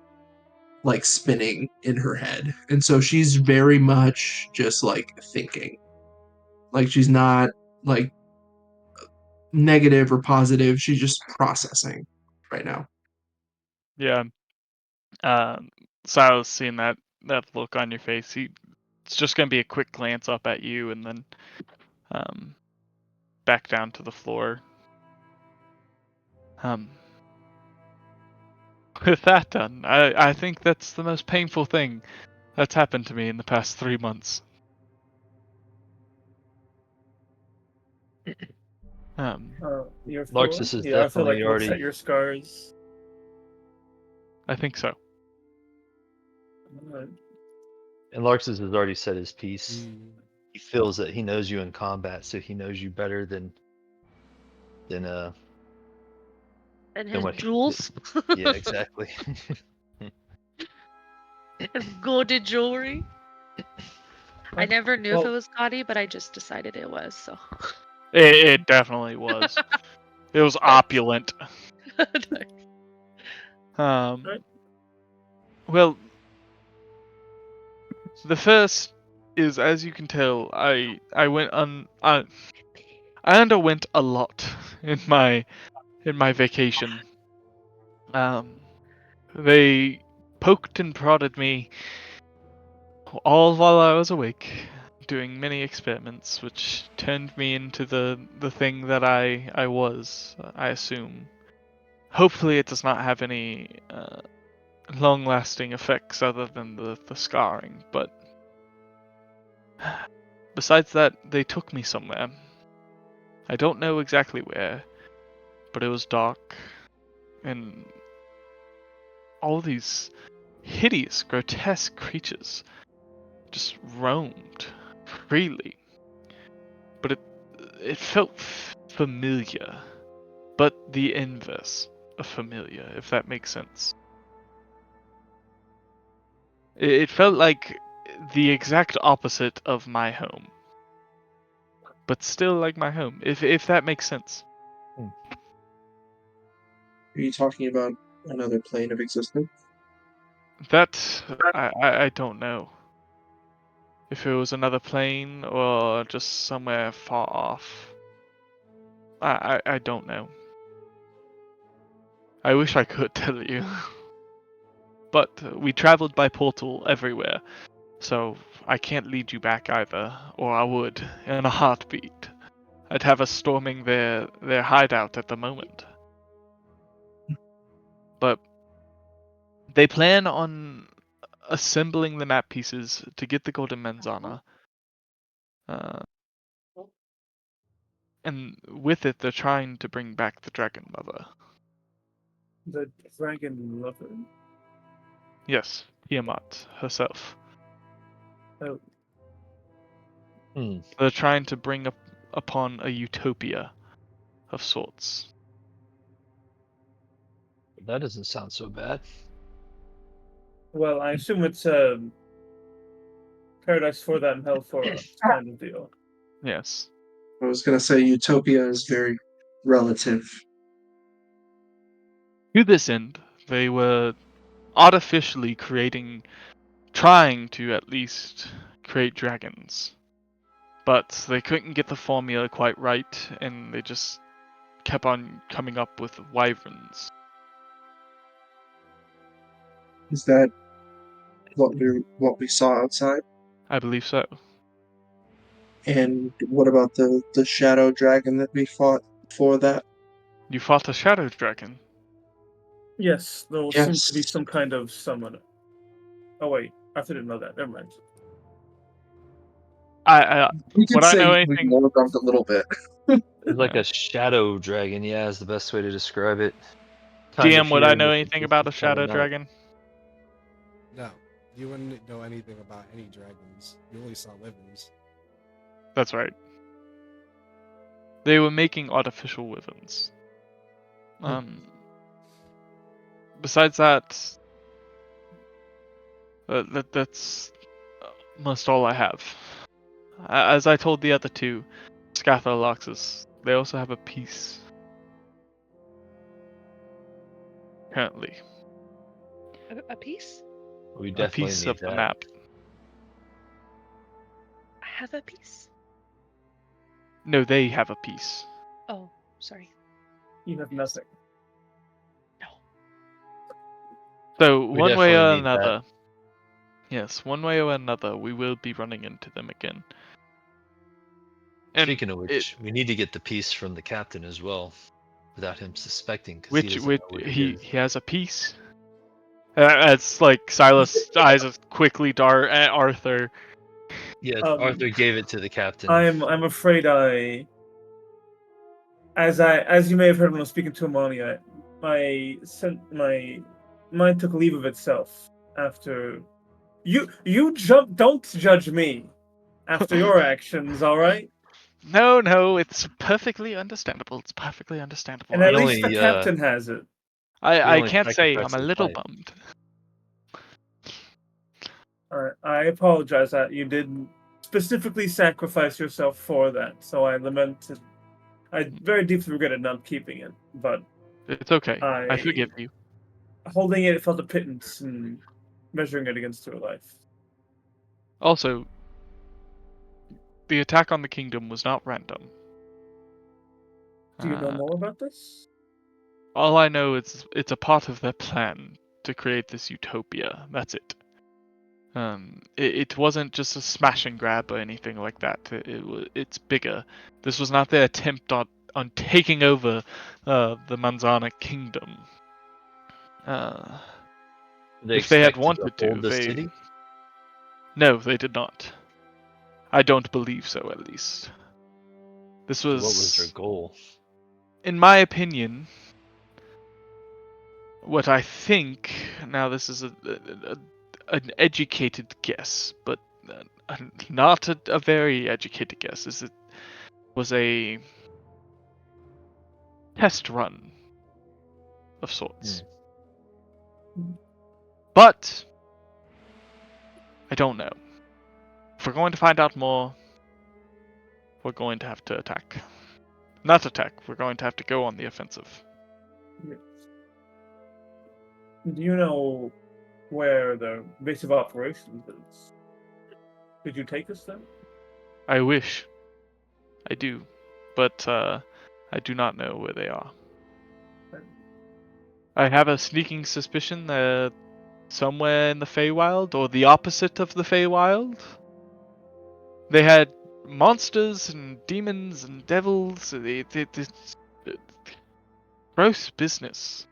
S2: like spinning in her head. And so she's very much just like thinking. Like she's not like negative or positive. She's just processing right now.
S3: Yeah. Um, Silas, seeing that look on your face, it's just gonna be a quick glance up at you and then um, back down to the floor. Um, with that done, I think that's the most painful thing that's happened to me in the past 3 months. Um,
S1: You're full.
S5: Larxus is
S1: He also
S5: definitely
S1: like looks at
S5: already,
S1: your scars.
S3: I think so.
S1: Uh,
S5: and Larxus has already said his piece.
S4: Mm.
S5: He feels that he knows you in combat, so he knows you better than
S6: And
S5: than
S6: his
S5: what.
S6: jewels.
S5: Yeah, exactly.
S6: His golded jewelry. I never knew if it
S1: well,
S6: was gaudy, but I just decided it was. So.
S3: It definitely was. It was opulent. Um,
S1: right.
S3: well, the first is, as you can tell, I went on I underwent a lot in my vacation. Um, they poked and prodded me all while I was awake, doing many experiments, which turned me into the thing that I was. I assume. Hopefully, it does not have any long-lasting effects other than the scarring. But besides that, they took me somewhere. I don't know exactly where, but it was dark, and all these hideous, grotesque creatures just roamed freely. But it felt familiar, but the inverse of familiar, if that makes sense. It felt like the exact opposite of my home, but still like my home, if that makes sense.
S2: Are you talking about another plane of existence?
S3: That I don't know if it was another plane or just somewhere far off. I don't know. I wish I could tell you. But we traveled by portal everywhere, so I can't lead you back either, or I would, in a heartbeat. I'd have us storming their hideout at the moment. But they plan on assembling the map pieces to get the Golden Manzana. Uh, and with it, they're trying to bring back the Dragon Mother.
S1: The dragon lover.
S3: Yes, Tiamat herself.
S1: Oh,
S5: Hmm.
S3: They're trying to bring up upon a utopia of sorts.
S5: That doesn't sound so bad.
S1: well, I assume it's paradise for them, hell for us kind of deal.
S3: Yes.
S2: I was gonna say utopia is very relative.
S3: To this end, they were artificially trying to at least create dragons but they couldn't get the formula quite right, and they just kept on coming up with wyverns.
S2: Is that what we saw outside?
S3: I believe so.
S2: And what about the shadow dragon that we fought before that?
S3: You fought a shadow dragon.
S1: Yes, there seems to be
S2: Yes.
S1: some kind of summoner. Oh wait, I didn't know that. Never mind.
S2: We could
S3: Would I
S2: say
S3: know
S2: we
S3: anything?
S2: more about a little bit.
S5: It's like
S3: Yeah.
S5: a shadow dragon. Yeah, is the best way to describe it. Kind of
S3: DM, would I
S5: here,
S3: know
S5: but
S3: anything
S5: it's
S3: about a
S5: just kinda
S3: shadow
S5: not.
S3: dragon?
S4: No, you wouldn't know anything about any dragons. You only saw wyverns.
S3: That's right. They were making artificial wyverns. Besides that, that's almost all I have. As I told the other two, Scatha Loxus, they also have a piece. Currently,
S6: A piece?
S5: We
S3: a
S5: definitely
S3: piece
S5: need
S3: of the
S5: that.
S3: map.
S6: I have a piece.
S3: No, they have a piece.
S6: Oh, sorry.
S1: You have nothing.
S6: No.
S3: So
S5: We
S3: one way
S5: definitely
S3: or
S5: need that.
S3: another, yes, one way or another, we will be running into them again. And
S5: Speaking of which, we need to get the piece from the captain as well, without him suspecting, because he doesn't know what it
S3: he
S5: is.
S3: has a piece. It's like Silas' eyes quickly dart at Arthur.
S5: Yes,
S1: Um,
S5: Arthur gave it to the captain.
S1: I'm afraid as you may have heard when I was speaking to Amalia, my mind took leave of itself after you jump. Don't judge me after your actions, all right?
S3: No, it's perfectly understandable. It's perfectly understandable.
S1: And at
S5: He
S1: least the
S5: only
S1: captain has it.
S3: I
S5: only
S3: can't say I'm
S5: sacrificed
S3: a
S5: his
S3: little
S5: life.
S3: bummed.
S1: All right, I apologize that you did specifically sacrifice yourself for that. So I lament it. I very deeply regretted not keeping it, but
S3: It's okay. I
S1: I
S3: forgive you.
S1: holding it felt a pittance and measuring it against your life.
S3: Also, the attack on the kingdom was not random.
S1: Do you know more about this?
S3: All I know is it's a part of their plan to create this utopia. That's it. It wasn't just a smash and grab or anything like that. It's bigger. This was not their attempt on taking over the Manzana kingdom.
S5: They
S3: If they had
S5: expected to
S3: wanted
S5: hold
S3: to,
S5: the city?
S3: no, they did not. I don't believe so, at least. This
S5: So what was their
S3: was,
S5: goal?
S3: in my opinion, what I think. Now, this is an educated guess, but not a very educated guess. Is it was a test run of sorts. But I don't know. If we're going to find out more, we're going to have to attack. Not attack, we're going to have to go on the offensive.
S1: Yes. Do you know where the base of operations is? Could you take us there?
S3: I wish. I do. But I do not know where they are. I have a sneaking suspicion that somewhere in the Feywild, or the opposite of the Feywild, they had monsters and demons and devils. It's gross business.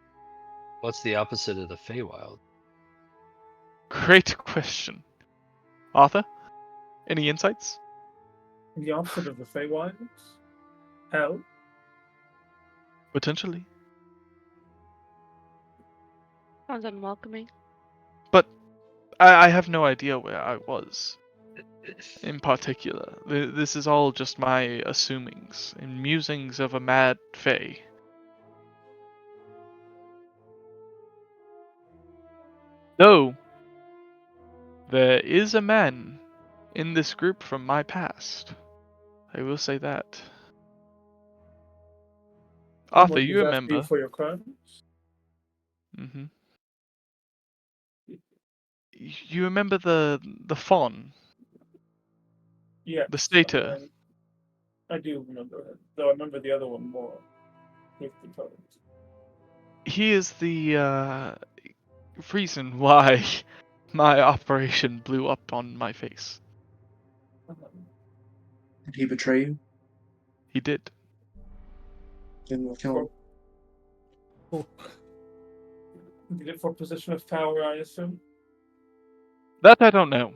S5: What's the opposite of the Feywild?
S3: Great question. Arthur, any insights?
S1: The opposite of the Feywilds? Hell?
S3: Potentially.
S6: Sounds unwelcoming.
S3: But I have no idea where I was in particular. This is all just my assumings and musings of a mad Fey. Though, there is a man in this group from my past. I will say that. Arthur,
S1: Someone
S3: you
S1: who's after you
S3: remember.
S1: for your crimes?
S3: Mm-hmm. You remember the fawn?
S1: Yeah.
S3: The Stater.
S1: I do remember him, though I remember the other one more.
S3: He is the reason why my operation blew up on my face.
S2: Did he betray you?
S3: He did.
S2: Then we'll kill him.
S1: Did it for position of power, I assume?
S3: That I don't know.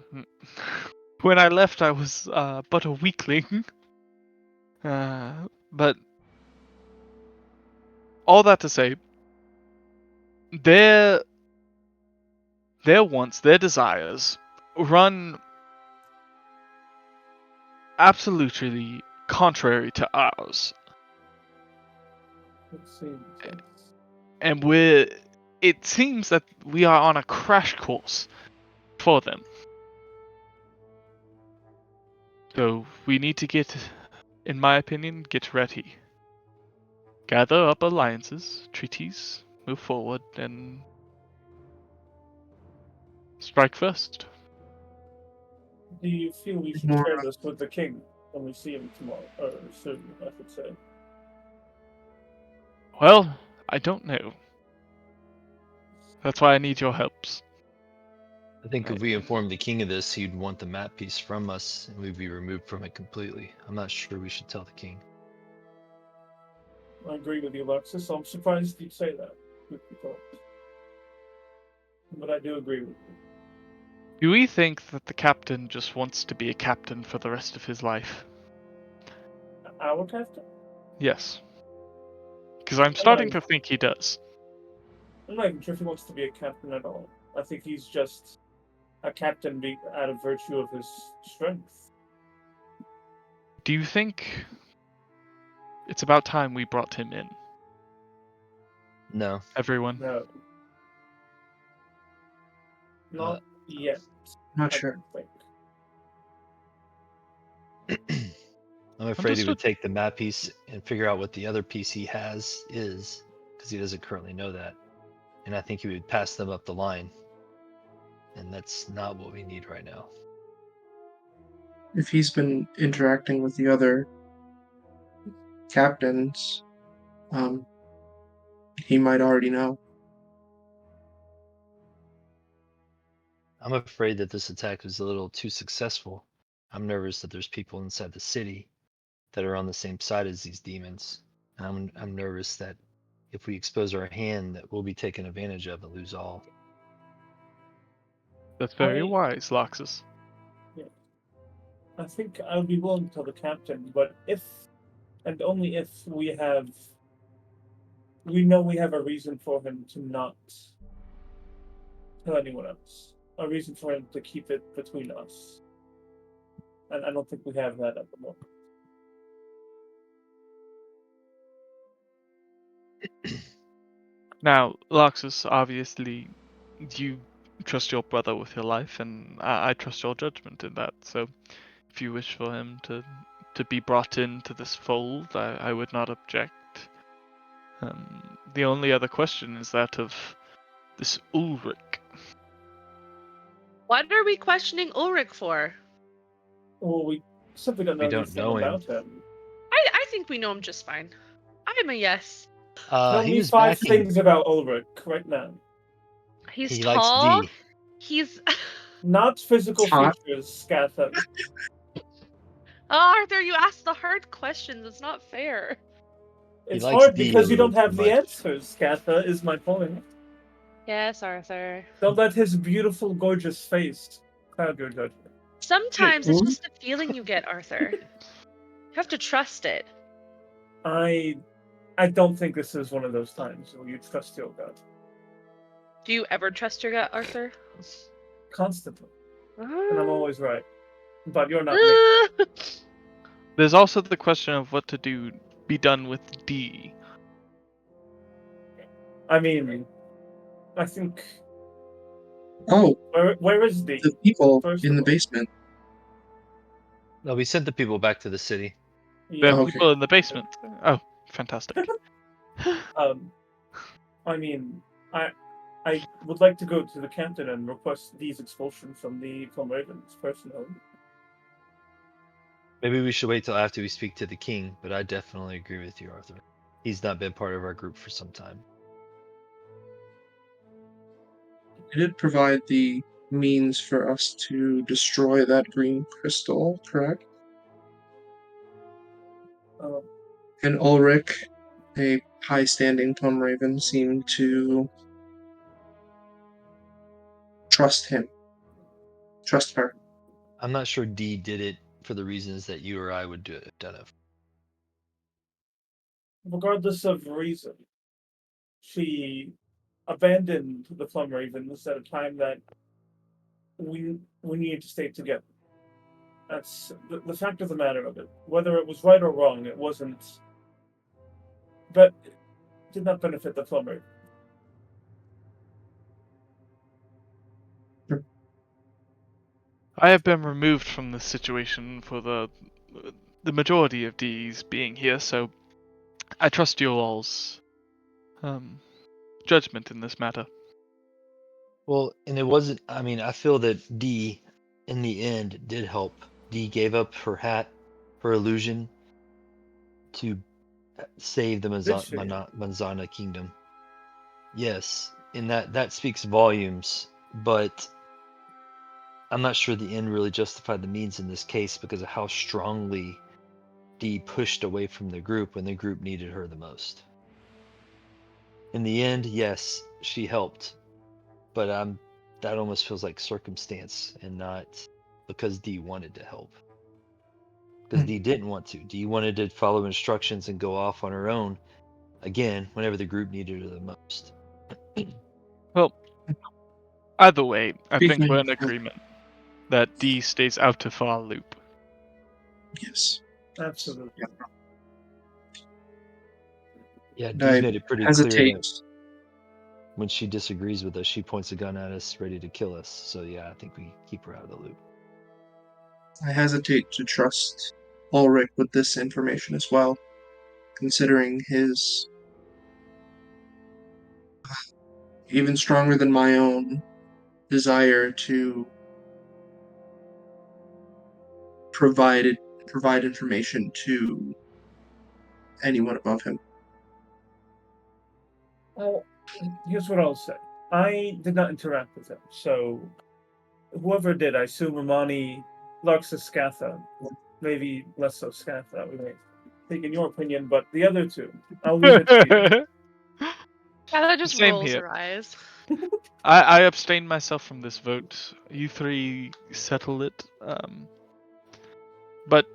S3: When I left, I was but a weakling. But all that to say, their wants, their desires, run absolutely contrary to ours,
S1: It seems. Yes.
S3: and it seems that we are on a crash course for them. So we need to get, in my opinion, get ready. Gather up alliances, treaties, move forward, and strike first.
S1: Do you feel we should share this with the king when we see him tomorrow? Or soon, I should say.
S3: Well, I don't know. That's why I need your helps.
S5: I think if we informed the king of this, he'd want the map piece from us, and we'd be removed from it completely. I'm not sure we should tell the king.
S1: I agree with you, Alexis. So I'm surprised you'd say that. But I do agree with you.
S3: Do we think that the captain just wants to be a captain for the rest of his life?
S1: Our captain?
S3: Yes. Because I'm starting to think he does.
S1: I'm not even sure if he wants to be a captain at all. I think he's just a captain out of virtue of his strength.
S3: Do you think it's about time we brought him in?
S5: No.
S3: Everyone?
S1: No. Not yet.
S2: Not sure.
S5: I'm afraid he would take the map piece and figure out what the other piece he has is, because he doesn't currently know that. And I think he would pass them up the line. And that's not what we need right now.
S2: If he's been interacting with the other captains, he might already know.
S5: I'm afraid that this attack was a little too successful. I'm nervous that there's people inside the city that are on the same side as these demons. And I'm nervous that if we expose our hand, that we'll be taken advantage of and lose all.
S3: That's very wise, Loxus.
S1: Yeah. I think I would be willing to tell the captain, but if, and only if we know we have a reason for him to not tell anyone else. A reason for him to keep it between us. And I don't think we have that at the moment.
S3: Now, Loxus, obviously, you trust your brother with your life, and I trust your judgment in that. So, if you wish for him to be brought into this fold, I would not object. The only other question is that of this Ulrich.
S6: What are we questioning Ulrich for?
S1: Well, we simply don't know anything about him.
S6: I think we know him just fine. I'm a yes.
S1: Tell me 5 things about Ulrich right now.
S6: He's tall. He's
S1: not physical features, Scatha.
S6: Oh, Arthur, you asked the hard questions. It's not fair.
S1: It's hard because you don't have the answers, Scatha, is my point.
S6: Yes, Arthur.
S1: Don't let his beautiful, gorgeous face cloud your judgment.
S6: Sometimes it's just a feeling you get, Arthur. You have to trust it.
S1: I don't think this is one of those times where you trust your gut.
S6: Do you ever trust your gut, Arthur?
S1: Constantly. And I'm always right. But you're not me.
S3: There's also the question of what to be done with D.
S1: I mean, I think...
S2: Oh.
S1: Where is D?
S2: The people in the basement.
S5: No, we sent the people back to the city.
S3: There are people in the basement. Oh, fantastic.
S1: I mean, I would like to go to the captain and request D's expulsion from the Plum Ravens personally.
S5: Maybe we should wait till after we speak to the king, but I definitely agree with you, Arthur. He's not been part of our group for some time.
S2: It did provide the means for us to destroy that green crystal, correct?
S1: Um,
S2: And Ulrich, a high-standing Plum Raven, seemed to trust him. Trust her.
S5: I'm not sure Dee did it for the reasons that you or I would have done it.
S1: regardless of reason, she abandoned the Plum Ravens at a time that we needed to stay together. That's the fact of the matter of it. Whether it was right or wrong, it wasn't. But it did not benefit the Plum Ravens.
S3: I have been removed from this situation for the majority of D's being here, so I trust your all's judgment in this matter.
S5: Well, and it wasn't. I mean, I feel that Dee, in the end, did help. Dee gave up her hat, her illusion, to save the
S1: Did she?
S5: Manzana kingdom. Yes, and that speaks volumes. But I'm not sure the end really justified the means in this case because of how strongly Dee pushed away from the group when the group needed her the most. In the end, yes, she helped, but that almost feels like circumstance and not because Dee wanted to help. Because Dee didn't want to. Dee wanted to follow instructions and go off on her own again whenever the group needed her the most.
S3: Well, either way, I think
S2: Speaking
S3: we're in
S2: of-
S3: agreement that D stays out of our loop.
S2: Yes.
S1: Absolutely.
S5: Yeah,
S2: And
S5: Dee's
S2: I
S5: made it pretty clear
S2: hesitate.
S5: that when she disagrees with us, she points a gun at us, ready to kill us. So yeah, I think we keep her out of the loop.
S2: I hesitate to trust Ulrich with this information as well, considering his even stronger than my own desire to provide information to anyone above him.
S1: Well, here's what I'll say. I did not interact with him, so whoever did, I assume Romani, Larxus, Scatha, maybe less so Scatha, we may take in your opinion, but the other two, I'll leave it to you.
S6: Tyler just
S3: Same
S6: rolls
S3: here.
S6: her eyes.
S3: I abstained myself from this vote. You three settle it. But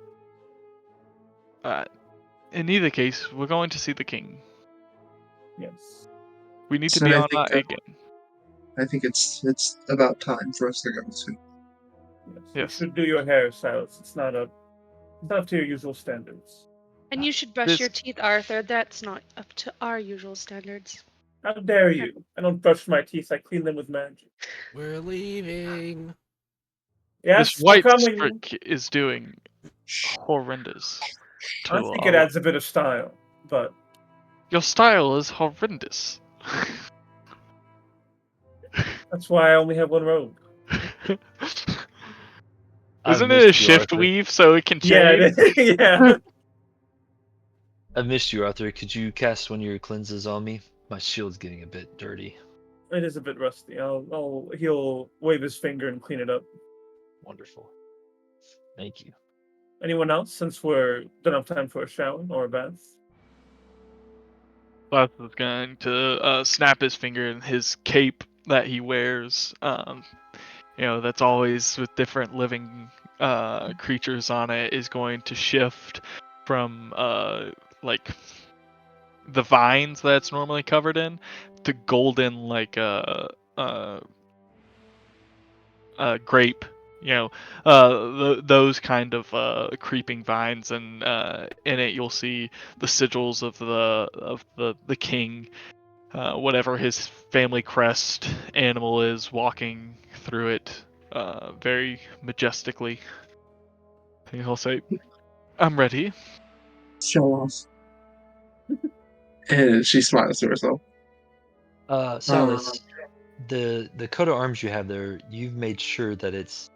S3: in either case, we're going to see the king.
S1: Yes.
S3: We need to
S2: So
S3: be
S2: I
S3: on
S2: think
S3: our A game.
S2: I think it's about time for us to go soon.
S1: Yes.
S3: Yes.
S1: You should do your hair, Silas. It's not up to your usual standards.
S6: And you should brush
S3: This-
S6: your teeth, Arthur. That's not up to our usual standards.
S1: How dare you? I don't brush my teeth, I clean them with magic.
S4: We're leaving.
S1: Yes,
S3: This
S1: we're
S3: white
S1: coming.
S3: streak is doing horrendous.
S1: I
S3: To
S1: think it adds a bit of style, but
S3: Your style is horrendous.
S1: that's why I only have one robe.
S5: I've
S3: Isn't it
S5: missed
S3: a
S5: you,
S3: shift
S5: Arthur.
S3: weave so it can
S1: Yeah,
S3: change?
S1: it is. Yeah.
S5: I've missed you, Arthur. Could you cast one of your cleanses on me? My shield's getting a bit dirty.
S1: It is a bit rusty. He'll wave his finger and clean it up.
S5: Wonderful. Thank you.
S1: Anyone else, since we're don't have time for a shower or a bath?
S3: Blas is going to snap his finger, and his cape that he wears, that's always with different living creatures on it, is going to shift from like the vines that's normally covered in to golden, like grape, those kind of creeping vines, and in it you'll see the sigils of the king, whatever his family crest animal is, walking through it very majestically. And he'll say, "I'm ready."
S2: Show off. And she smiles to herself.
S5: Silas, the coat of arms you have there, you've made sure that it's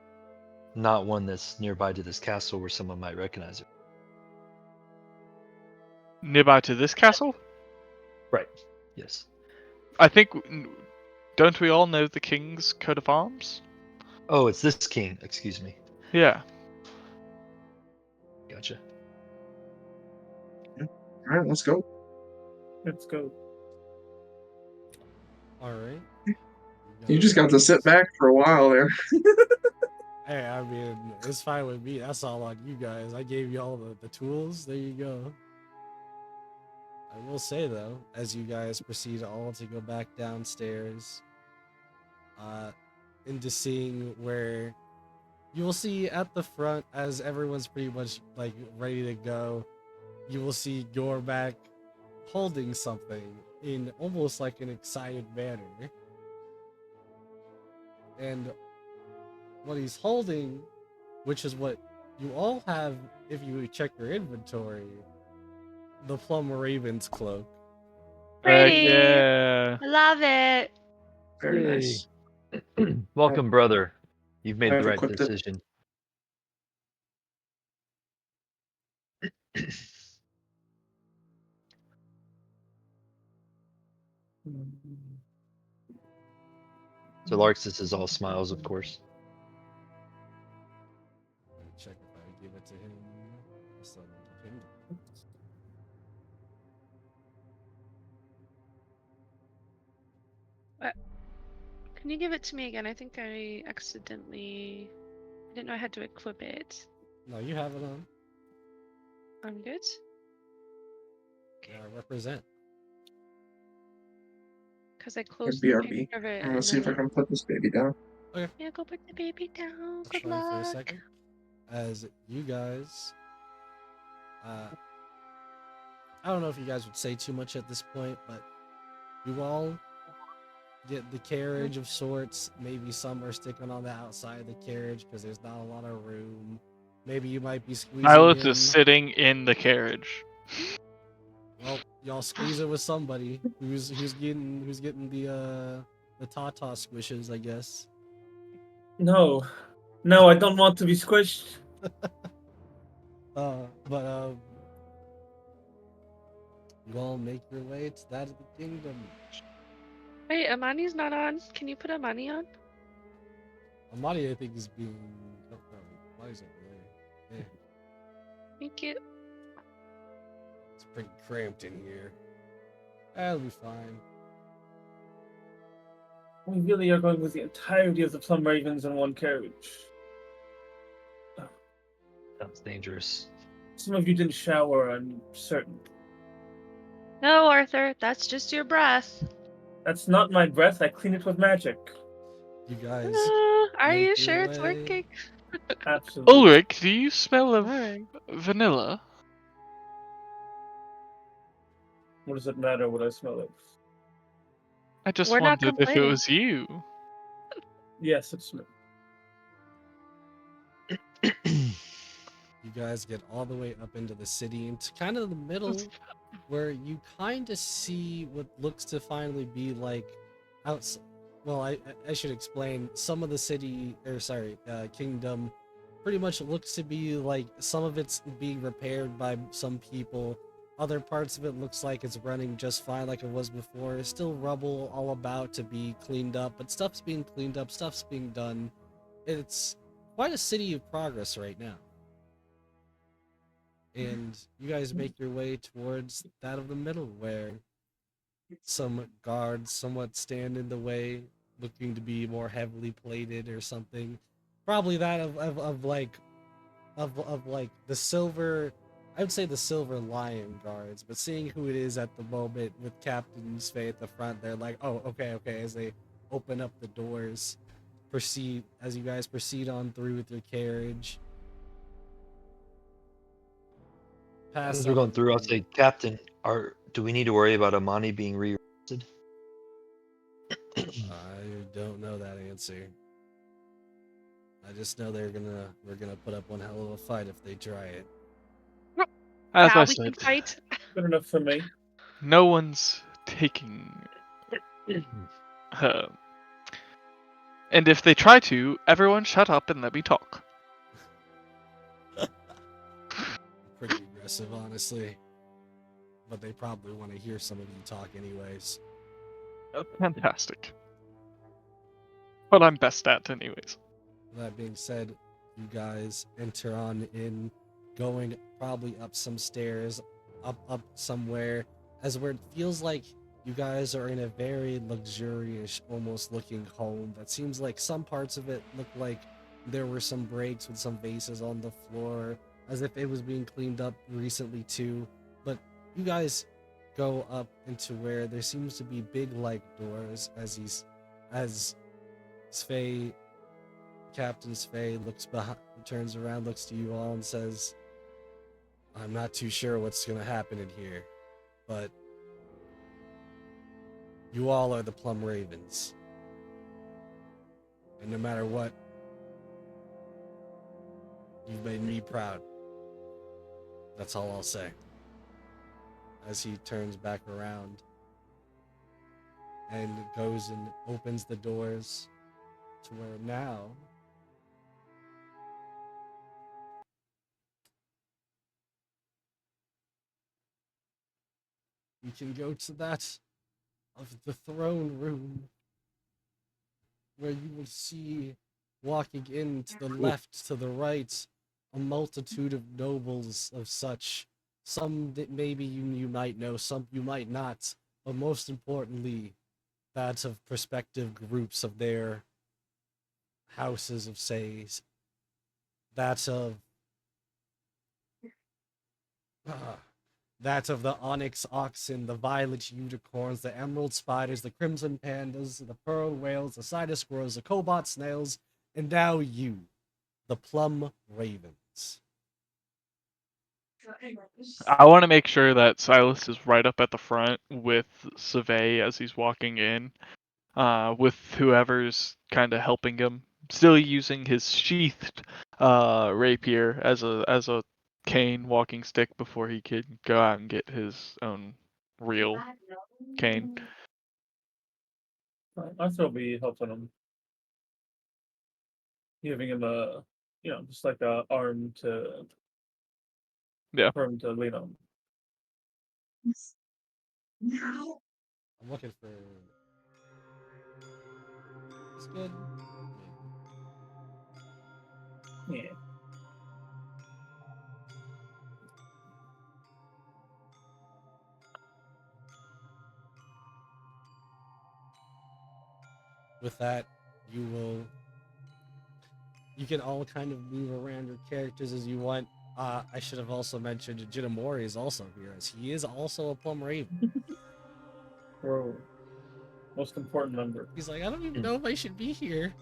S5: not one that's nearby to this castle where someone might recognize it.
S3: Nearby to this castle?
S5: Right. Yes.
S3: I think. Don't we all know the king's coat of arms?
S5: Oh, it's this king. Excuse me.
S3: Yeah.
S5: Gotcha.
S2: All right, let's go.
S1: Let's go.
S4: All right.
S2: You just got to sit back for a while there.
S4: Hey, I mean, it's fine with me. That's all on you guys. I gave you all the tools. There you go. I will say though, as you guys proceed all to go back downstairs, into seeing where you will see at the front, as everyone's pretty much like ready to go, you will see Gorback holding something in almost like an excited manner. And what he's holding, which is what you all have if you check your inventory, the Plum Ravens cloak.
S3: Heck
S6: Pretty.
S3: yeah.
S6: I love it.
S2: Very
S5: Yay.
S2: nice.
S5: Welcome, brother. You've made
S2: I've
S5: the right
S2: equipped it.
S5: decision. So Larxus is all smiles, of course.
S4: Let me check if I give it to him. Just let me give him.
S6: Can you give it to me again? I think I accidentally. I didn't know I had to equip it.
S4: No, you have it on.
S6: I'm good.
S4: Represent.
S6: Because I closed
S2: It'd
S6: the
S2: BRB.
S6: picture of it.
S2: I'm gonna
S6: and
S2: see if I
S6: then
S2: can put this baby down.
S6: Yeah, go put the baby down.
S4: That's
S6: Good
S4: fine for a
S6: luck.
S4: second. As you guys, I don't know if you guys would say too much at this point, but you all get the carriage of sorts. Maybe some are sticking on the outside of the carriage because there's not a lot of room. Maybe you might be squeezing
S3: Silas
S4: in.
S3: is sitting in the carriage.
S4: Well, y'all squeeze it with somebody who's getting the Tata squishes, I guess.
S1: No, no, I don't want to be squished.
S4: But you all make your way to that of the kingdom.
S6: Wait, Amani's not on. Can you put Amani on?
S4: Amadi, I think, is being. Oh, no, Amadi's over there. Yeah,
S6: Thank you.
S4: it's pretty cramped in here. That'll be fine.
S1: We really are going with the entirety of the Plum Ravens in one carriage.
S5: Sounds dangerous.
S1: Some of you didn't shower, I'm certain.
S6: No, Arthur, that's just your breath.
S1: That's not my breath, I clean it with magic.
S4: You guys.
S6: Are
S4: make
S6: you
S4: your
S6: sure it's
S4: way.
S6: working?
S1: Absolutely.
S3: Ulrich, do you smell of
S6: Alright.
S3: vanilla?
S1: What does it matter what I smell of?
S3: I just
S6: We're not
S3: wondered if it
S6: complaining.
S3: was you.
S1: Yes, it's me.
S4: You guys get all the way up into the city, into kind of the middle, where you kind of see what looks to finally be like outside. Well, I should explain. Some of the city, or sorry, kingdom, pretty much looks to be like some of it's being repaired by some people. Other parts of it looks like it's running just fine, like it was before. It's still rubble all about to be cleaned up, but stuff's being cleaned up, stuff's being done. It's quite a city of progress right now. And you guys make your way towards that of the middle, where some guards somewhat stand in the way, looking to be more heavily plated or something. Probably that of like the silver. I would say the Silver Lion guards, but seeing who it is at the moment with Captain Svay at the front, they're like, oh, okay. As they open up the doors, as you guys proceed on through with your carriage.
S5: As we're going through, I'll say, Captain, do we need to worry about Amani being rearrested?
S4: I don't know that answer. I just know we're gonna put up one hell of a fight if they try it.
S3: As
S6: Yeah,
S3: I
S6: we can
S3: said,
S6: fight.
S1: Good enough for me.
S3: no one's taking her. And if they try to, everyone shut up and let me talk.
S4: aggressive, honestly. But they probably want to hear some of you talk anyways.
S3: Fantastic. But I'm best at anyways.
S4: That being said, you guys enter on in, going probably up some stairs, up somewhere, as where it feels like you guys are in a very luxurious, almost looking home. That seems like some parts of it look like there were some breaks with some vases on the floor, as if it was being cleaned up recently too. But you guys go up into where there seems to be big like doors as Svei, Captain Svei looks behind, turns around, looks to you all, and says, "I'm not too sure what's gonna happen in here, but you all are the Plum Ravens, and no matter what, you've made me proud. That's all I'll say." As he turns back around and goes and opens the doors to where now you can go to that of the throne room, where you will see, walking in to the left, to the right, a multitude of nobles of such. Some that maybe you might know, some you might not, but most importantly, that of prospective groups of their houses of says. That of that of the onyx oxen, the violet unicorns, the emerald spiders, the crimson pandas, the pearl whales, the cider squirrels, the cobalt snails, and now you, the Plum Ravens.
S3: I want to make sure that Silas is right up at the front with Survey as he's walking in, with whoever's kind of helping him, still using his sheathed rapier as a cane walking stick before he could go out and get his own real cane.
S1: I still be helping him, giving him a, just like a arm to,
S3: Yeah.
S1: for him to lean on.
S4: I'm looking for. It's good.
S1: Yeah.
S4: With that, you can all kind of move around your characters as you want. I should have also mentioned Jinamori is also here, as he is also a Plum Raven.
S1: Bro. Most important member.
S4: He's like, I don't even know if I should be here.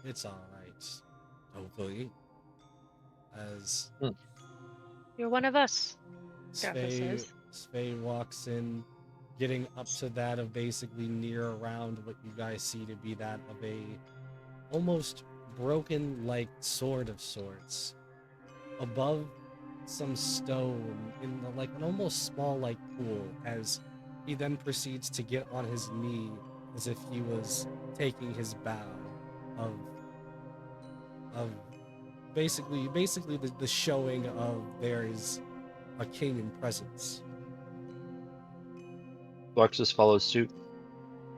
S4: It's all right. Hopefully, as
S7: You're one of us. Gaffa
S4: Svei
S7: says.
S4: walks in, getting up to that of basically near around what you guys see to be that of a almost broken like sword of sorts. Above some stone in the, like an almost small like pool, as he then proceeds to get on his knee as if he was taking his bow of basically the showing of there is a king in presence.
S5: Fluxus follows suit.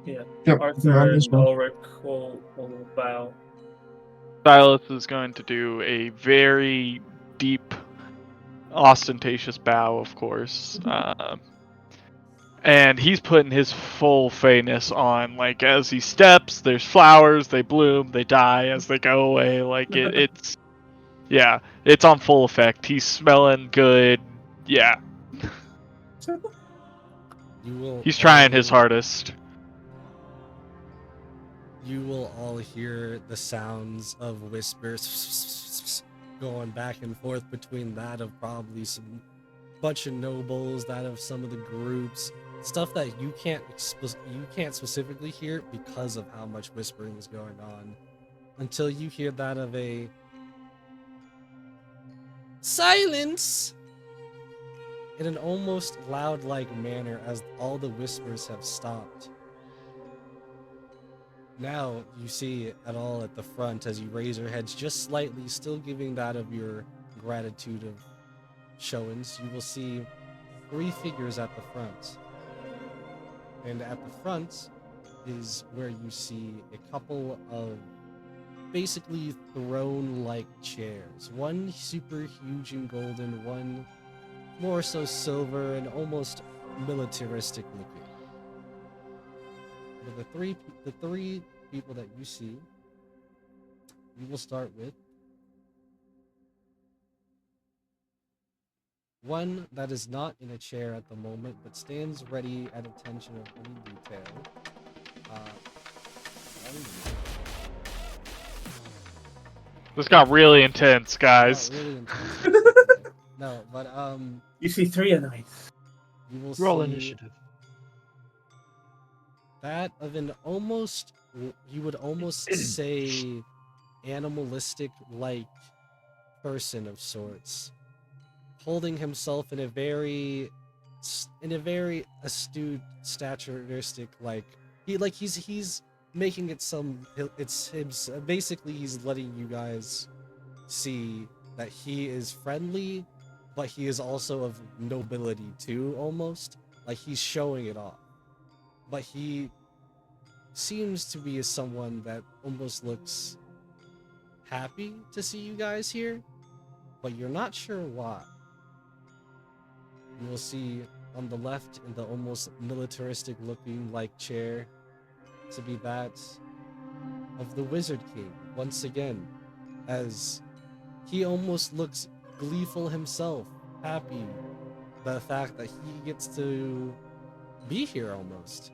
S1: Yeah.
S2: Yep,
S1: Arthur
S2: around as
S1: and
S2: well.
S1: Ulrich will bow.
S3: Silas is going to do a very deep, ostentatious bow, of course. And he's putting his full fayness on. Like, as he steps, there's flowers, they bloom, they die as they go away. Like, it's on full effect. He's smelling good. Yeah. He's trying his hardest.
S4: You will all hear the sounds of whispers going back and forth between that of probably some bunch of nobles, that of some of the groups, stuff that you can't specifically hear because of how much whispering is going on, until you hear that of a silence in an almost loud-like manner as all the whispers have stopped. Now you see at all at the front as you raise your heads just slightly, still giving that of your gratitude of showings. You will see 3 figures at the front. And at the front is where you see a couple of basically throne-like chairs. One super huge and golden, one more so silver and almost militaristic looking. But the three people that you see, we will start with one that is not in a chair at the moment, but stands ready at attention of any detail.
S3: This got really intense,
S4: Not
S3: guys.
S4: really intense. No, but
S1: You see 3 enemies.
S4: you will
S5: Roll
S4: see
S5: initiative.
S4: that of an almost, you would almost say, animalistic like person of sorts, holding himself in a very astute staturistic, like he's making it some, it's him, basically he's letting you guys see that he is friendly, but he is also of nobility too, almost like he's showing it off. But he seems to be someone that almost looks happy to see you guys here, but you're not sure why. You will see on the left in the almost militaristic looking like chair to be that of the Wizard King once again, as he almost looks gleeful himself, happy the fact that he gets to be here almost.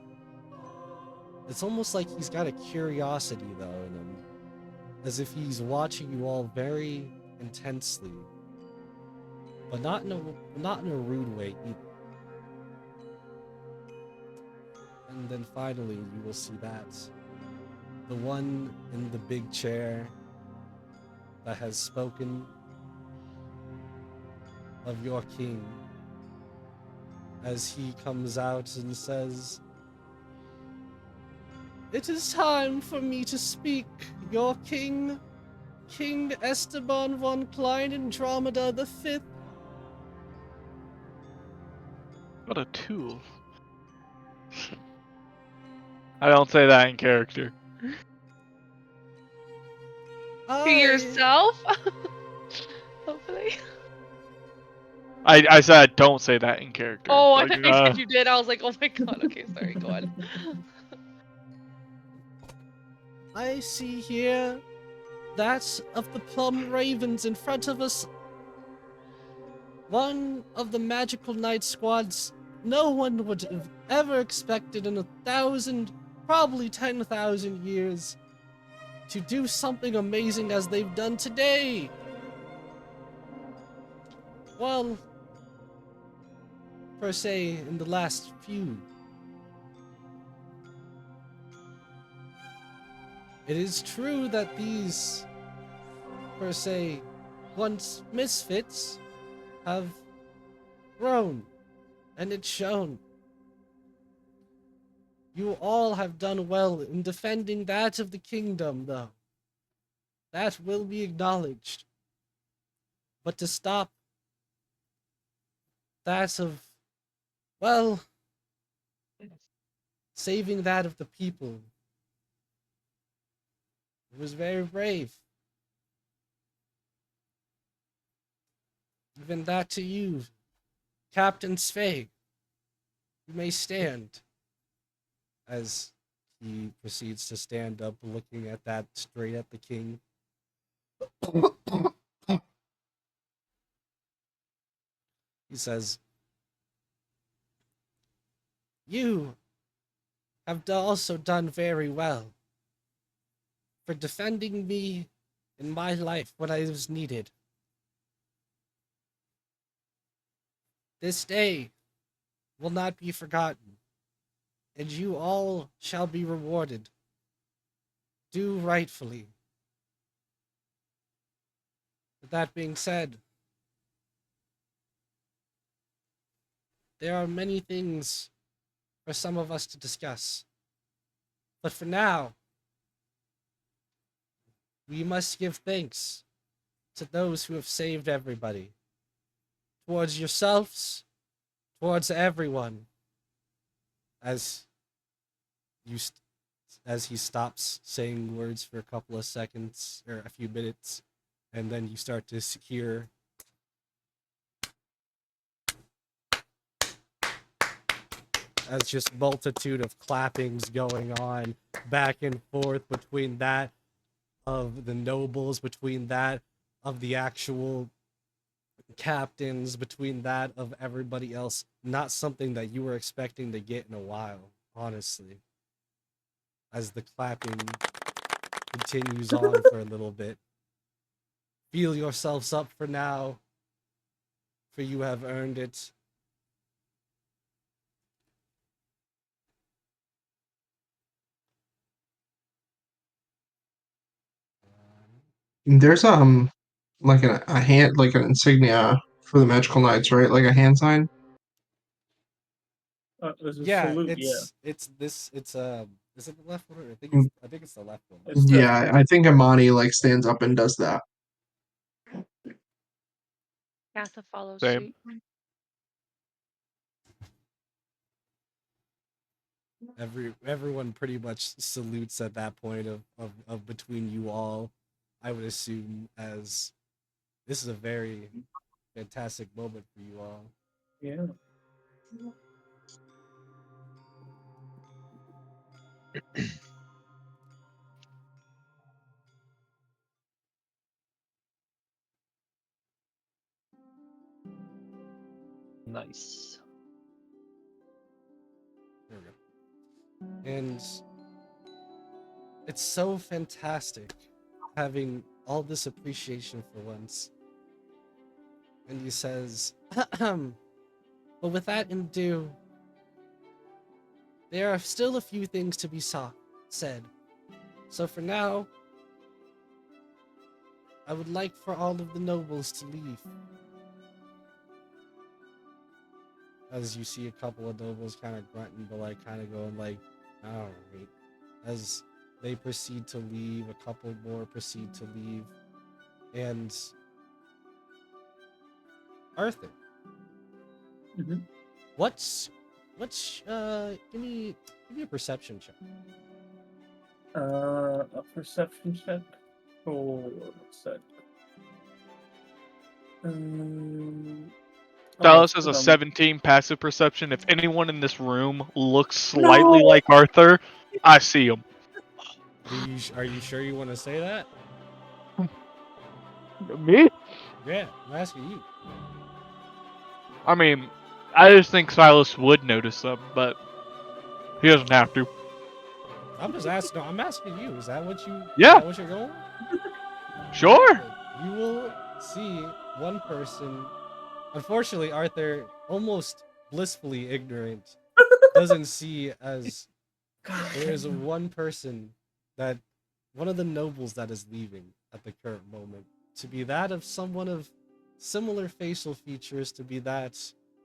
S4: It's almost like he's got a curiosity though in him, as if he's watching you all very intensely, but not in a rude way either. And then finally, you will see that the one in the big chair that has spoken of your king, as he comes out and says, "It is time for me to speak, your king, King Esteban von Klein Andromeda the Fifth."
S3: What a tool. I don't say that in character.
S6: To yourself? Hopefully.
S3: I said I don't say that in character.
S6: Oh, I
S3: Like,
S6: thought you said you did. I was like, oh my god. Okay, sorry. Go on.
S4: I see here that of the Plum Ravens in front of us. One of the magical knight squads no one would have ever expected in 1,000, probably 10,000 years, to do something amazing as they've done today. Well, per se, in the last few. It is true that these, per se, once misfits, have grown, and it's shown. You all have done well in defending that of the kingdom, though. That will be acknowledged. But to stop that of, well, saving that of the people, it was very brave. Even that to you, Captain Sveig. You may stand. As he proceeds to stand up, looking at that straight at the king. He says, "You have also done very well for defending me in my life when I was needed. This day will not be forgotten, and you all shall be rewarded. Do rightfully. With that being said, there are many things for some of us to discuss. But for now, we must give thanks to those who have saved everybody. Towards yourselves, towards everyone. As he stops saying words for a couple of seconds or a few minutes, and then you start to hear as just multitude of clappings going on back and forth between that of the nobles, between that of the actual captains, between that of everybody else. Not something that you were expecting to get in a while, honestly. As the clapping continues on for a little bit. Feel yourselves up for now, for you have earned it.
S2: There's like a hand, like an insignia for the magical knights, right? Like a hand sign.
S1: There's a
S4: Yeah,
S1: salute.
S4: it's this. It's is it the left one?
S2: Mm,
S4: I think it's the left one.
S1: It's
S2: Yeah, I think Amani like stands up and does that.
S7: Gatha follows
S3: Same.
S7: suit.
S4: Everyone pretty much salutes at that point of between you all. I would assume, as this is a very fantastic moment for you all.
S1: Yeah.
S5: Nice.
S4: There we go. And it's so fantastic having all this appreciation for once. And he says, but with that in due, there are still a few things to be said. So for now, I would like for all of the nobles to leave. As you see a couple of nobles kind of grunting, but like kind of going like, all right. As they proceed to leave, a couple more proceed to leave. And Arthur,
S1: Mm-hmm.
S4: what's give me a perception check.
S1: A perception check. Oh, what's that?
S3: Dallas has a
S1: hold on.
S3: 17 passive perception. If anyone in this room looks slightly like Arthur, I see him.
S4: Are you sure you want to say that?
S3: Me?
S4: Yeah, I'm asking you.
S3: I mean, I just think Silas would notice them, but he doesn't have to.
S4: I'm just asking. No, I'm asking you. Is that what you?
S3: Yeah.
S4: Is that what you're going?
S3: Sure.
S4: You will see one person. Unfortunately, Arthur, almost blissfully ignorant, doesn't see as there is one person that one of the nobles that is leaving at the current moment to be that of someone of similar facial features to be that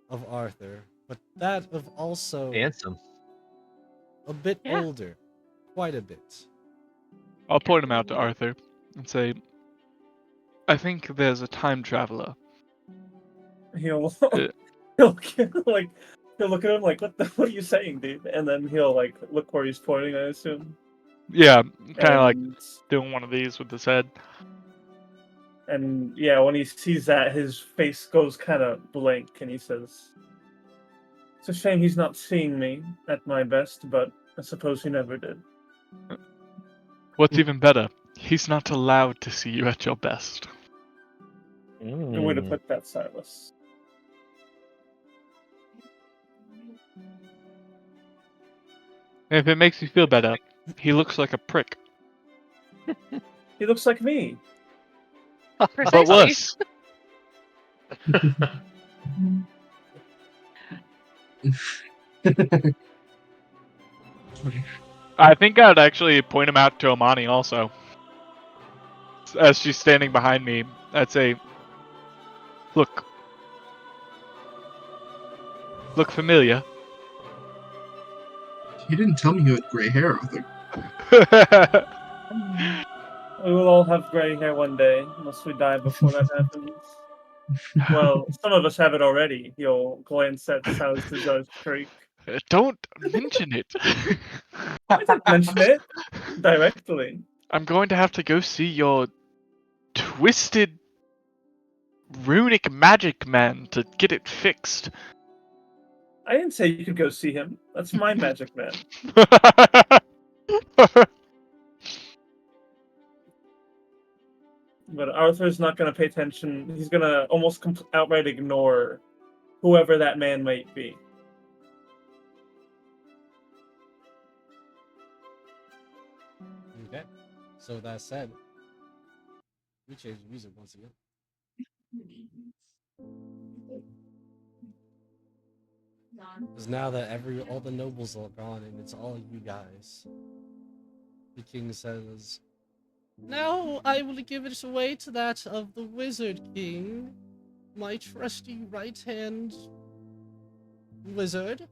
S4: of Arthur, but that of also
S5: Handsome.
S4: a bit
S7: Yeah.
S4: older, quite a bit.
S3: I'll point him out to Arthur and say, I think there's a time traveler.
S1: He'll
S3: Uh,
S1: he'll like he'll look at him like, what are you saying, dude? And then he'll like look where he's pointing, I assume.
S3: Yeah, kind of like
S1: And
S3: doing one of these with his head.
S1: and yeah, when he sees that, his face goes kind of blank, and he says, "It's a shame he's not seeing me at my best, but I suppose he never did."
S3: What's even better, he's not allowed to see you at your best.
S1: Good way to put that, Silas.
S3: If it makes you feel better, he looks like a prick.
S1: He looks like me.
S3: But
S7: Precisely.
S3: worse. I think I'd actually point him out to Amani also. As she's standing behind me, I'd say, look familiar.
S2: You didn't tell me you had gray hair, Arthur.
S1: We will all have gray hair one day, unless we die before that happens. Well, some of us have it already. He'll glance at Salazar's streak.
S3: Don't mention it.
S1: I didn't mention it directly.
S3: I'm going to have to go see your twisted runic magic man to get it fixed.
S1: I didn't say you could go see him. That's my magic man. But Arthur's not going to pay attention. He's going to almost outright ignore whoever that man might be.
S4: Okay. So that said, we change the music once again. Because now that all the nobles are gone and it's all you guys, the king says, "Now I will give it away to that of the Wizard King, my trusty right-hand wizard."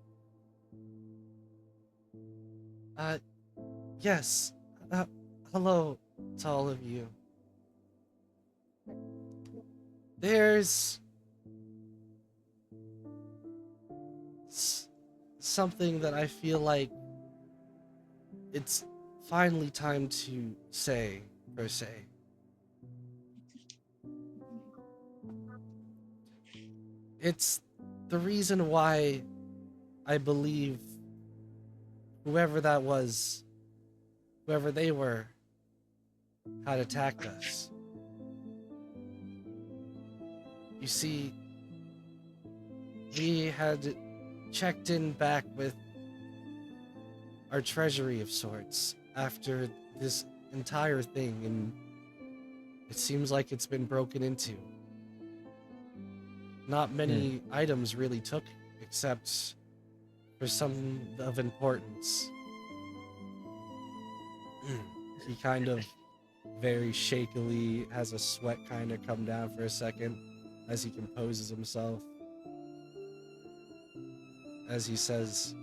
S4: Yes. Hello to all of you. There's something that I feel like it's finally time to say, per se. It's the reason why I believe whoever that was, whoever they were, had attacked us. You see, we had checked in back with our treasury of sorts after this entire thing, and it seems like it's been broken into. Not many items really took, except for some of importance. He kind of very shakily has a sweat kind of come down for a second as he composes himself. As he says,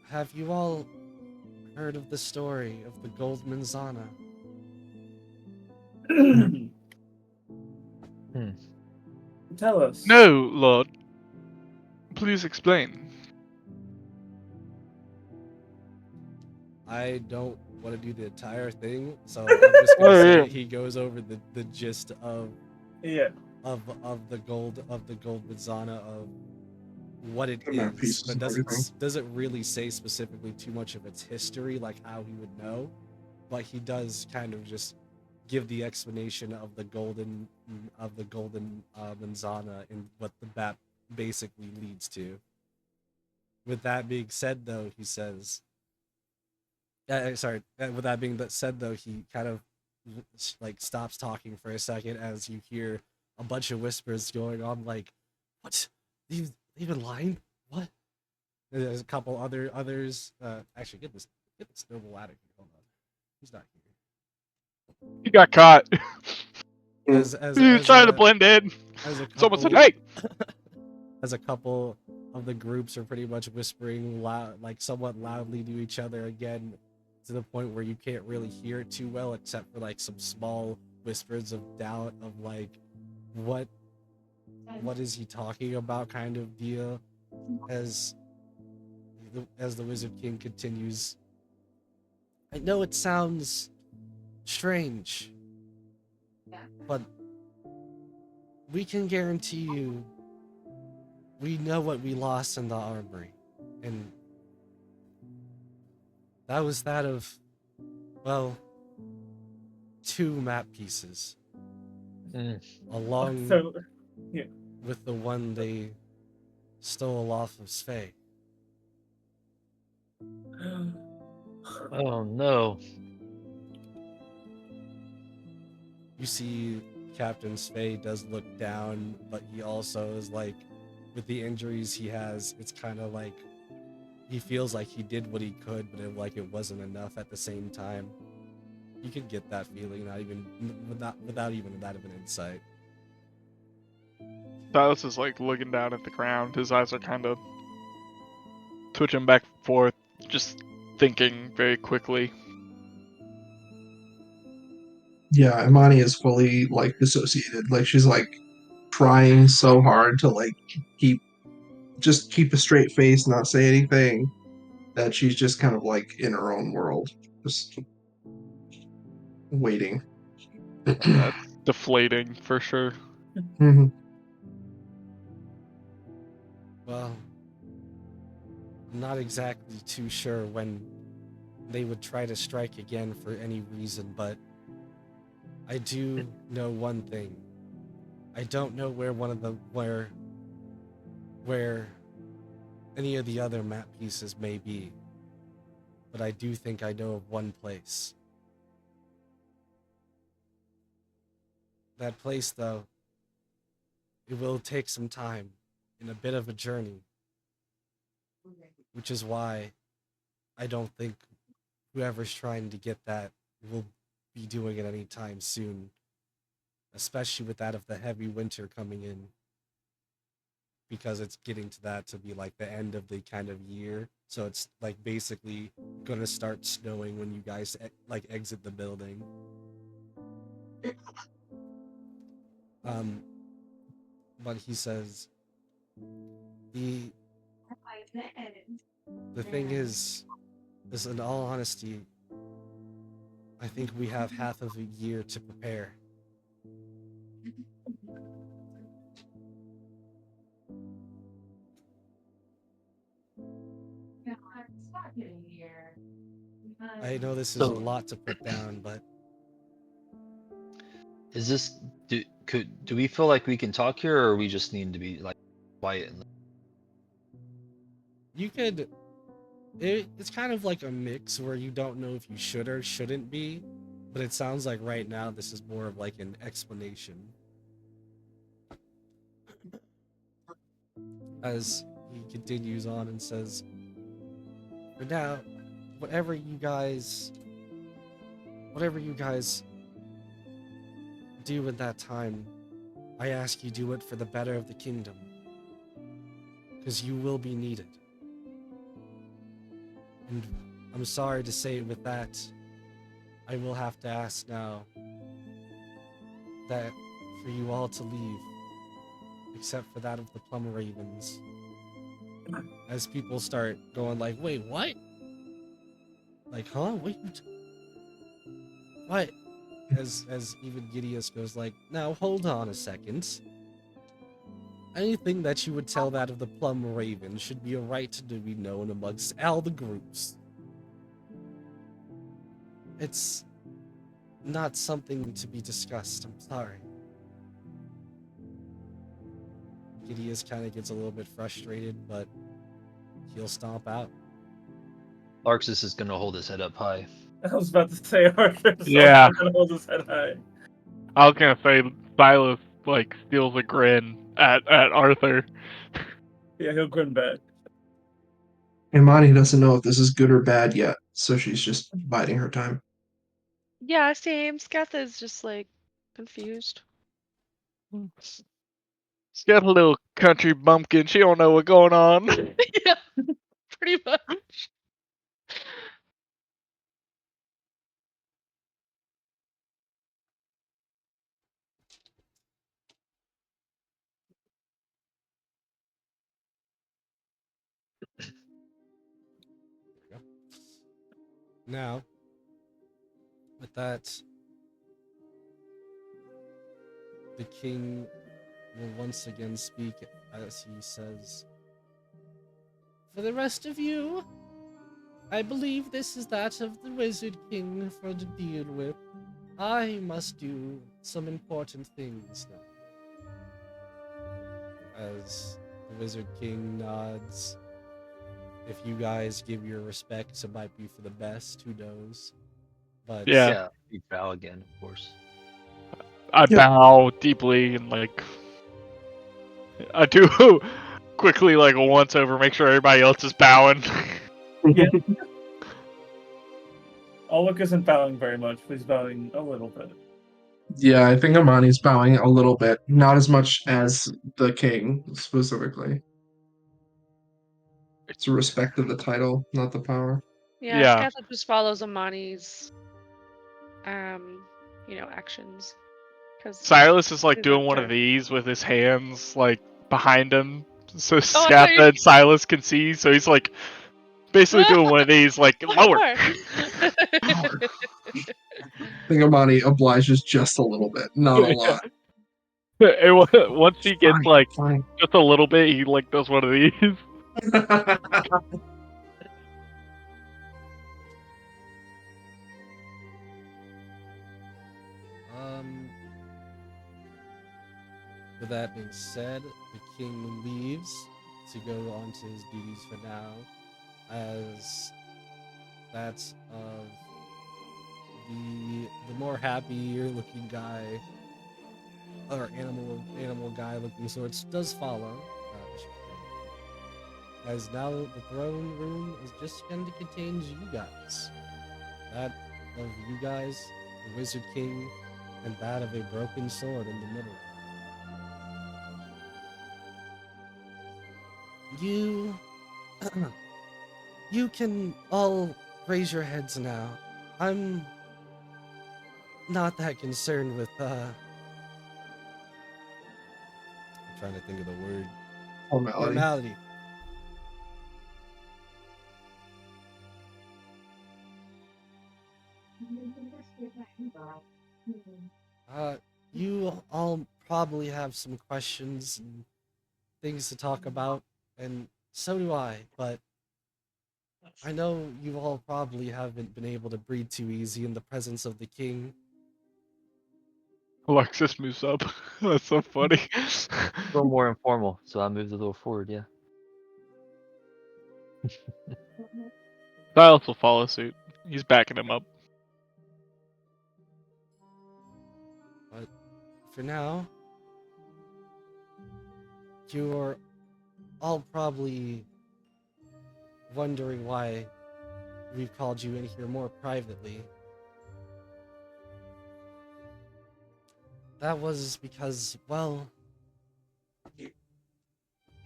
S4: "Have you all heard of the story of the Gold Manzana?"
S1: Tell us.
S3: No, Lord. Please explain.
S4: I don't want to do the entire thing, so I'm just gonna say he goes over the gist of the gold Manzana, of what it
S2: The map
S4: is,
S2: pieces
S4: but
S2: and everything.
S4: doesn't really say specifically too much of its history, like how he would know, but he does kind of just give the explanation of the golden Manzana and what the map basically leads to. With that being said, though, he says, with that being said, though, he kind of like stops talking for a second as you hear a bunch of whispers going on, like, "What? They've been lying? What?" And there's a couple others. Actually, get this noble out of here. Hold on, he's not here.
S3: He got caught.
S4: He
S3: was trying to blend in. Someone said, "Hey!"
S4: As a couple of the groups are pretty much whispering loud, like somewhat loudly to each other again, to the point where you can't really hear it too well, except for like some small whispers of doubt of like, what is he talking about, kind of deal. As the Wizard King continues, "I know it sounds strange, but we can guarantee you we know what we lost in the armory, and that was that of, well, 2 map pieces, along with the one they stole off of Svei."
S5: Oh no.
S4: You see Captain Svei does look down, but he also is like, with the injuries he has, it's kind of like he feels like he did what he could, but it wasn't enough at the same time. You could get that feeling, not even without even that of an insight.
S3: Silas is like looking down at the ground. His eyes are kind of twitching back and forth, just thinking very quickly.
S2: Yeah, Imani is fully like dissociated. Like she's like trying so hard to like keep keep a straight face, not say anything, that she's just kind of like in her own world, just waiting.
S3: That's deflating for sure.
S2: Mhm.
S4: Well, I'm not exactly too sure when they would try to strike again for any reason, but I do know one thing. I don't know where where any of the other map pieces may be, but I do think I know of one place. That place, though, it will take some time and a bit of a journey, which is why I don't think whoever's trying to get that will be doing it anytime soon, especially with that of the heavy winter coming in, because it's getting to that to be like the end of the kind of year. So it's like basically gonna start snowing when you guys like exit the building. Um, but he says the the thing is in all honesty, I think we have half of a year to prepare. I know this is a
S5: So
S4: lot to put down, but
S5: is this do we feel like we can talk here, or we just need to be like quiet?
S4: you could. It's kind of like a mix where you don't know if you should or shouldn't be, but it sounds like right now this is more of like an explanation. As he continues on and says, "For now, whatever you guys, whatever you guys do in that time, I ask you do it for the better of the kingdom, because you will be needed. And I'm sorry to say with that, I will have to ask now that for you all to leave, except for that of the Plum Ravens." As people start going like, "Wait, what? Like, huh? Wait, what?" As even Gideus goes like, "Now hold on a second. Anything that you would tell that of the Plum Raven should be a right to be known amongst all the groups. It's not something to be discussed. I'm sorry." Gideus kind of gets a little bit frustrated, but he'll stomp out.
S5: Larxus is gonna hold his head up high.
S1: I was about to say Arthur's
S3: Yeah.
S1: also gonna hold his head high.
S3: I was gonna say Silas like steals a grin at Arthur.
S1: Yeah, he'll grin back.
S2: Imani doesn't know if this is good or bad yet, so she's just biding her time.
S6: Yeah, same. Skatha is just like confused.
S3: She's got a little country bumpkin. She don't know what's going on.
S6: Yeah, pretty much.
S4: Now, with that, the king will once again speak as he says, "For the rest of you, I believe this is that of the Wizard King for to deal with. I must do some important things now." As the Wizard King nods, if you guys give your respects, it might be for the best, who knows? But
S3: Yeah.
S5: Yeah, we bow again, of course.
S3: I
S2: Yep.
S3: bow deeply and like I do quickly like a once over, make sure everybody else is bowing.
S1: Yeah. Ulrich isn't bowing very much, but he's bowing a little bit.
S2: Yeah, I think Imani's bowing a little bit, not as much as the king specifically. It's a respect of the title, not the power.
S6: Yeah,
S3: Yeah.
S6: Skatha just follows Amani's, um, actions. Because
S3: Silas is like
S6: he's
S3: doing
S6: up
S3: one
S6: there.
S3: of these with his hands like behind him, so
S6: I thought you-
S3: Scatha and Silas can see. So he's like basically doing one of these, like lower.
S6: More.
S2: I think Amani obliges just a little bit, not a lot.
S3: And once he gets
S2: Fine,
S3: like
S2: fine.
S3: just a little bit, he like does one of these.
S4: With that being said, the king leaves to go on to his duties for now, as that's of the more happier looking guy or animal guy looking sorts does follow. As now the throne room is just going to contain you guys. That of you guys, the Wizard King, and that of a broken sword in the middle. You you can all raise your heads now. I'm not that concerned with I'm trying to think of the word. Formality. You all probably have some questions and things to talk about, and so do I, but I know you all probably haven't been able to breathe too easy in the presence of the king.
S3: Alexis moves up. That's so funny.
S5: A little more informal, so I moved a little forward. Yeah.
S3: Silas will follow suit. He's backing him up.
S4: But for now, you're all probably wondering why we've called you in here more privately. That was because, well,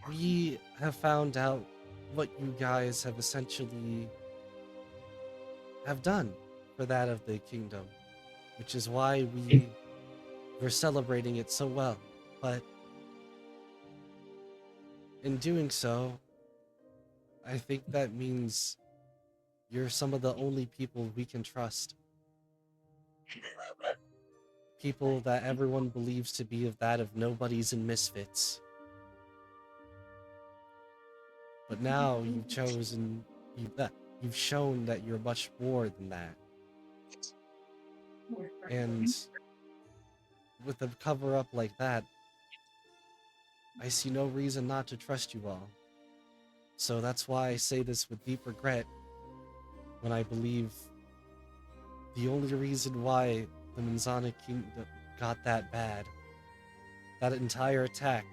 S4: we have found out what you guys have essentially have done for that of the kingdom, which is why we're celebrating it so well. But in doing so, I think that means you're some of the only people we can trust. People that everyone believes to be of that of nobodies and misfits. But now you've you've shown that you're much more than that. And with a cover up like that, I see no reason not to trust you all. So that's why I say this with deep regret when I believe the only reason why the Manzana Kingdom got that bad, that entire attack,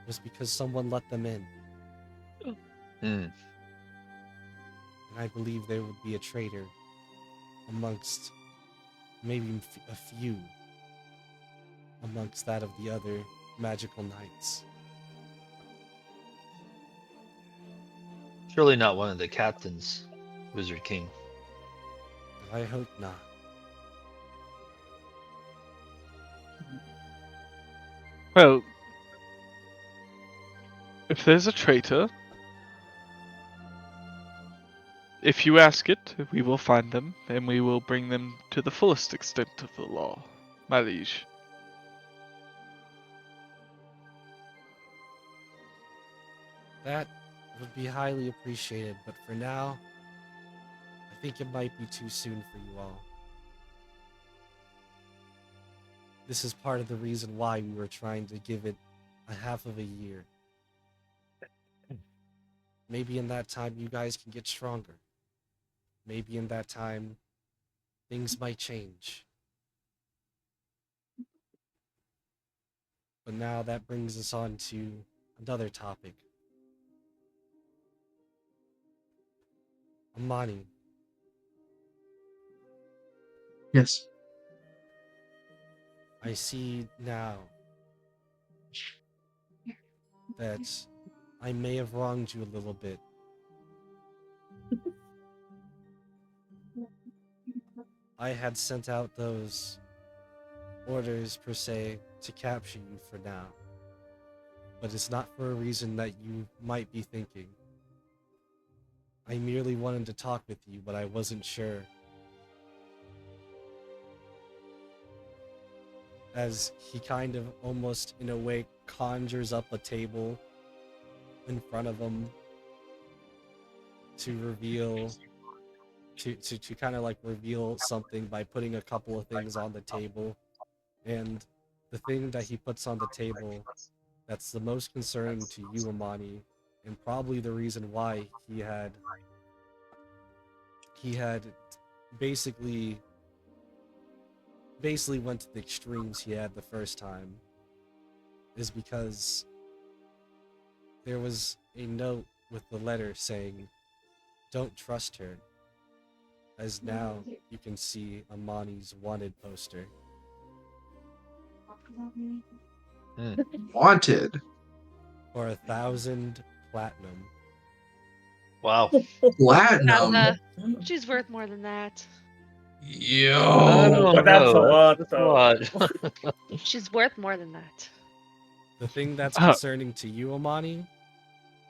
S4: was because someone let them in.
S5: Mm.
S4: And I believe there would be a traitor amongst maybe a few amongst that of the other magical knights.
S5: Surely not one of the captains, Wizard King.
S4: I hope not.
S3: Well, if there's a traitor, if you ask it, we will find them, and we will bring them to the fullest extent of the law, my liege.
S4: That would be highly appreciated, but for now, I think it might be too soon for you all. This is part of the reason why we were trying to give it a half of a year. Maybe in that time you guys can get stronger. Maybe in that time things might change. But now that brings us on to another topic. Amani,
S2: Yes.
S4: I see now that I may have wronged you a little bit. I had sent out those orders per se to capture you for now. But it's not for a reason that you might be thinking. I merely wanted to talk with you, but I wasn't sure. As he kind of almost in a way conjures up a table in front of him to reveal to kind of like reveal something by putting a couple of things on the table. And the thing that he puts on the table that's the most concerning to you, Amani, and probably the reason why he had basically went to the extremes he had the first time, is because there was a note with the letter saying, "Don't trust her," as now you can see Amani's wanted poster.
S2: Wanted.
S4: For 1,000 platinum.
S5: Wow.
S2: Platinum.
S6: She's worth more than that.
S5: I
S2: Yo.
S5: don't
S1: But that's a
S5: know.
S1: lot,
S5: That's a
S1: though.
S5: lot.
S6: She's worth more than that.
S4: The thing that's
S3: Oh.
S4: concerning to you, Amani,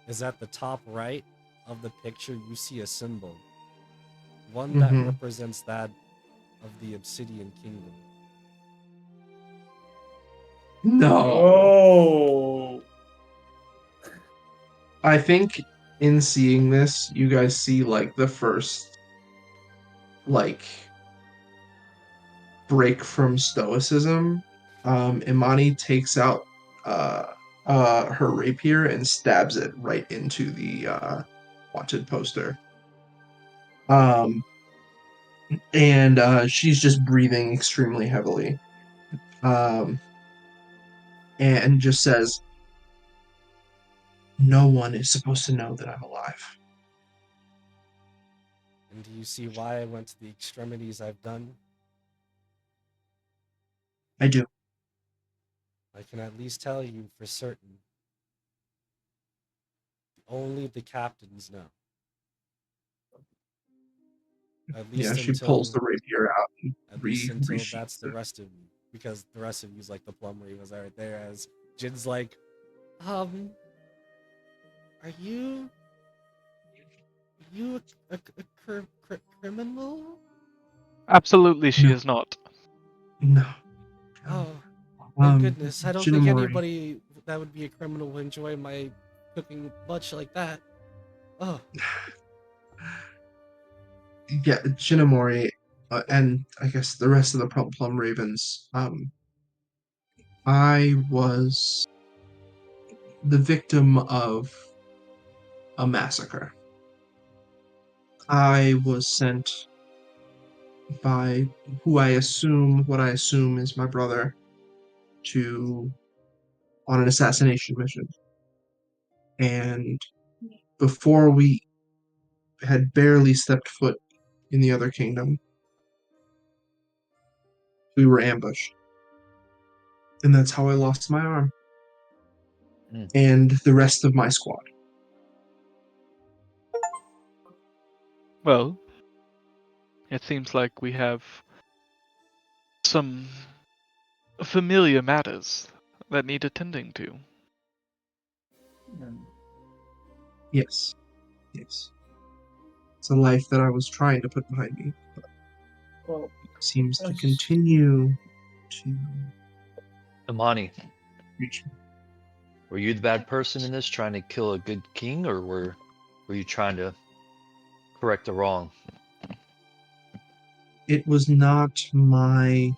S4: is at the top right of the picture you see a symbol. One that represents that of the Obsidian Kingdom.
S2: No.
S1: Oh.
S2: I think in seeing this, you guys see like the first like break from stoicism. Imani takes out her rapier and stabs it right into the wanted poster. And she's just breathing extremely heavily. And just says, "No one is supposed to know that I'm alive."
S4: And do you see why I went to the extremities I've done?
S2: I do.
S4: I can at least tell you for certain. Only the captains know. At least
S2: Yeah, she
S4: until
S2: pulls the rapier out and
S4: at least until
S2: resheathes
S4: that's the
S2: it.
S4: rest of you. Because the rest of you's like the Plum Ravens are right there, as Jin's like, are you a criminal?
S3: Absolutely, she
S2: No.
S3: is not.
S2: No.
S4: Oh, thank
S2: Um,
S4: goodness. I don't think
S2: Shinomori.
S4: anybody that would be a criminal would enjoy my cooking much like that. Oh,
S2: Yeah, Shinomori, and I guess the rest of the Plum Ravens. I was the victim of a massacre. I was sent by what I assume is my brother, to on an assassination mission. And before we had barely stepped foot in the other kingdom, we were ambushed. And that's how I lost my arm. And the rest of my squad.
S3: Well, it seems like we have some familiar matters that need attending to.
S2: Yes. Yes. It's a life that I was trying to put behind me, but
S1: Well,
S2: seems to continue to
S5: Amani,
S2: reach me.
S5: were you the bad person in this, trying to kill a good king, or were you trying to correct a wrong?
S2: It was not my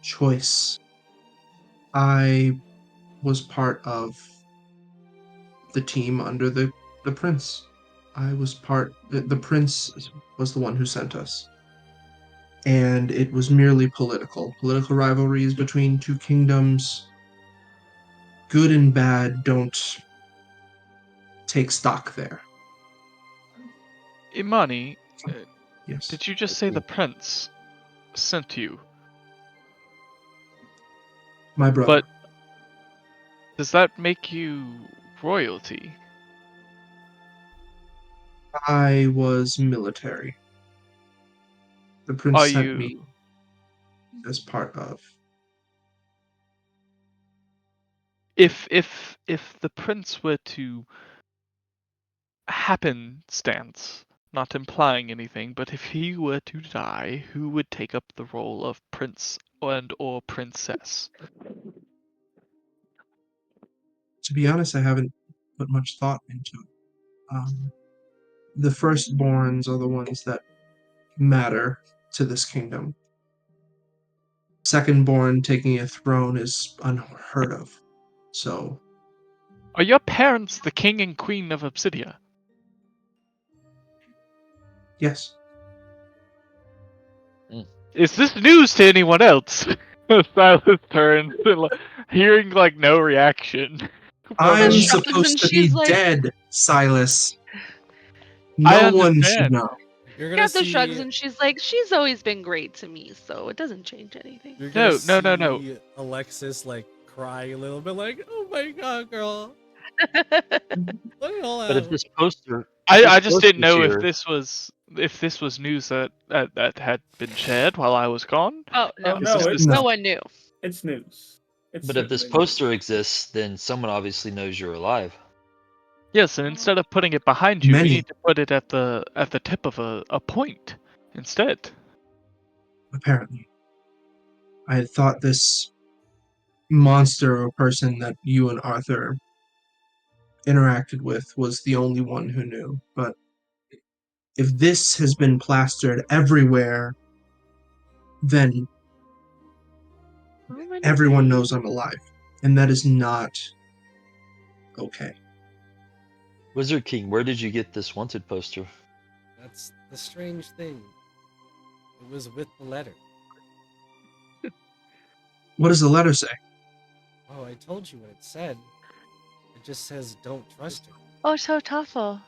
S2: choice. I was part of the team under the prince. I was the prince was the one who sent us. And it was merely political rivalries between two kingdoms. Good and bad don't take stock there.
S3: Imani,
S2: Yes.
S3: did you just say the prince sent you?
S2: My brother.
S3: But does that make you royalty?
S2: I was military. The prince
S3: Are
S2: sent me
S3: you
S2: as part of.
S3: if the prince were to happenstance, not implying anything, but if he were to die, who would take up the role of prince and or princess?
S2: To be honest, I haven't put much thought into it. The firstborns are the ones that matter to this kingdom. Secondborn taking a throne is unheard of. So,
S3: Are your parents the king and queen of Obsidia?
S2: yes.
S3: Is this news to anyone else? Silas turns, hearing like no reaction.
S2: I'm
S6: Shrugs
S2: supposed
S6: and
S2: to be
S6: she's like-
S2: dead, Silas.
S3: I
S2: No one should
S3: understand.
S2: know.
S4: You're gonna
S6: Katha shrugs
S4: see.
S6: and she's like, she's always been great to me, so it doesn't change anything.
S4: You're gonna
S3: No.
S4: see Alexis like crying a little bit, like, "Oh my god, girl, what it all
S5: But if
S4: out?"
S5: this poster,
S3: I just didn't
S5: poster's
S3: know
S5: here,
S3: if this was news that had been shared while I was gone.
S6: Oh no,
S1: Oh no,
S3: Is
S1: it's
S3: this
S6: no one knew.
S1: it's news. It's
S5: but if this
S1: certainly news.
S5: poster exists, then someone obviously knows you're alive.
S3: Yes, and instead of putting it behind you, we
S2: Many,
S3: need to put it at the tip of a point instead.
S2: apparently. I had thought this monster or person that you and Arthur interacted with was the only one who knew. But if this has been plastered everywhere, then everyone knows I'm alive. And that is not okay.
S5: Wizard King, where did you get this wanted poster?
S4: That's the strange thing. It was with the letter.
S2: What does the letter say?
S4: Oh, I told you what it said. It just says, "Don't trust her."
S6: Oh, so thoughtful.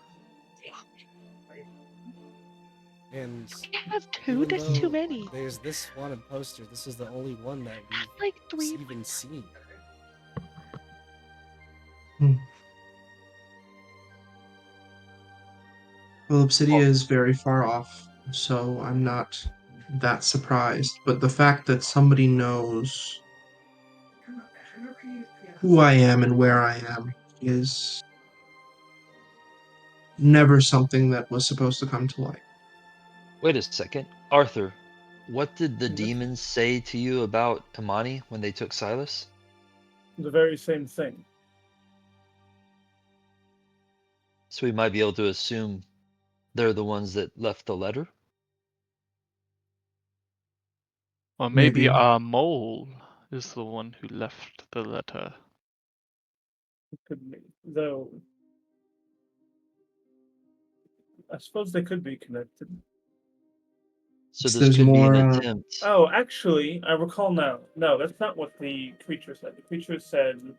S4: And
S6: I have two.
S4: even
S6: That's too
S4: though
S6: many.
S4: there's this wanted poster, this is the only one that we've
S6: Like 3.
S4: even seen.
S2: Well, Obsidia is very far off, so I'm not that surprised. But the fact that somebody knows who I am and where I am is never something that was supposed to come to light.
S5: Wait a second. Arthur, what did the
S1: Yes.
S5: demons say to you about Imani when they took Silas?
S1: The very same thing.
S5: So we might be able to assume they're the ones that left the letter?
S3: Or maybe
S2: Maybe.
S3: our mole is the one who left the letter.
S1: It could be, though. I suppose they could be connected.
S5: So this
S2: There's
S5: could be an
S2: more.
S5: attempt.
S1: Oh, actually, I recall now. No, that's not what the creature said. The creature said,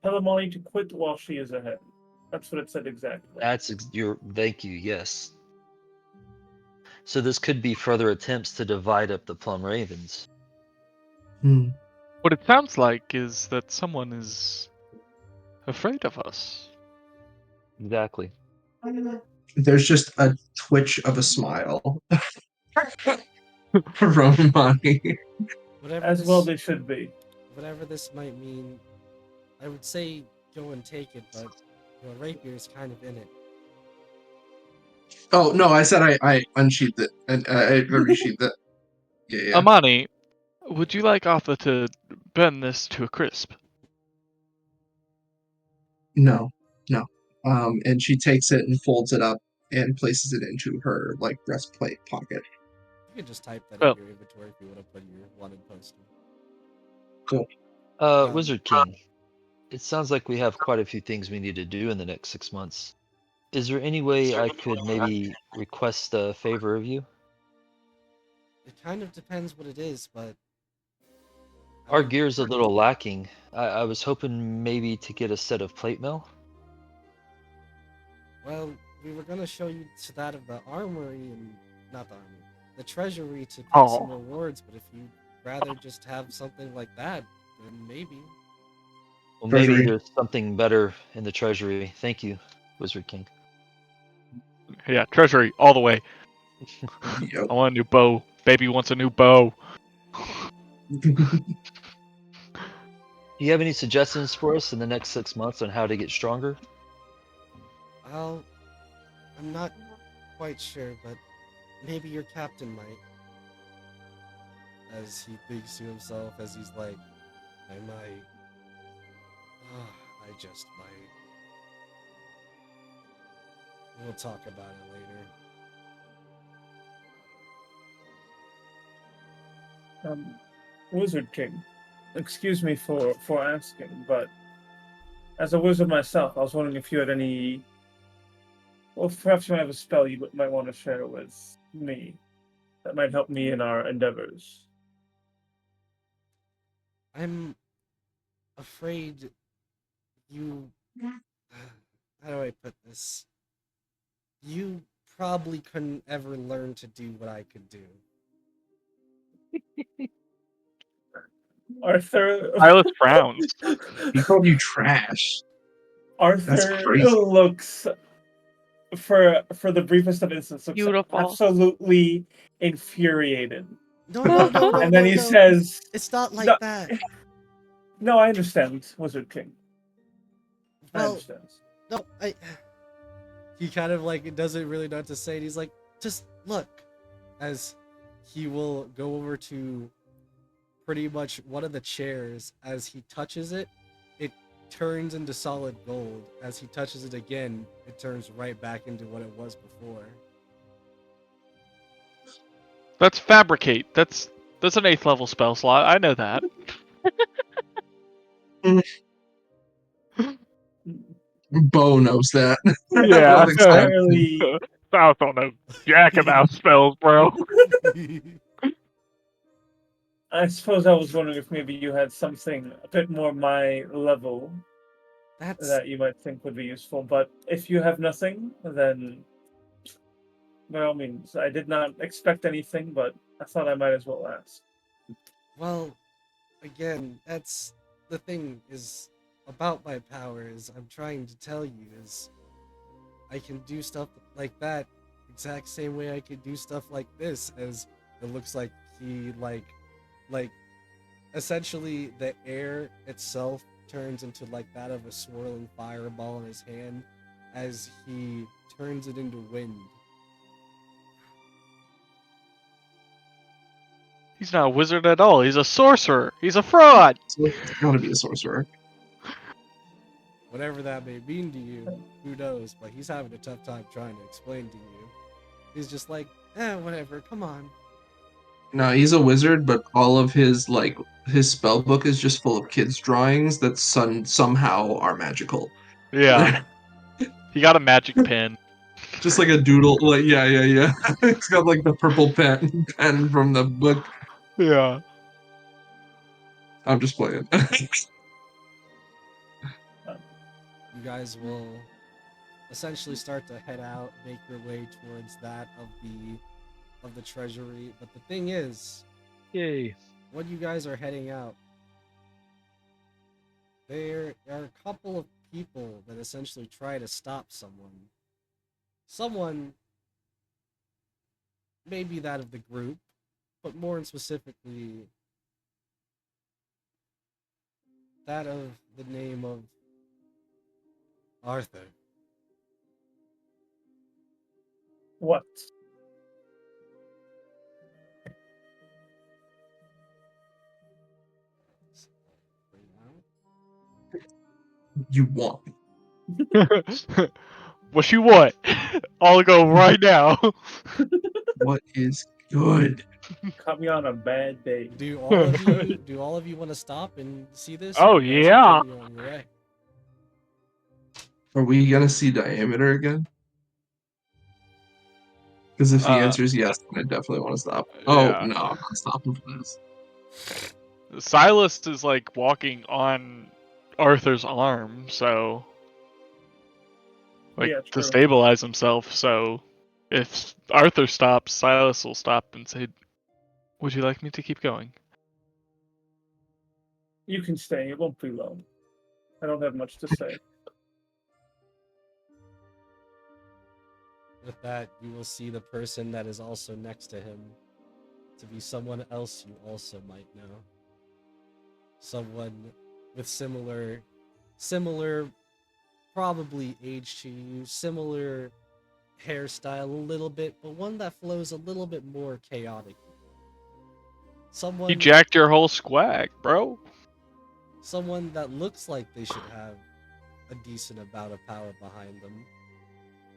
S1: "Tell Amali to quit while she is ahead." That's what it said exactly.
S5: That's your. Thank you. Yes. So this could be further attempts to divide up the Plum Ravens.
S2: Hmm.
S3: What it sounds like is that someone is afraid of us.
S5: Exactly.
S2: There's just a twitch of a smile from Monty.
S4: Whatever
S1: As
S4: this,
S1: well, they should be.
S4: whatever this might mean, I would say go and take it, but your rapier is kind of in it.
S2: Oh no, I said I unsheathed it and I resheathed it. Yeah.
S3: Amani, would you like Arthur to burn this to a crisp?
S2: No. And she takes it and folds it up and places it into her like breastplate pocket.
S4: You can just type that
S3: Well-
S4: in your inventory if you want to put your wanted poster.
S2: Cool.
S5: Wizard King, it sounds like we have quite a few things we need to do in the next 6 months. Is there any way I could maybe request a favor of you?
S4: It kind of depends what it is, but I
S5: Our
S4: would-
S5: gear's a little lacking. I was hoping maybe to get a set of plate mail.
S4: Well, we were gonna show you to that of the armory and not the armory, the treasury to pick
S3: Oh.
S4: some rewards. But if you'd rather just have something like that, then maybe.
S5: Well, maybe
S2: Treasury.
S5: there's something better in the treasury. Thank you, Wizard King.
S3: Yeah, treasury all the way.
S2: Yep.
S3: I want a new bow. Baby wants a new bow.
S5: Do you have any suggestions for us in the next 6 months on how to get stronger?
S4: I'm not quite sure, but maybe your captain might. As he thinks to himself, as he's like, I might. I just might. We'll talk about it later.
S1: Wizard King, excuse me for asking, but as a wizard myself, I was wondering if you had any. Well, perhaps you might have a spell you might want to share with me that might help me in our endeavors.
S4: I'm afraid you. How do I put this? You probably couldn't ever learn to do what I could do.
S1: Arthur.
S3: Silas frowns.
S2: He called you trash. That's
S1: Arthur
S2: crazy.
S1: looks for the briefest of instances looks
S6: Beautiful.
S1: absolutely infuriated.
S4: No.
S1: And then he says,
S4: It's not like
S1: No.
S4: that.
S1: "No, I understand, Wizard King. I
S4: Well,
S1: understand."
S4: no, He kind of like doesn't really know what to say. And he's like, just look, as he will go over to pretty much one of the chairs. As he touches it, it turns into solid gold. As he touches it again, it turns right back into what it was before.
S3: That's fabricate. That's an 8th level spell slot. I know that.
S2: Bo knows that.
S3: Yeah.
S2: What extent?
S1: Apparently,
S3: I don't know jack about spells, bro.
S1: I suppose I was wondering if maybe you had something a bit more my level
S4: That's
S1: that you might think would be useful. But if you have nothing, then by all means, I did not expect anything, but I thought I might as well ask.
S4: well, again, that's the thing is about my powers. I'm trying to tell you is I can do stuff like that exact same way I could do stuff like this. As it looks like he like essentially the air itself turns into like that of a swirling fireball in his hand as he turns it into wind.
S3: He's not a wizard at all. He's a sorcerer. He's a fraud.
S2: So it's gotta be a sorcerer.
S4: Whatever that may mean to you, who knows? But he's having a tough time trying to explain to you. He's just like, whatever, come on.
S2: No, he's a wizard, but all of his spell book is just full of kids' drawings that somehow are magical.
S3: Yeah. He got a magic pen.
S2: Just like a doodle, like yeah. It's got like the purple pen from the book.
S3: Yeah.
S2: I'm just playing.
S4: You guys will essentially start to head out, make your way towards that of the treasury. But the thing is,
S5: Yay.
S4: when you guys are heading out, there are a couple of people that essentially try to stop someone. Someone, maybe that of the group, but more specifically, that of the name of Arthur.
S1: What?
S2: You want.
S3: What you want? I'll go right now.
S2: What is good?
S1: Caught me on a bad day.
S4: Do all of you want to stop and see this?
S3: Oh,
S4: Or you guys
S3: yeah.
S4: continue on your way?
S2: Are we gonna see Diameter again? Because if the
S3: Uh,
S2: answer is yes, then I definitely want to stop. Oh
S3: yeah.
S2: no, I'm not stopping for this.
S3: Silas is like walking on Arthur's arm, so like
S1: Yeah,
S3: to
S1: true.
S3: stabilize himself. So if Arthur stops, Silas will stop and say, "Would you like me to keep going?"
S1: You can stay. It won't be long. I don't have much to say.
S4: With that, you will see the person that is also next to him to be someone else you also might know. Someone with similar, probably age to you, similar hairstyle a little bit, but one that flows a little bit more chaotic.
S3: He jacked your whole squag, bro.
S4: Someone that looks like they should have a decent amount of power behind them,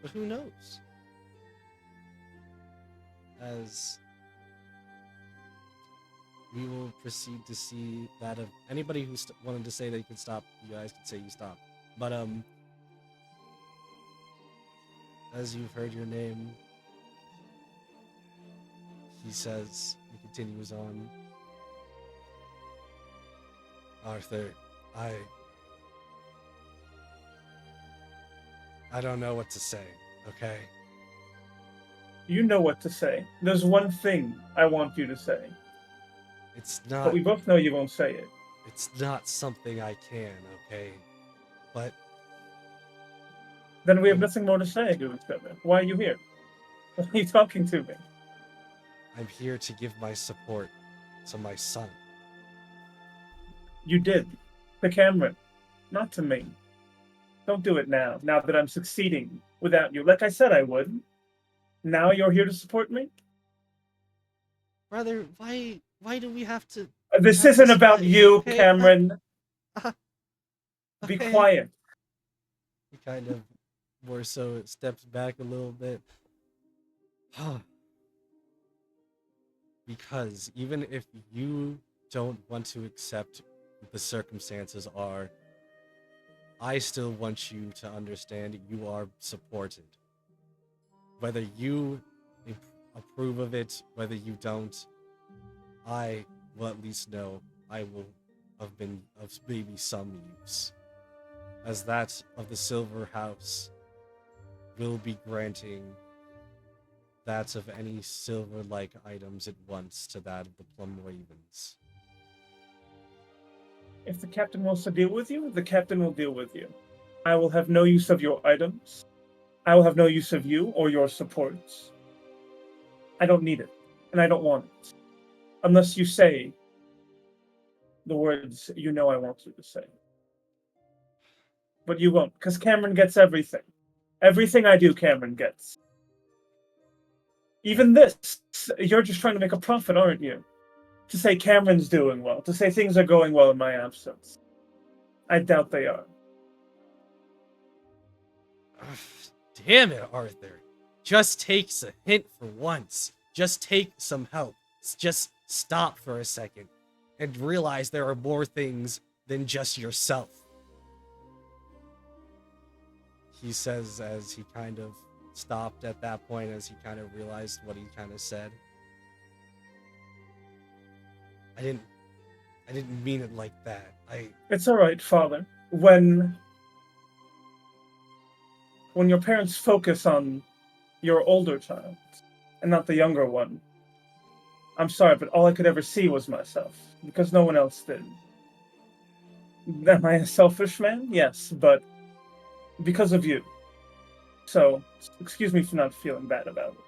S4: but who knows? As we will proceed to see that of anybody who wanted to say they could stop, you guys can say you stop. But as you've heard your name, he says, he continues on. Arthur, I don't know what to say, okay?
S1: You know what to say. There's one thing I want you to say.
S4: It's not.
S1: But we both know you won't say it.
S4: It's not something I can, okay? But
S1: then we have nothing more to say to each other. Why are you here? Why are you talking to me?
S4: I'm here to give my support to my son.
S1: You did. To Cameron. Not to me. Don't do it now that I'm succeeding without you. Like I said I would. Now you're here to support me?
S4: Brother, why do we have to...
S1: This isn't about you, okay, Cameron. Be quiet.
S4: He kind of more so steps back a little bit. Because even if you don't want to accept what the circumstances are, I still want you to understand you are supported. Whether you approve of it, whether you don't, I will at least know I will have been of maybe some use. As that of the Silver House will be granting that of any silver-like items at once to that of the Plum Ravens.
S1: If the captain wants to deal with you, the captain will deal with you. I will have no use of your items. I will have no use of you or your supports. I don't need it, and I don't want it. Unless you say the words you know I want you to say. But you won't, because Cameron gets everything. Everything I do, Cameron gets. Even this, you're just trying to make a profit, aren't you? To say Cameron's doing well, to say things are going well in my absence. I doubt they are.
S4: Damn it, Arthur. Just takes a hint for once. Just take some help. Just stop for a second and realize there are more things than just yourself. He says as he kind of stopped at that point, as he kind of realized what he kind of said. I didn't mean it like that.
S1: It's all right, Father. When your parents focus on your older child and not the younger one, I'm sorry, but all I could ever see was myself, because no one else did. Am I a selfish man? Yes, but because of you. So, excuse me for not feeling bad about it.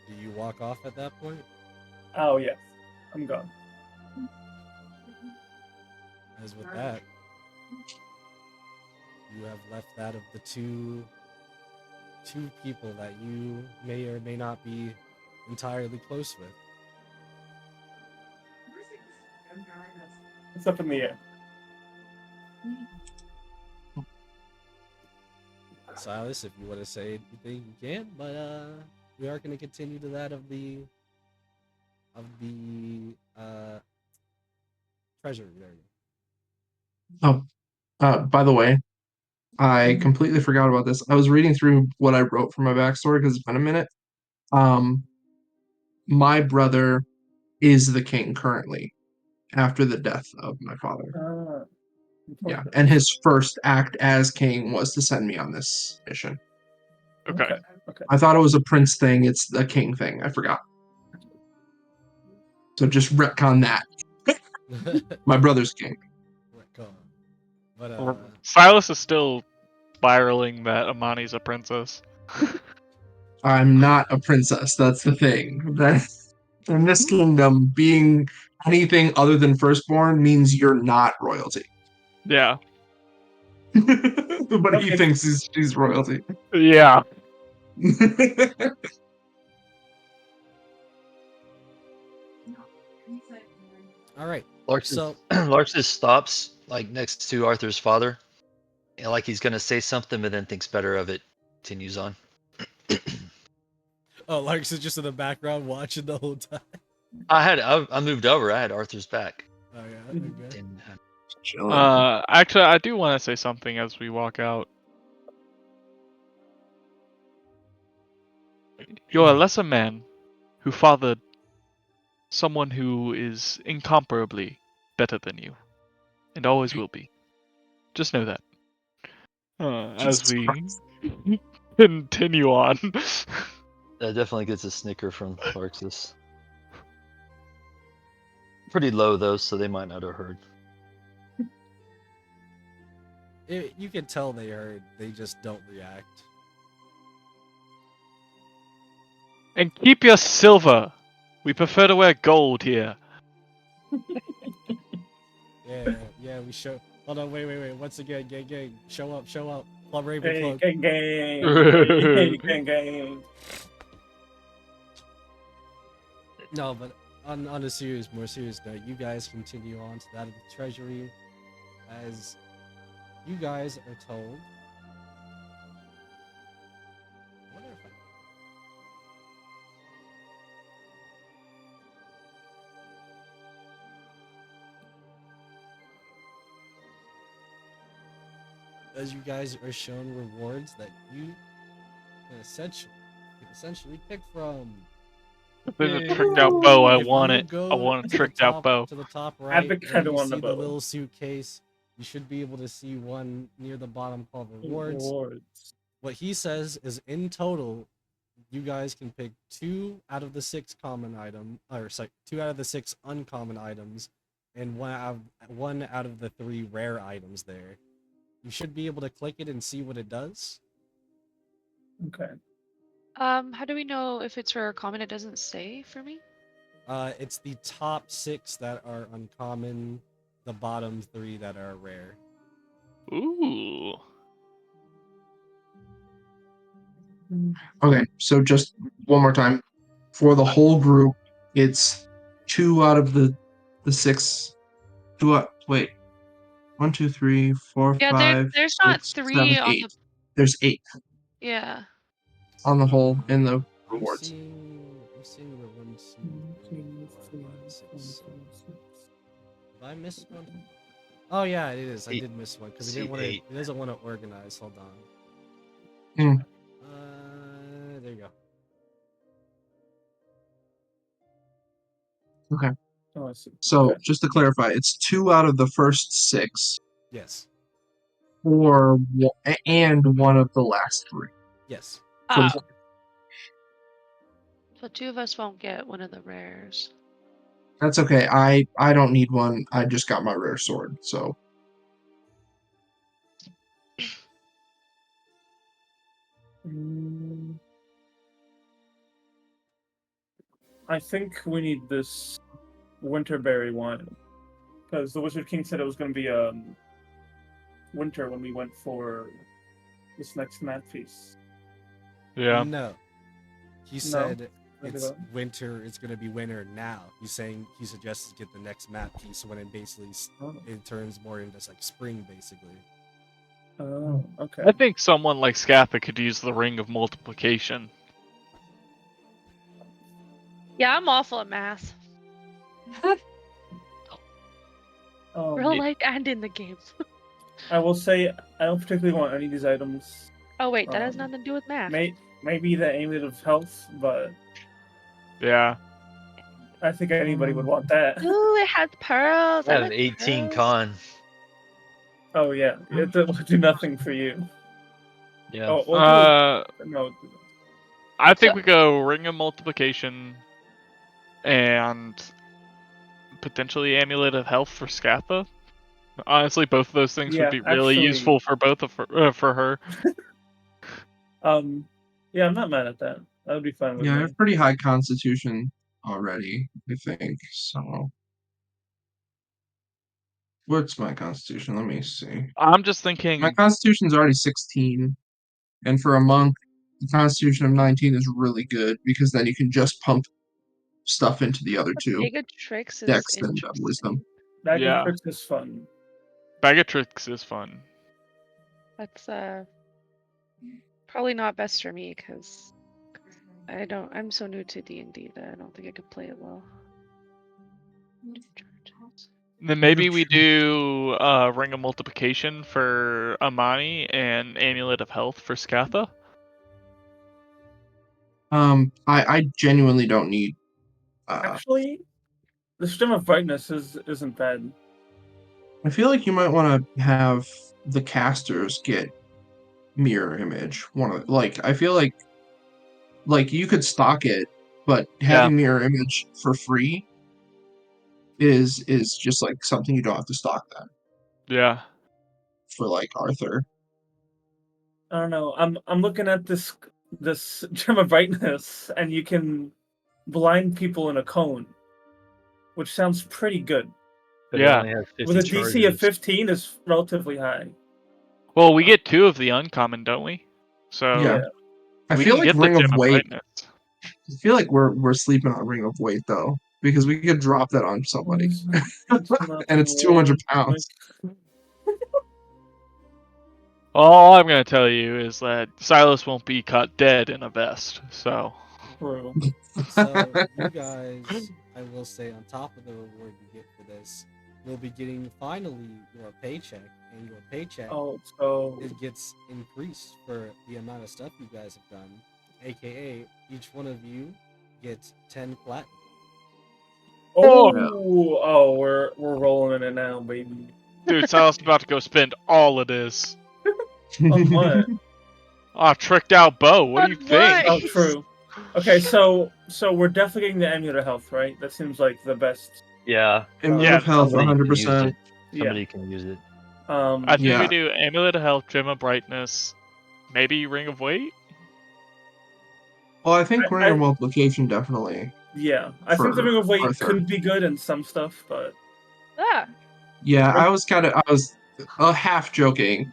S4: Do you walk off at that point?
S1: Oh, yes. I'm gone.
S4: As with that, you have left that of the two people that you may or may not be entirely close with.
S1: It's up in the air.
S4: Silas, if you want to say anything, you can, but we are going to continue to that of the treasure area.
S2: Oh, by the way, I completely forgot about this. I was reading through what I wrote for my backstory because it's been a minute. My brother is the king currently after the death of my father. Yeah, and his first act as king was to send me on this mission.
S3: Okay.
S2: I thought it was a prince thing. It's a king thing. I forgot. So just retcon that. My brother's king.
S4: Retcon. But
S3: Silas is still spiraling that Amani's a princess.
S2: I'm not a princess. That's the thing. That in this kingdom, being anything other than firstborn means you're not royalty.
S3: Yeah.
S2: But he thinks she's royalty.
S3: Yeah.
S4: All right.
S5: Larks just stops like next to Arthur's father, and like he's gonna say something, but then thinks better of it. Continues on.
S4: Oh, Larks is just in the background watching the whole time.
S5: I moved over. I had Arthur's back.
S4: Oh yeah. Okay.
S5: And,
S3: Actually, I do want to say something as we walk out. You're a lesser man who fathered someone who is incomparably better than you, and always will be. Just know that. As
S2: Jesus
S3: we
S2: Christ.
S3: continue on.
S5: that definitely gets a snicker from Larksis. Pretty low though, so they might not have heard.
S4: You can tell they heard. They just don't react.
S3: And keep your silver. We prefer to wear gold here.
S4: Yeah. We show. Hold on. Wait. Once again, gang. Show up. Plum Raven
S1: Hey,
S4: cloak.
S1: gang.
S4: No, but on a more serious note, you guys continue on to that of the treasury, as you guys are told. I wonder if as you guys are shown rewards that you can essentially pick from.
S3: There's a tricked out bow. I
S4: If
S3: want
S4: you
S3: it.
S4: go
S3: I want a
S4: to the
S3: tricked out
S4: top-
S3: bow.
S4: To the top
S1: I
S4: right,
S1: think I
S4: where
S1: don't
S4: you
S1: want the
S4: see the
S1: bow.
S4: little suitcase, you should be able to see one near the bottom called rewards. What he says is in total, you guys can pick 2 out of the 6 common item, or sorry, 2 out of the 6 uncommon items, and 1 out of the 3 rare items there. You should be able to click it and see what it does.
S1: Okay.
S7: How do we know if it's rare or common? It doesn't say for me.
S4: It's the top 6 that are uncommon, the bottom 3 that are rare.
S3: Ooh.
S2: Okay, so just one more time. For the whole group, it's 2 out of the 6. Wait. 1, 2, 3, 4,
S7: Yeah,
S2: 5,
S7: there's not
S2: 6, 7,
S7: 3 on
S2: 8.
S7: the.
S2: There's 8
S7: Yeah.
S2: on the whole in the
S4: I'm
S2: rewards.
S4: seeing the 1, 2, 3, 4, 5, 6, 7. Did I miss one? Oh yeah, it is. I did miss one because it didn't want to.
S5: C8.
S4: It doesn't want to organize. Hold on.
S2: Hmm.
S4: There you go.
S2: Okay.
S1: Oh, I see.
S2: So
S1: Okay.
S2: just to clarify, it's 2 out of the first 6,
S4: Yes.
S2: and 1 of the last 3.
S4: Yes.
S2: For the
S7: So 2 of us won't get one of the rares.
S2: That's okay. I don't need one. I just got my rare sword, so.
S1: I think we need this winterberry wine because the Wizard King said it was going to be winter when we went for this next math piece.
S3: Yeah.
S4: No. He said
S1: Maybe
S4: it's
S1: not.
S4: winter. It's gonna be winter now. He's saying he suggests to get the next map piece when it basically
S1: Oh.
S4: it turns more into like spring basically.
S1: Oh, okay.
S3: I think someone like Scappa could use the ring of multiplication.
S6: Yeah, I'm awful at math. Real
S1: Yeah.
S6: life and in the game.
S1: I will say I don't particularly want any of these items.
S6: Oh wait, that has
S1: Um,
S6: nothing to do with math.
S1: Maybe the amulet of health, but
S3: Yeah.
S1: I think anybody would want that.
S6: Ooh, it has pearls.
S5: I
S6: I
S5: had an
S6: like
S5: 18
S6: pearls.
S5: con.
S1: Oh yeah, it will do nothing for you.
S5: Yeah.
S1: Oh, we'll do
S3: Uh,
S1: no.
S3: I think
S6: So-
S3: we go ring of multiplication and potentially amulet of health for Scappa. Honestly, both of those things would
S1: Yeah,
S3: be really
S1: actually,
S3: useful for both of for her.
S1: yeah, I'm not mad at that. That would be fine with
S2: Yeah, I
S1: me.
S2: have pretty high constitution already, I think. So what's my constitution? Let me see.
S3: I'm just
S2: My
S3: thinking,
S2: constitution's already 16, and for a monk, the constitution of 19 is really good because then you can just pump stuff into the other two,
S6: Begatrix is
S2: dex and
S6: interesting.
S2: wisdom.
S1: Bag of
S3: yeah,
S1: tricks is fun.
S3: Begatrix is fun.
S6: That's probably not best for me because I'm so new to D&D that I don't think I could play it well.
S3: Then maybe we do Ring of Multiplication for Amani and Amulet of Health for Skatha.
S2: I genuinely don't need
S1: Actually, the Stream of Brightness isn't bad.
S2: I feel like you might want to have the casters get mirror image. I feel like you could stock it, but having mirror image for free is just like something you don't have to stock then
S3: Yeah.
S2: for like Arthur.
S1: I don't know. I'm looking at this Gem of Brightness, and you can blind people in a cone, which sounds pretty good.
S5: But it
S3: Yeah.
S5: only has 50
S1: With a DC of
S5: charges.
S1: 15 is relatively high.
S3: Well, we get 2 of the uncommon, don't we? So
S2: Yeah. I
S3: we
S2: feel
S3: can
S2: like
S3: get the
S2: Ring of
S3: Gem of
S2: Weight.
S3: Brightness.
S2: I feel like we're sleeping on Ring of Weight though, because we could drop that on somebody, and it's 200 pounds.
S3: All I'm gonna tell you is that Silas won't be caught dead in a vest. So
S1: True.
S4: So you guys, I will say, on top of the reward you get for this, will be getting finally your paycheck, and your paycheck
S1: Oh, so
S4: it gets increased for the amount of stuff you guys have done. AKA, each one of you gets 10 platinum.
S1: we're rolling in it now, baby.
S3: dude, Silas is about to go spend all of this.
S1: On what?
S3: Ah, tricked out bow. What do you
S6: On
S3: think?
S1: Oh,
S6: what?
S1: true. Okay, so we're definitely getting the Amulet of Health, right? That seems like the best.
S5: Yeah.
S2: Amulet
S3: Yeah,
S2: of Health,
S5: Somebody can use
S2: 100%.
S5: it. Somebody can use it.
S3: I think
S2: Yeah.
S3: we do Amulet of Health, Gem of Brightness, maybe Ring of Weight.
S2: Well, I think Ring
S1: I-
S2: of Multiplication definitely.
S1: Yeah, I think the
S2: For
S1: Ring of Weight
S2: Arthur.
S1: could be good in some stuff, but
S6: Ah,
S2: Yeah, I was half joking.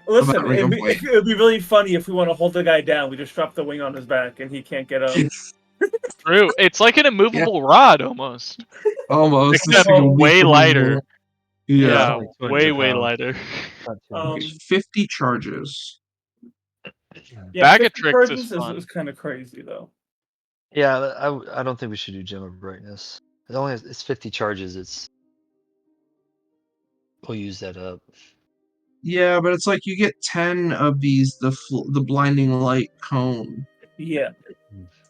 S1: listen,
S2: About Ring of Weight.
S1: it'd be really funny if we want to hold the guy down. We just drop the wing on his back and he can't get up.
S3: True. It's like an immovable rod almost.
S2: Almost.
S3: Except
S2: It's like a weak
S3: way lighter.
S2: removal. Yeah.
S3: Yeah,
S5: only 200
S3: way
S5: pounds.
S3: lighter.
S5: Not too much.
S2: 50 charges.
S1: Yeah, 50
S3: Begatrix is
S1: charges
S3: fun.
S1: is kind of crazy though.
S5: Yeah, I don't think we should do Gem of Brightness. It's 50 charges. We'll use that up.
S2: Yeah, but it's like you get 10 of these, the blinding light cone.
S1: Yeah.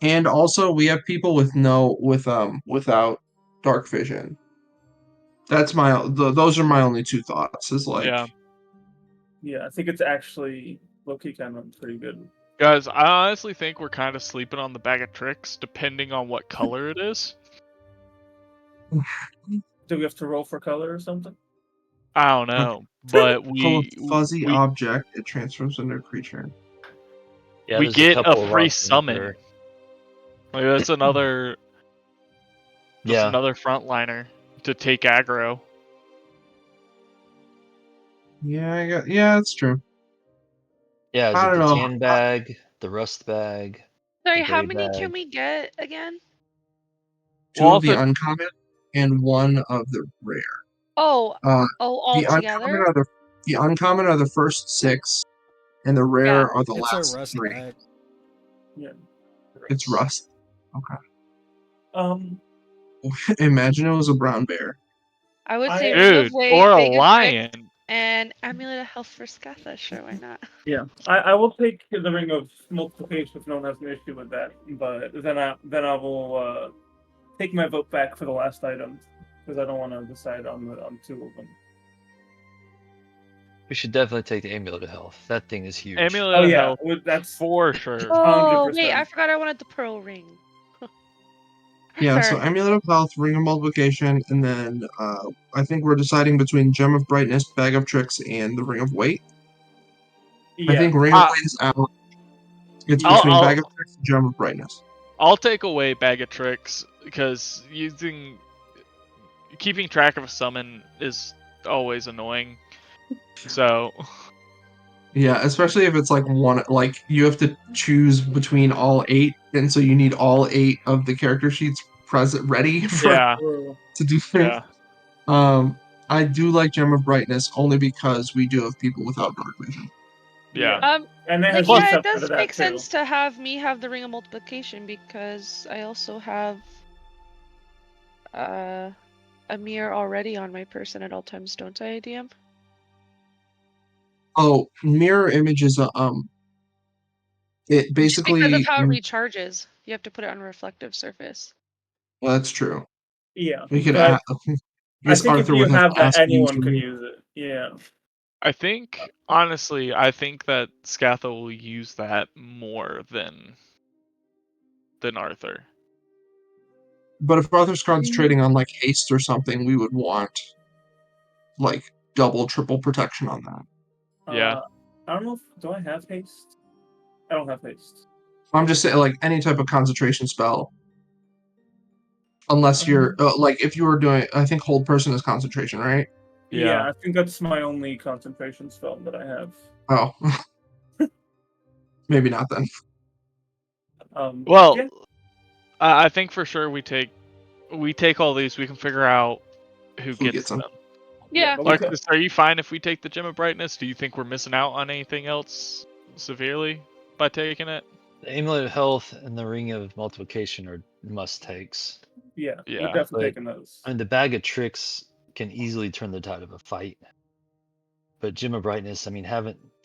S2: And also we have people without dark vision. That's those are my only two thoughts. Is like
S1: Yeah, I think it's actually low-key kind of pretty good.
S3: Guys, I honestly think we're kind of sleeping on the bag of tricks, depending on what color it is.
S1: Do we have to roll for color or something?
S3: I don't know, but
S2: pull a
S3: we
S2: fuzzy object, it transforms into a creature.
S5: Yeah,
S3: we
S5: there's
S3: get a
S5: couple of
S3: free
S5: options
S3: summon.
S5: there.
S3: Like that's another
S5: Yeah.
S3: another frontliner to take aggro.
S2: Yeah, that's true.
S5: Yeah, is
S2: I
S5: it
S2: don't
S5: the
S2: know.
S5: tan bag, the rust bag?
S6: sorry.
S5: The
S6: How
S5: gray
S6: many
S5: bag.
S6: can we get again?
S2: Two
S3: Well,
S2: of the
S3: also,
S2: uncommon and one of the rare.
S6: Oh, all
S2: The
S6: together.
S2: uncommon are the first 6, and the rare
S6: Yeah.
S2: are the
S4: It's a
S2: last
S4: rust
S2: 3.
S4: bag.
S1: Yeah.
S2: It's rust. Okay.
S1: Um,
S2: Imagine it was a brown bear.
S6: I would
S1: I-
S6: say Ring of
S3: dude,
S6: Weight,
S3: or a
S6: Begatrix,
S3: lion.
S6: and Amulet of Health for Skatha. Sure, why not?
S1: yeah, I will take the Ring of Multiplication if no one has an issue with that. But then I will take my vote back for the last item because I don't want to decide on 2 of them.
S5: We should definitely take the Amulet of Health. That thing is huge.
S3: Amulet
S1: Oh
S3: of
S1: yeah,
S3: Health
S1: that's
S3: for sure.
S6: Oh wait,
S1: 100%.
S6: I forgot I wanted the pearl ring.
S2: Yeah, so
S6: Sorry.
S2: Amulet of Health, Ring of Multiplication, and then I think we're deciding between Gem of Brightness, Bag of Tricks, and the Ring of Weight. I
S1: Yeah.
S2: think Ring of Weight is out. It's
S1: Yeah.
S2: between Bag of
S3: I'll
S2: Tricks and Gem of Brightness.
S3: I'll take away Bag of Tricks because keeping track of a summon is always annoying. So
S2: Yeah, especially if it's like one, like you have to choose between all 8, and so you need all 8 of the character sheets present ready for
S3: yeah,
S2: to do things.
S3: yeah,
S2: I do like Gem of Brightness only because we do have people without dark vision.
S3: yeah.
S1: And it
S6: Like,
S1: has
S3: Plus-
S6: yeah, it
S1: resets
S6: does
S1: to that
S6: make
S1: too.
S6: sense to have me have the Ring of Multiplication because I also have a mirror already on my person at all times, don't I, DM?
S2: Oh, mirror images. It
S6: Just because of
S2: basically.
S6: how it recharges. You have to put it on a reflective surface.
S2: Well, that's true.
S1: Yeah.
S2: We could
S1: But
S2: add. I
S1: I
S2: guess
S1: think if
S2: Arthur
S1: you
S2: would have
S1: have
S2: to
S1: that,
S2: ask you
S1: anyone could
S2: to.
S1: use it. Yeah.
S3: I think honestly, I think that Scatha will use that more than Arthur.
S2: But if Arthur's concentrating on like haste or something, we would want like double, triple protection on that.
S3: Yeah.
S1: I don't know do I have haste? I don't have haste.
S2: I'm just saying, like any type of concentration spell, unless you're like if you were doing, I think hold person is concentration, right?
S1: Yeah, I think that's my only concentration spell that I have.
S2: Oh, maybe not then.
S3: Well,
S1: yeah.
S3: I think for sure we take all these. We can figure out who
S2: Who
S3: gets
S2: gets them?
S3: them.
S6: Yeah.
S1: But we could,
S3: Alexis, are you fine if we take the Gem of Brightness? Do you think we're missing out on anything else severely by taking it?
S5: The Amulet of Health and the Ring of Multiplication are must takes.
S1: yeah, we're
S3: Yeah.
S1: definitely
S5: But
S1: taking those.
S5: and the Bag of Tricks can easily turn the tide of a fight. But Gem of Brightness, I mean,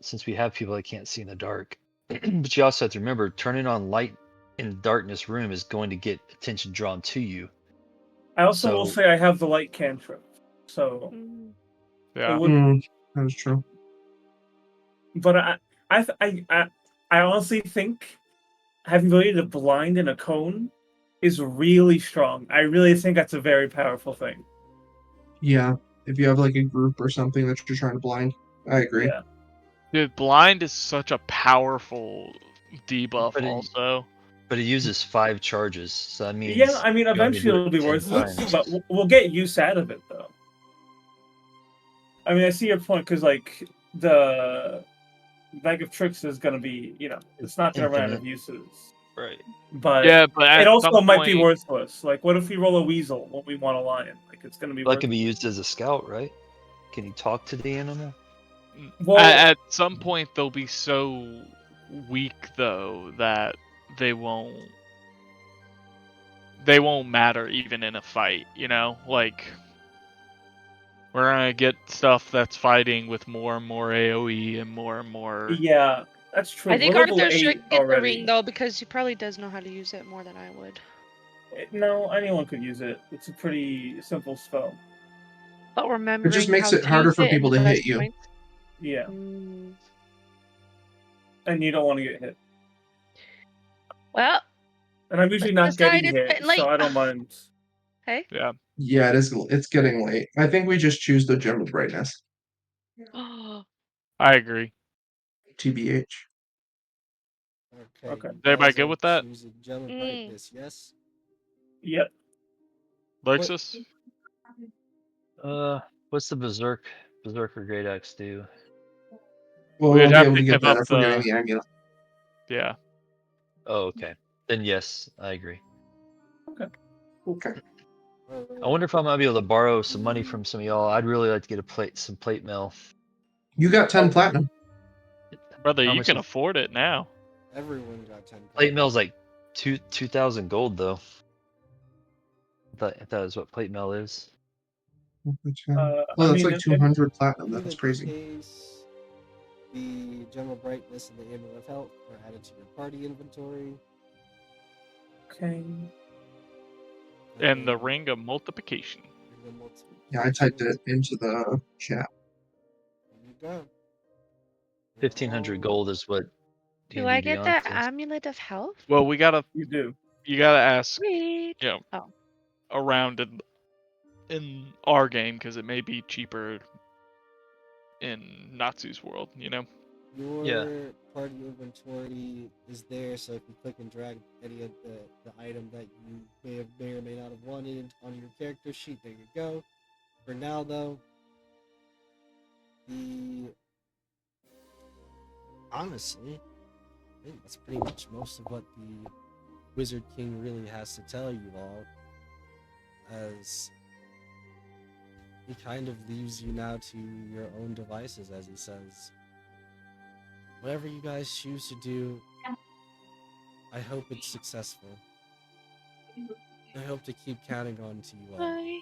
S5: since we have people that can't see in the dark, but you also have to remember turning on light in the darkness room is going to get attention drawn to you.
S1: I also will
S5: So-
S1: say I have the light cantrip, so
S6: Mm.
S1: it
S3: Yeah.
S1: would.
S2: That is true.
S1: But I honestly think having the ability to blind in a cone is really strong. I really think that's a very powerful thing.
S2: Yeah, if you have like a group or something that you're trying to blind, I agree.
S1: Yeah.
S3: Dude, blind is such a powerful debuff
S5: But it-
S3: also.
S5: But it uses 5 charges, so that means
S1: Yeah, I mean,
S5: you only
S1: eventually
S5: do it
S1: it'll be
S5: 10
S1: worthless,
S5: times.
S1: but we'll get use out of it, though. I mean, I see your point, because, like, the Bag of Tricks is going to be, it's not going to run out of
S5: Infinite.
S1: uses.
S5: Right.
S1: But
S3: Yeah, but at
S1: it also
S3: some
S1: might be
S3: point-
S1: worthless. Like, what if we roll a weasel when we want a lion? Like, it's going to be
S5: That can be
S1: worthless.
S5: used as a scout, right? Can you talk to the animal?
S1: Well,
S3: at some point they'll be so weak though that they won't matter even in a fight, like we're gonna get stuff that's fighting with more and more AoE and more.
S1: yeah, that's true.
S6: I think
S1: We're level
S6: Arthur
S1: 8
S6: should get
S1: already.
S6: the ring though because he probably does know how to use it more than I would.
S1: No, anyone could use it. It's a pretty simple spell.
S6: But remembering
S2: It just makes
S6: how
S2: it harder
S6: use
S2: for
S6: it and
S2: people
S6: the
S2: to
S6: best
S2: hit you.
S6: points.
S1: Yeah,
S6: Mm.
S1: and you don't want to get hit.
S6: Well,
S1: And I'm usually not
S6: decide
S1: getting
S6: it's
S1: hit,
S6: getting late.
S1: so I don't mind.
S6: Hey.
S3: Yeah.
S2: Yeah, it is. It's getting late. I think we just choose the Gem of Brightness.
S3: I agree.
S2: TBH.
S1: Okay.
S4: you
S3: Everybody
S4: guys
S3: good
S4: are
S3: with that?
S4: choosing Gem of
S6: Mm.
S4: Brightness, yes?
S1: Yep.
S3: Lexus?
S5: What's the Berserker Great Axe do?
S2: Well,
S3: We'd
S2: we'll be
S3: have
S2: able
S3: to
S2: to get
S3: give
S2: that
S3: up
S2: if we're getting
S3: the-
S2: the amulet.
S3: Yeah.
S5: Oh, okay. Then yes, I agree.
S2: Okay.
S5: I wonder if I might be able to borrow some money from some of y'all. I'd really like to get some plate mail.
S2: You got 10 platinum.
S3: Brother,
S5: How
S3: you
S5: much
S3: can
S5: is-
S3: afford it now.
S4: Everyone got 10
S5: Plate mail's like 2,000 gold though. I thought is what plate mail is.
S2: Oh,
S1: I
S2: that's
S1: mean,
S2: like 200 platinum.
S4: In
S2: That's
S4: the
S2: crazy.
S4: case, the Gem of Brightness and the Amulet of Health are added to your party inventory.
S1: Okay.
S3: And the
S4: then
S3: Ring of Multiplication.
S4: Ring of Multiplication.
S2: Yeah, I typed it into the chat.
S4: There you go.
S5: 1,500 gold is what
S6: Do
S5: D&D
S6: I get
S5: Beyond
S6: the
S5: says.
S6: Amulet of Health?
S3: Well, we gotta
S1: You do.
S3: You gotta ask,
S7: Sweet.
S3: you know,
S7: Oh.
S3: around in our game because it may be cheaper in Natsu's world. You know.
S4: Your
S5: Yeah.
S4: party inventory is there, so if you click and drag any of the item that you may or may not have wanted on your character sheet, there you go. For now, though, honestly, I think that's pretty much most of what the Wizard King really has to tell you all, as he kind of leaves you now to your own devices, as he says. Whatever you guys choose to do, I hope it's successful. I hope to keep counting on to you all.
S7: Bye.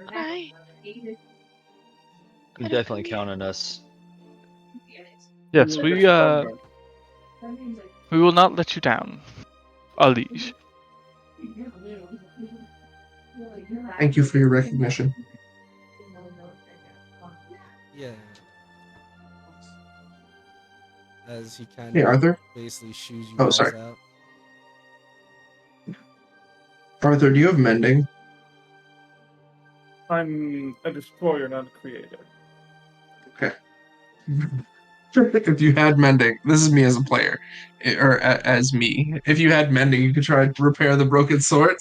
S7: Cry.
S5: You can definitely count on us.
S3: Yes,
S1: You're stronger.
S3: we will not let you down, Alish.
S2: Thank you for your recognition.
S4: Yeah. As he kind
S2: Hey,
S4: of
S2: Arthur.
S4: basically shoos you
S2: Oh,
S4: guys
S2: sorry.
S4: out.
S2: Arthur, do you have mending?
S1: I'm a destroyer, not a creator.
S2: Okay. If you had mending, this is me as a player, or as me. If you had mending, you could try to repair the broken sword.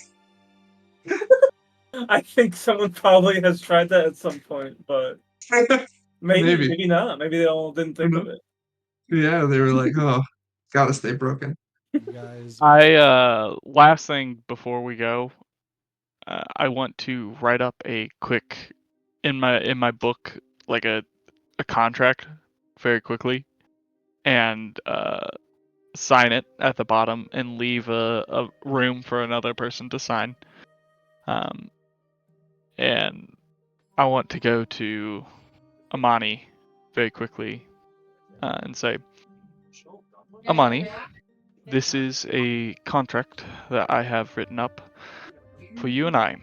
S1: I think someone probably has tried that at some point, but maybe,
S2: Maybe.
S1: maybe not. Maybe they all didn't think of it.
S2: Yeah, they were like, oh, gotta stay broken.
S4: You guys,
S3: Last thing before we go, I want to write up a quick in my book like a contract very quickly and sign it at the bottom and leave a room for another person to sign. And I want to go to Amani very quickly and say, Amani, this is a contract that I have written up for you and I.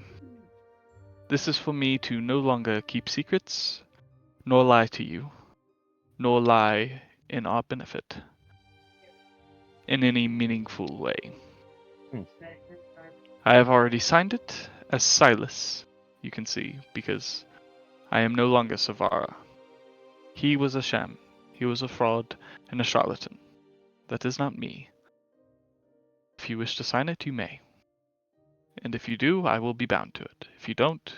S3: This is for me to no longer keep secrets, nor lie to you, nor lie in our benefit in any meaningful way. I have already signed it as Silas, you can see, because I am no longer Savara. He was a sham, he was a fraud and a charlatan. That is not me. If you wish to sign it, you may. And if you do, I will be bound to it. If you don't,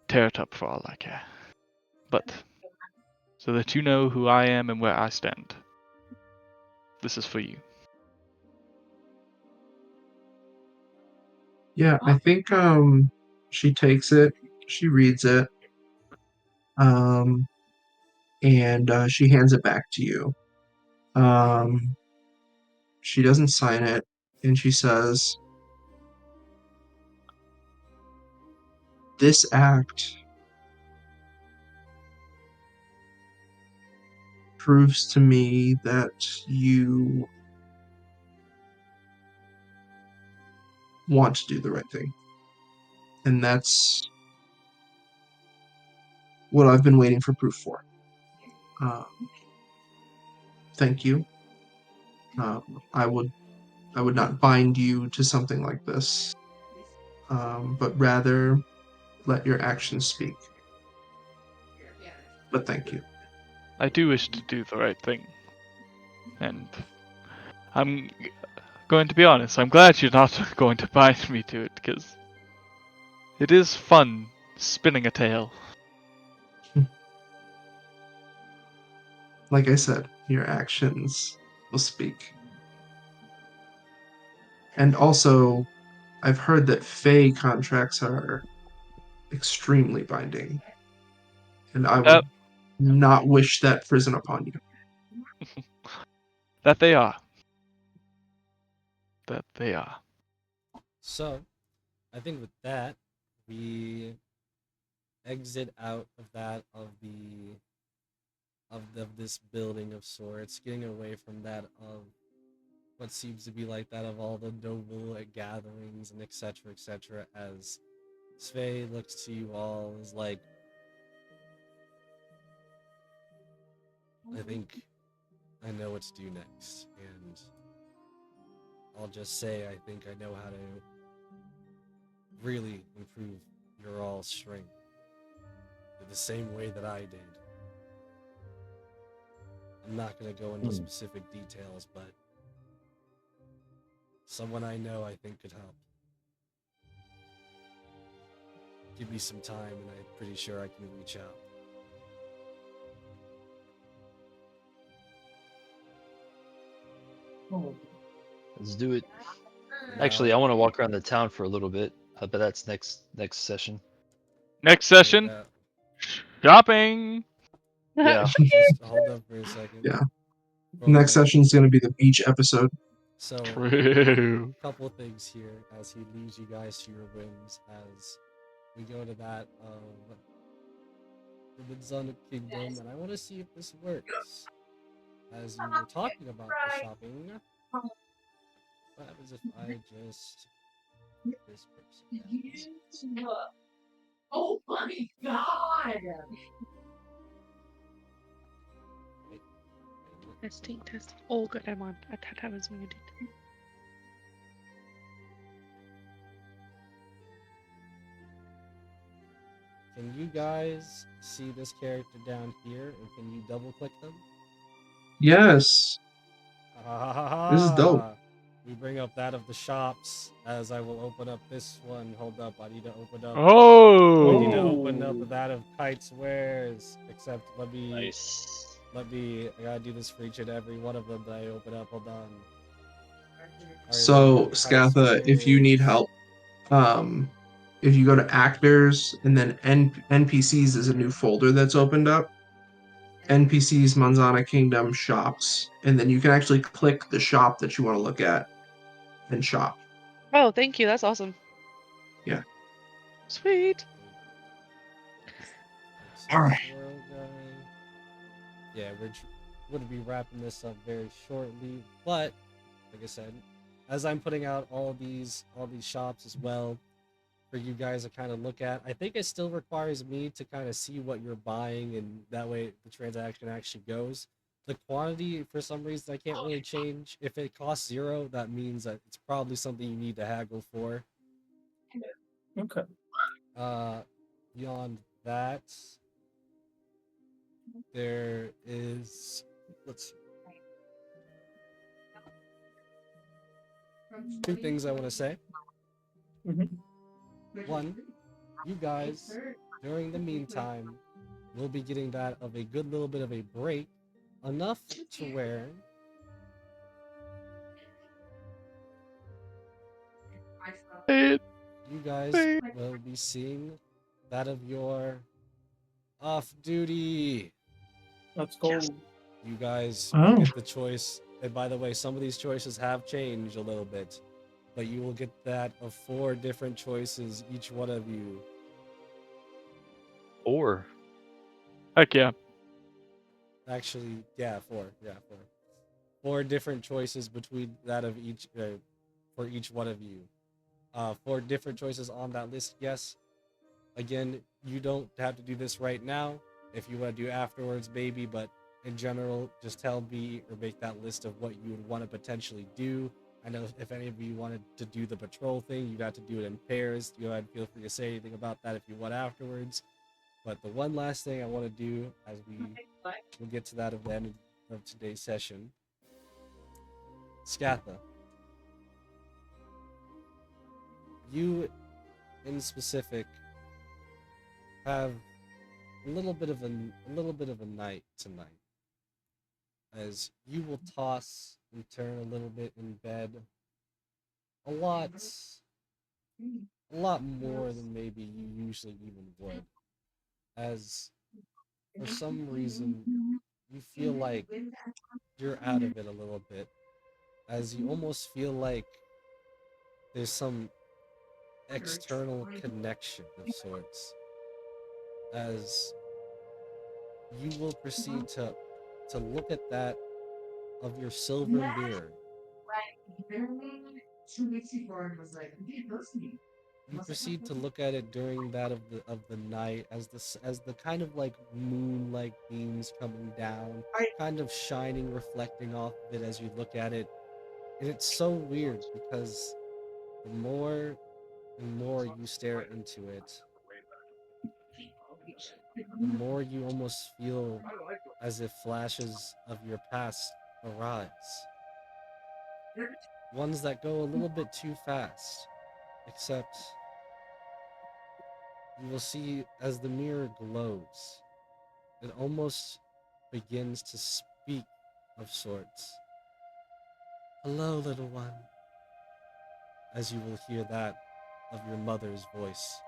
S3: tear it up for all I care. But, so that you know who I am and where I stand, this is for you.
S2: Yeah, I think she takes it, she reads it, um, and she hands it back to you. She doesn't sign it, and she says, "This act proves to me that you want to do the right thing. And that's what I've been waiting for proof for. Um, thank you. I would not bind you to something like this, but rather let your actions speak. But thank you."
S3: I do wish to do the right thing. And I'm going to be honest, I'm glad you're not going to bind me to it, because it is fun spinning a tale.
S2: Like I said, your actions will speak. And also, I've heard that Fey contracts are extremely binding, and I
S3: That,
S2: would not wish that prison upon you.
S3: that they are. That they are.
S4: so I think with that, we exit out of that of this building of sorts, getting away from that of what seems to be like that of all the noble gatherings and etc. As Svei looks to you all is like, I think I know what to do next, and I'll just say I think I know how to really improve your all strength the same way that I did. I'm not going to go into specific details, but someone I know I think could help. Give me some time and I'm pretty sure I can reach out.
S5: Let's do it.
S4: Now,
S5: Actually, I want to walk around the town for a little bit, but that's next session.
S3: Next session, shopping.
S5: Yeah.
S4: just hold up for a second.
S2: Yeah.
S4: Before
S2: Next
S4: we-
S2: session is going to be the beach episode.
S4: So,
S3: True.
S4: couple things here as he leaves you guys to your whims as we go to that of the Manzana Kingdom, and I want to see if this works. As you were talking about the shopping, what happens if I just this person?
S8: Oh my god!
S6: Testing. Oh, good. I'm on. I thought I was muted.
S4: Can you guys see this character down here, and can you double click them?
S2: Yes. This is dope.
S4: We bring up that of the shops, as I will open up this one. Hold up, I need to open up. I need to
S3: Oh.
S4: open up that of Kites Wares. Except let me.
S5: Nice.
S4: I gotta do this for each and every one of them that I open up. Hold on.
S2: So,
S4: Kites
S2: Scatha, if you need
S4: Wares.
S2: help, if you go to actors and then NPCs is a new folder that's opened up. NPCs Manzana Kingdom shops, and then you can actually click the shop that you want to look at and shop.
S6: Oh, thank you. That's awesome.
S2: Yeah.
S6: Sweet.
S2: All right.
S4: Yeah, we're going to be wrapping this up very shortly, but like I said, as I'm putting out all these shops as well for you guys to kind of look at, I think it still requires me to kind of see what you're buying, and that way the transaction actually goes. The quantity, for some reason, I can't really change. If it costs 0, that means that it's probably something you need to haggle for.
S1: Okay.
S4: Beyond that, there is, let's see, 2 things I want to say. One, you guys, during the meantime, will be getting that of a good little bit of a break, enough to where you guys will be seeing that of your off-duty.
S1: Let's go.
S4: You guys
S2: Oh.
S4: get the choice. And by the way, some of these choices have changed a little bit, but you will get that of 4 different choices, each one of you.
S5: Or
S3: Heck yeah.
S4: Actually, yeah, 4. Yeah, 4. 4 different choices between that of each, for each one of you. 4 different choices on that list, yes. Again, you don't have to do this right now. If you want to do afterwards, maybe, but in general, just tell me or make that list of what you would want to potentially do. I know if any of you wanted to do the patrol thing, you got to do it in pairs. You know, feel free to say anything about that if you want afterwards. But the one last thing I want to do, as we'll get to that at the end of today's session, Scatha, you in specific have a little bit of a night tonight, as you will toss and turn a little bit in bed, a lot more than maybe you usually even would, as for some reason you feel like you're out of it a little bit, as you almost feel like there's some external connection of sorts, as you will proceed to look at that of your silver mirror. You proceed to look at it during that of the night, as the kind of like moonlight beams coming down, kind of shining, reflecting off of it as you look at it, And it's so weird because the more and more you stare into it, the more you almost feel as if flashes of your past arise. Ones that go a little bit too fast, except you will see as the mirror glows, it almost begins to speak of sorts. Hello, little one, as you will hear that of your mother's voice.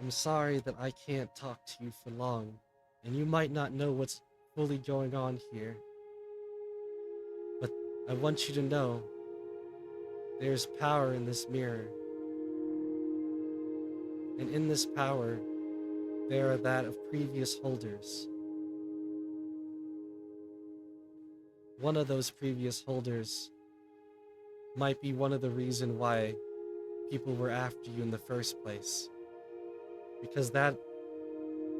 S4: I'm sorry that I can't talk to you for long, and you might not know what's fully going on here. But I want you to know there's power in this mirror. And in this power, there are that of previous holders. One of those previous holders might be one of the reasons why people were after you in the first place. Because that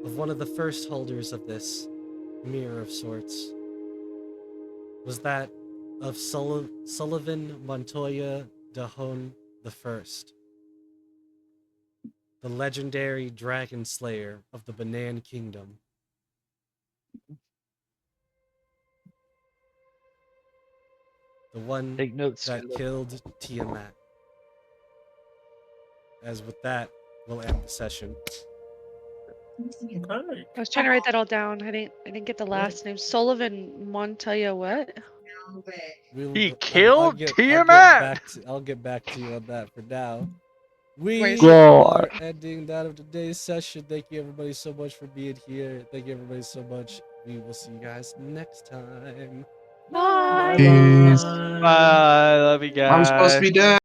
S4: of one of the first holders of this mirror of sorts was that of Sullivan Montoya Dahon I, the legendary dragon slayer of the Banan Kingdom. The one
S5: Take notes.
S4: that killed Tiamat. As with that, we'll end the session.
S1: Okay.
S6: I was trying to write that all down. I didn't get the last name. Sullivan Montoya what?
S3: He
S4: I'll
S3: killed
S4: get
S3: Tiamat!
S4: I'll get back to you on that for now. We
S6: Where's-
S4: are ending that of today's session. Thank you everybody so much for being here. Thank you everybody so much. We will see you guys next time.
S6: Bye.
S2: Peace.
S3: Bye, love you guys.
S2: I'm supposed to be dead.